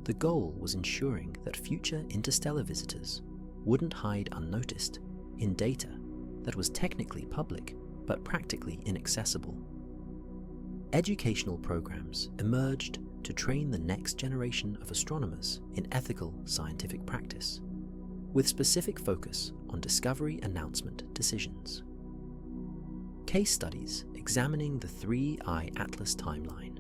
S1: The goal was ensuring that future interstellar visitors wouldn't hide unnoticed in data that was technically public but practically inaccessible. Educational programs emerged to train the next generation of astronomers in ethical scientific practice, with specific focus on discovery announcement decisions. Case studies examining the Three-Eye Atlas timeline,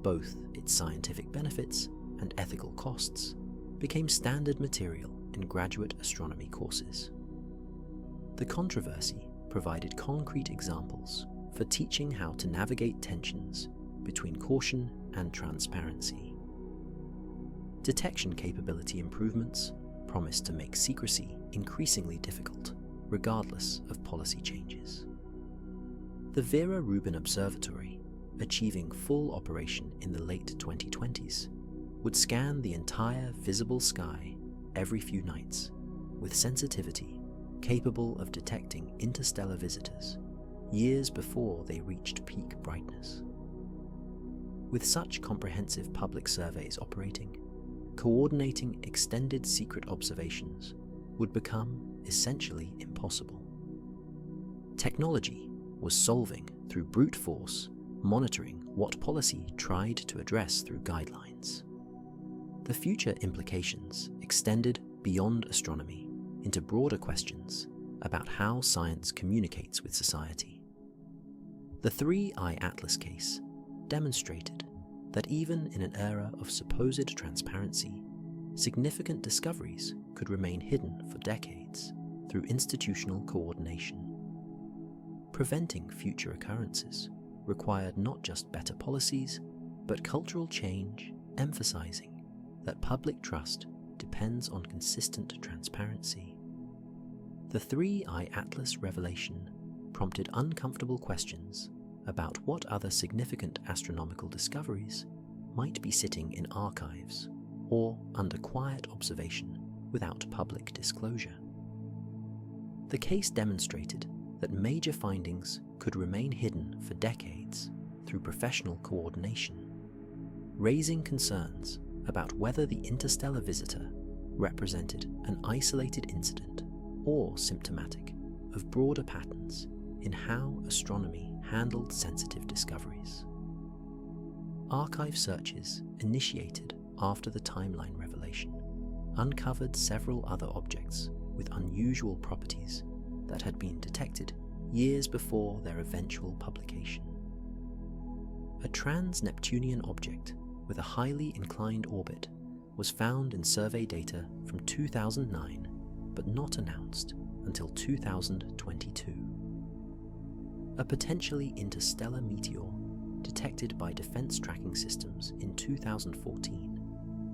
S1: both its scientific benefits and ethical costs, became standard material in graduate astronomy courses. The controversy provided concrete examples for teaching how to navigate tensions between caution and transparency. Detection capability improvements promised to make secrecy increasingly difficult, regardless of policy changes. The Vera Rubin Observatory, achieving full operation in the late 2020s, would scan the entire visible sky every few nights with sensitivity capable of detecting interstellar visitors years before they reached peak brightness. With such comprehensive public surveys operating, coordinating extended secret observations would become essentially impossible. Technology was solving through brute force, monitoring what policy tried to address through guidelines. The future implications extended beyond astronomy into broader questions about how science communicates with society. The Three-Eye Atlas case demonstrated that even in an era of supposed transparency, significant discoveries could remain hidden for decades through institutional coordination. Preventing future occurrences required not just better policies, but cultural change emphasizing that public trust depends on consistent transparency. The 3i Atlas revelation prompted uncomfortable questions about what other significant astronomical discoveries might be sitting in archives or under quiet observation without public disclosure. The case demonstrated that major findings could remain hidden for decades through professional coordination, raising concerns about whether the interstellar visitor represented an isolated incident or symptomatic of broader patterns in how astronomy handled sensitive discoveries. Archive searches initiated after the timeline revelation uncovered several other objects with unusual properties that had been detected years before their eventual publication. A trans-Neptunian object with a highly inclined orbit was found in survey data from 2009, but not announced until 2022. A potentially interstellar meteor detected by defense tracking systems in 2014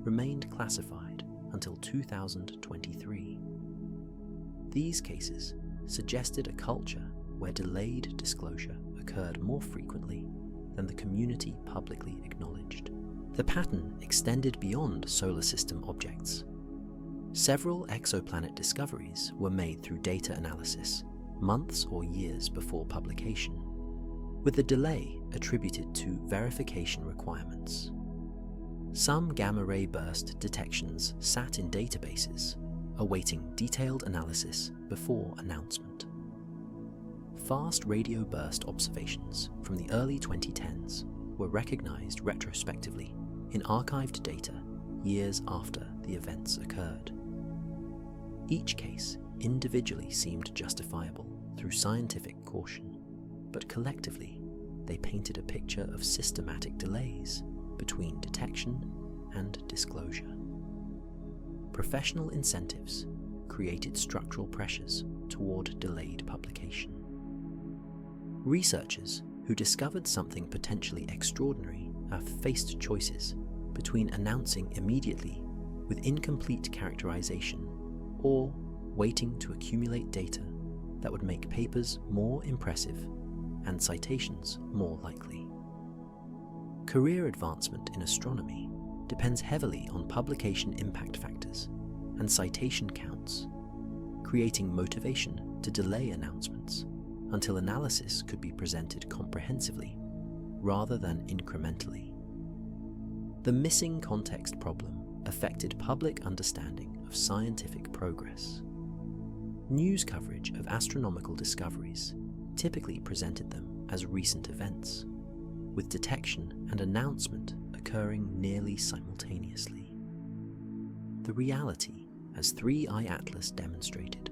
S1: remained classified until 2023. These cases suggested a culture where delayed disclosure occurred more frequently than the community publicly acknowledged. The pattern extended beyond solar system objects. Several exoplanet discoveries were made through data analysis months or years before publication, with the delay attributed to verification requirements. Some gamma-ray burst detections sat in databases, awaiting detailed analysis before announcement. Fast radio burst observations from the early 2010s were recognized retrospectively in archived data years after the events occurred. Each case individually seemed justifiable through scientific caution, but collectively they painted a picture of systematic delays between detection and disclosure. Professional incentives created structural pressures toward delayed publication. Researchers who discovered something potentially extraordinary have faced choices between announcing immediately with incomplete characterization or waiting to accumulate data that would make papers more impressive and citations more likely. Career advancement in astronomy depends heavily on publication impact factors and citation counts, creating motivation to delay announcements until analysis could be presented comprehensively rather than incrementally. The missing context problem affected public understanding of scientific progress. News coverage of astronomical discoveries typically presented them as recent events, with detection and announcement occurring nearly simultaneously. The reality, as 3i Atlas demonstrated,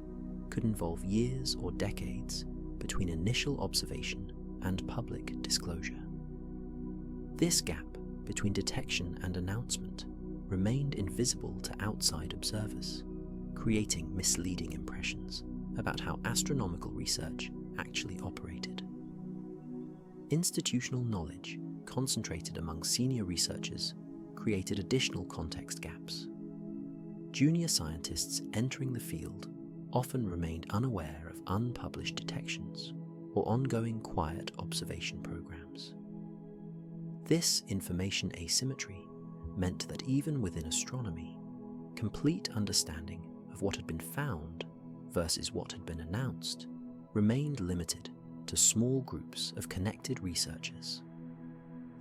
S1: could involve years or decades between initial observation and public disclosure. This gap between detection and announcement remained invisible to outside observers, creating misleading impressions about how astronomical research actually operated. Institutional knowledge concentrated among senior researchers created additional context gaps. Junior scientists entering the field often remained unaware of unpublished detections or ongoing quiet observation programs. This information asymmetry meant that even within astronomy, complete understanding of what had been found versus what had been announced remained limited to small groups of connected researchers.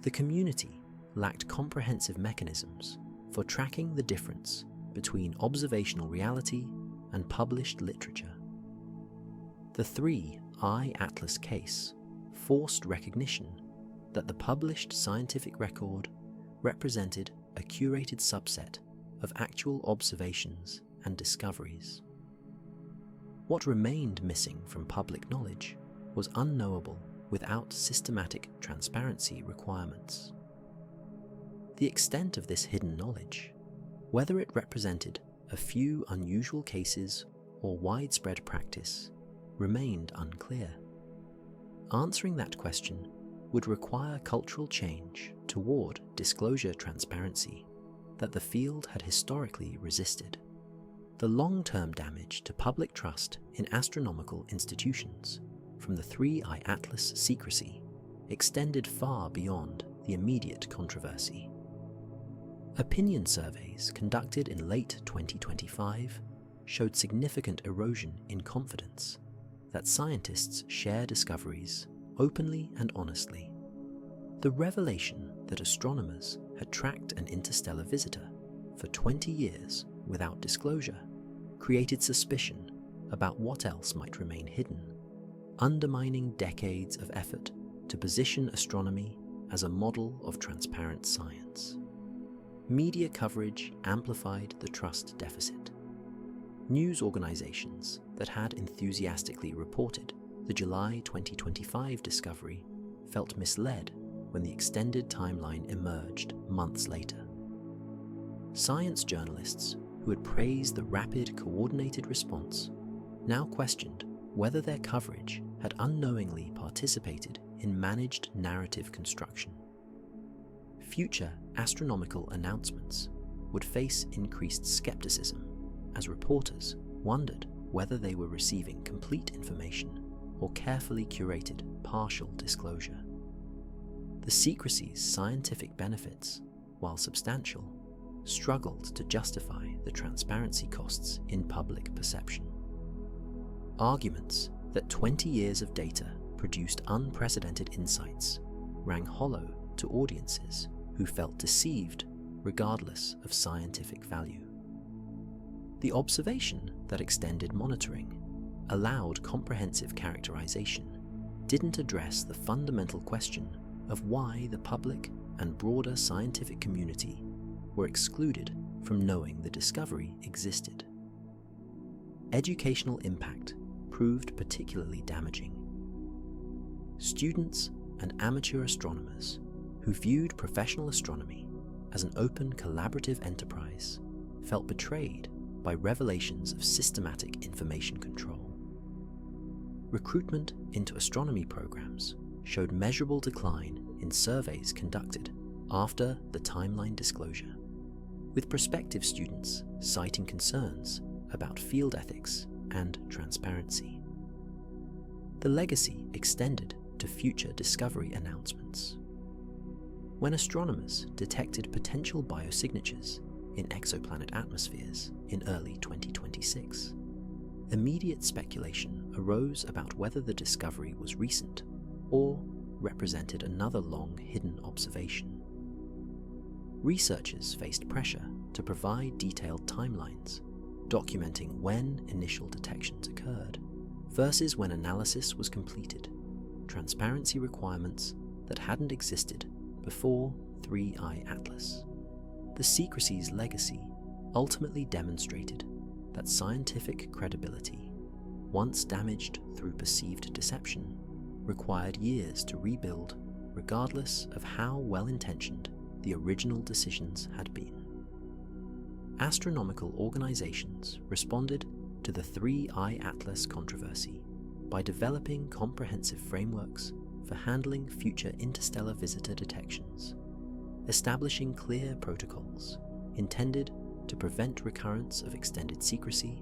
S1: The community lacked comprehensive mechanisms for tracking the difference between observational reality and published literature. The 3i Atlas case forced recognition that the published scientific record represented a curated subset of actual observations and discoveries. What remained missing from public knowledge was unknowable without systematic transparency requirements. The extent of this hidden knowledge, whether it represented a few unusual cases or widespread practice, remained unclear. Answering that question would require cultural change toward disclosure transparency that the field had historically resisted. The long-term damage to public trust in astronomical institutions from the 3I Atlas secrecy extended far beyond the immediate controversy. Opinion surveys conducted in late 2025 showed significant erosion in confidence that scientists share discoveries openly and honestly. The revelation that astronomers had tracked an interstellar visitor for 20 years without disclosure created suspicion about what else might remain hidden, undermining decades of effort to position astronomy as a model of transparent science. Media coverage amplified the trust deficit. News organizations that had enthusiastically reported the July 2025 discovery felt misled when the extended timeline emerged months later. Science journalists who had praised the rapid, coordinated response now questioned whether their coverage had unknowingly participated in managed narrative construction. Future astronomical announcements would face increased skepticism as reporters wondered whether they were receiving complete information or carefully curated partial disclosure. The secrecy's scientific benefits, while substantial, struggled to justify the transparency costs in public perception. Arguments that 20 years of data produced unprecedented insights rang hollow to audiences who felt deceived regardless of scientific value. The observation that extended monitoring allowed comprehensive characterization didn't address the fundamental question of why the public and broader scientific community were excluded from knowing the discovery existed. Educational impact proved particularly damaging. Students and amateur astronomers who viewed professional astronomy as an open, collaborative enterprise felt betrayed by revelations of systematic information control. Recruitment into astronomy programs showed measurable decline in surveys conducted after the timeline disclosure, with prospective students citing concerns about field ethics and transparency. The legacy extended to future discovery announcements. When astronomers detected potential biosignatures in exoplanet atmospheres in early 2026, immediate speculation arose about whether the discovery was recent or represented another long-hidden observation. Researchers faced pressure to provide detailed timelines, documenting when initial detections occurred versus when analysis was completed, transparency requirements that hadn't existed before 3I Atlas. The secrecy's legacy ultimately demonstrated that scientific credibility, once damaged through perceived deception, required years to rebuild regardless of how well-intentioned the original decisions had been. Astronomical organizations responded to the 3I Atlas controversy by developing comprehensive frameworks for handling future interstellar visitor detections, establishing clear protocols intended to prevent recurrence of extended secrecy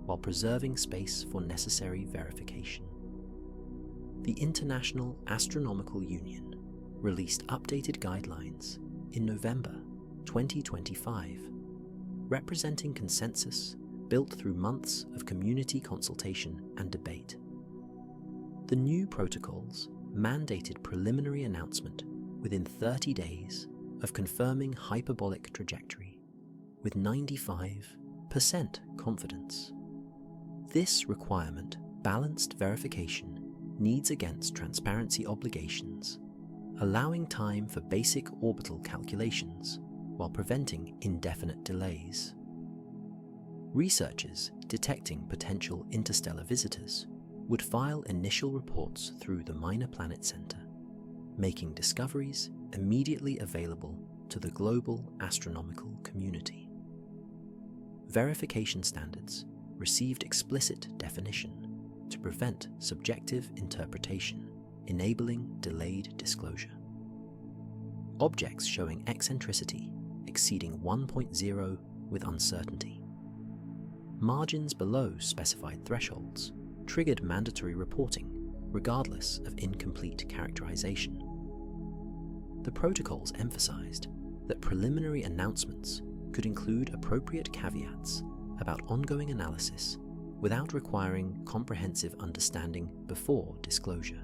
S1: while preserving space for necessary verification. The International Astronomical Union released updated guidelines in November 2025, representing consensus built through months of community consultation and debate. The new protocols mandated preliminary announcement within 30 days of confirming hyperbolic trajectory with 95% confidence. This requirement balanced verification needs against transparency obligations, allowing time for basic orbital calculations while preventing indefinite delays. Researchers detecting potential interstellar visitors would file initial reports through the Minor Planet Center, making discoveries immediately available to the global astronomical community. Verification standards received explicit definition to prevent subjective interpretation, enabling delayed disclosure. Objects showing eccentricity exceeding 1.0 with uncertainty. Margins below specified thresholds triggered mandatory reporting regardless of incomplete characterization. The protocols emphasized that preliminary announcements could include appropriate caveats about ongoing analysis without requiring comprehensive understanding before disclosure.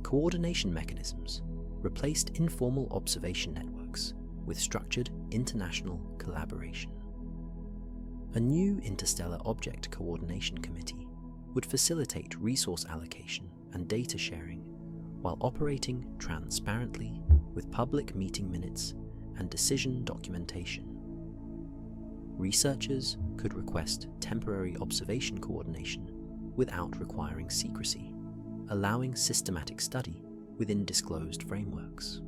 S1: Coordination mechanisms replaced informal observation networks with structured international collaboration. A new Interstellar Object Coordination Committee would facilitate resource allocation and data sharing while operating transparently with public meeting minutes and decision documentation. Researchers could request temporary observation coordination without requiring secrecy, allowing systematic study within disclosed frameworks.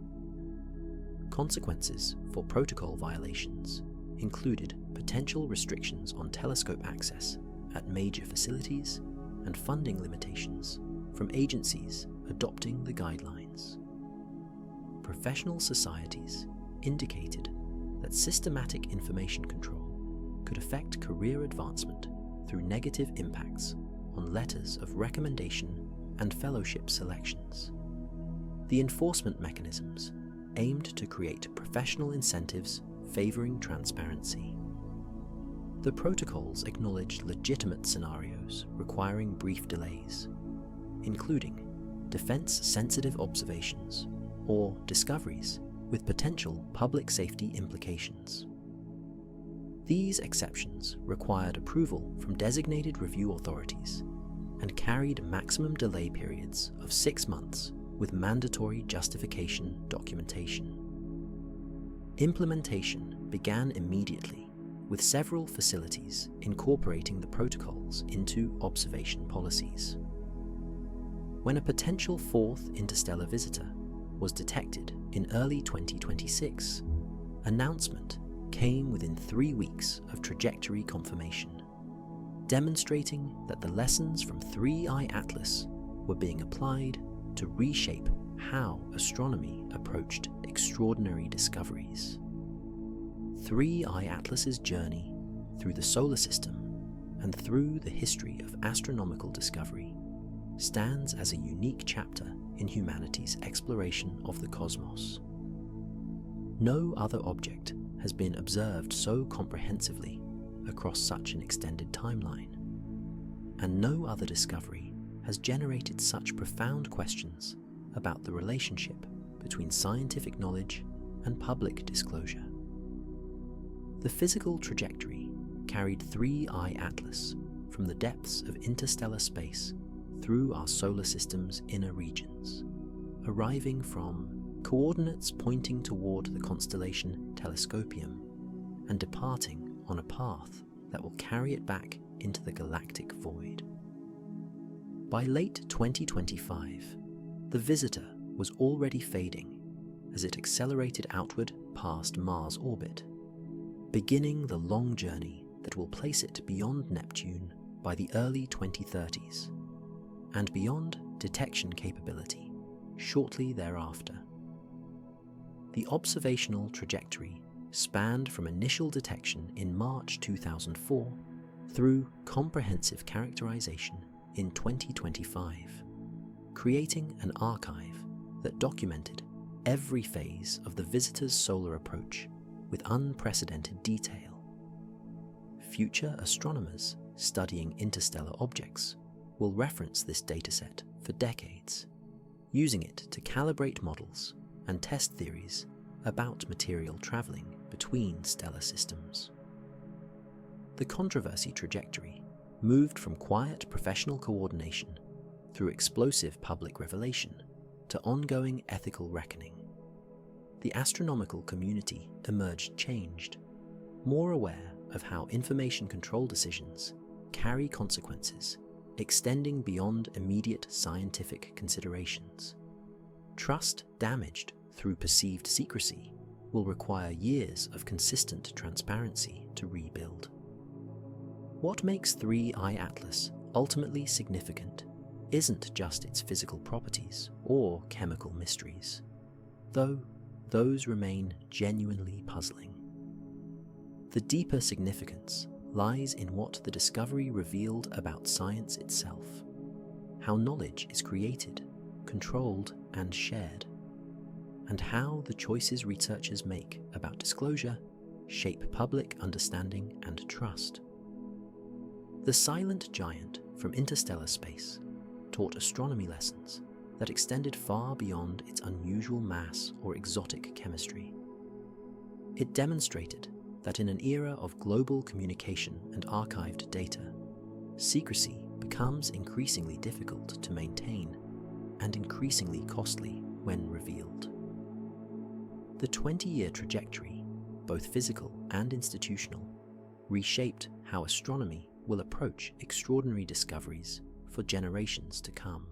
S1: Consequences for protocol violations included potential restrictions on telescope access at major facilities and funding limitations from agencies adopting the guidelines. Professional societies indicated that systematic information control could affect career advancement through negative impacts on letters of recommendation and fellowship selections. The enforcement mechanisms aimed to create professional incentives favoring transparency. The protocols acknowledged legitimate scenarios requiring brief delays, including defense-sensitive observations or discoveries with potential public safety implications. These exceptions required approval from designated review authorities and carried maximum delay periods of 6 months with mandatory justification documentation. Implementation began immediately, with several facilities incorporating the protocols into observation policies. When a potential fourth interstellar visitor was detected in early 2026, announcement came within 3 weeks of trajectory confirmation, demonstrating that the lessons from 3I Atlas were being applied to reshape how astronomy approached extraordinary discoveries. 3I Atlas's journey through the solar system and through the history of astronomical discovery stands as a unique chapter in humanity's exploration of the cosmos. No other object has been observed so comprehensively across such an extended timeline, and no other discovery has generated such profound questions about the relationship between scientific knowledge and public disclosure. The physical trajectory carried 3I Atlas from the depths of interstellar space through our solar system's inner regions, arriving from coordinates pointing toward the constellation Telescopium and departing on a path that will carry it back into the galactic void. By late 2025, the visitor was already fading as it accelerated outward past Mars' orbit, beginning the long journey that will place it beyond Neptune by the early 2030s, and beyond detection capability shortly thereafter. The observational trajectory spanned from initial detection in March 2004 through comprehensive characterization in 2025, creating an archive that documented every phase of the visitor's solar approach with unprecedented detail. Future astronomers studying interstellar objects will reference this dataset for decades, using it to calibrate models and test theories about material traveling between stellar systems. The controversy trajectory moved from quiet professional coordination through explosive public revelation to ongoing ethical reckoning. The astronomical community emerged changed, more aware of how information control decisions carry consequences extending beyond immediate scientific considerations. Trust damaged through perceived secrecy will require years of consistent transparency to rebuild. What makes 3I Atlas ultimately significant isn't just its physical properties or chemical mysteries, though those remain genuinely puzzling. The deeper significance lies in what the discovery revealed about science itself, how knowledge is created, controlled, and shared, and how the choices researchers make about disclosure shape public understanding and trust. The silent giant from interstellar space taught astronomy lessons that extended far beyond its unusual mass or exotic chemistry. It demonstrated that in an era of global communication and archived data, secrecy becomes increasingly difficult to maintain and increasingly costly when revealed. The 20-year trajectory, both physical and institutional, reshaped how astronomy will approach extraordinary discoveries for generations to come.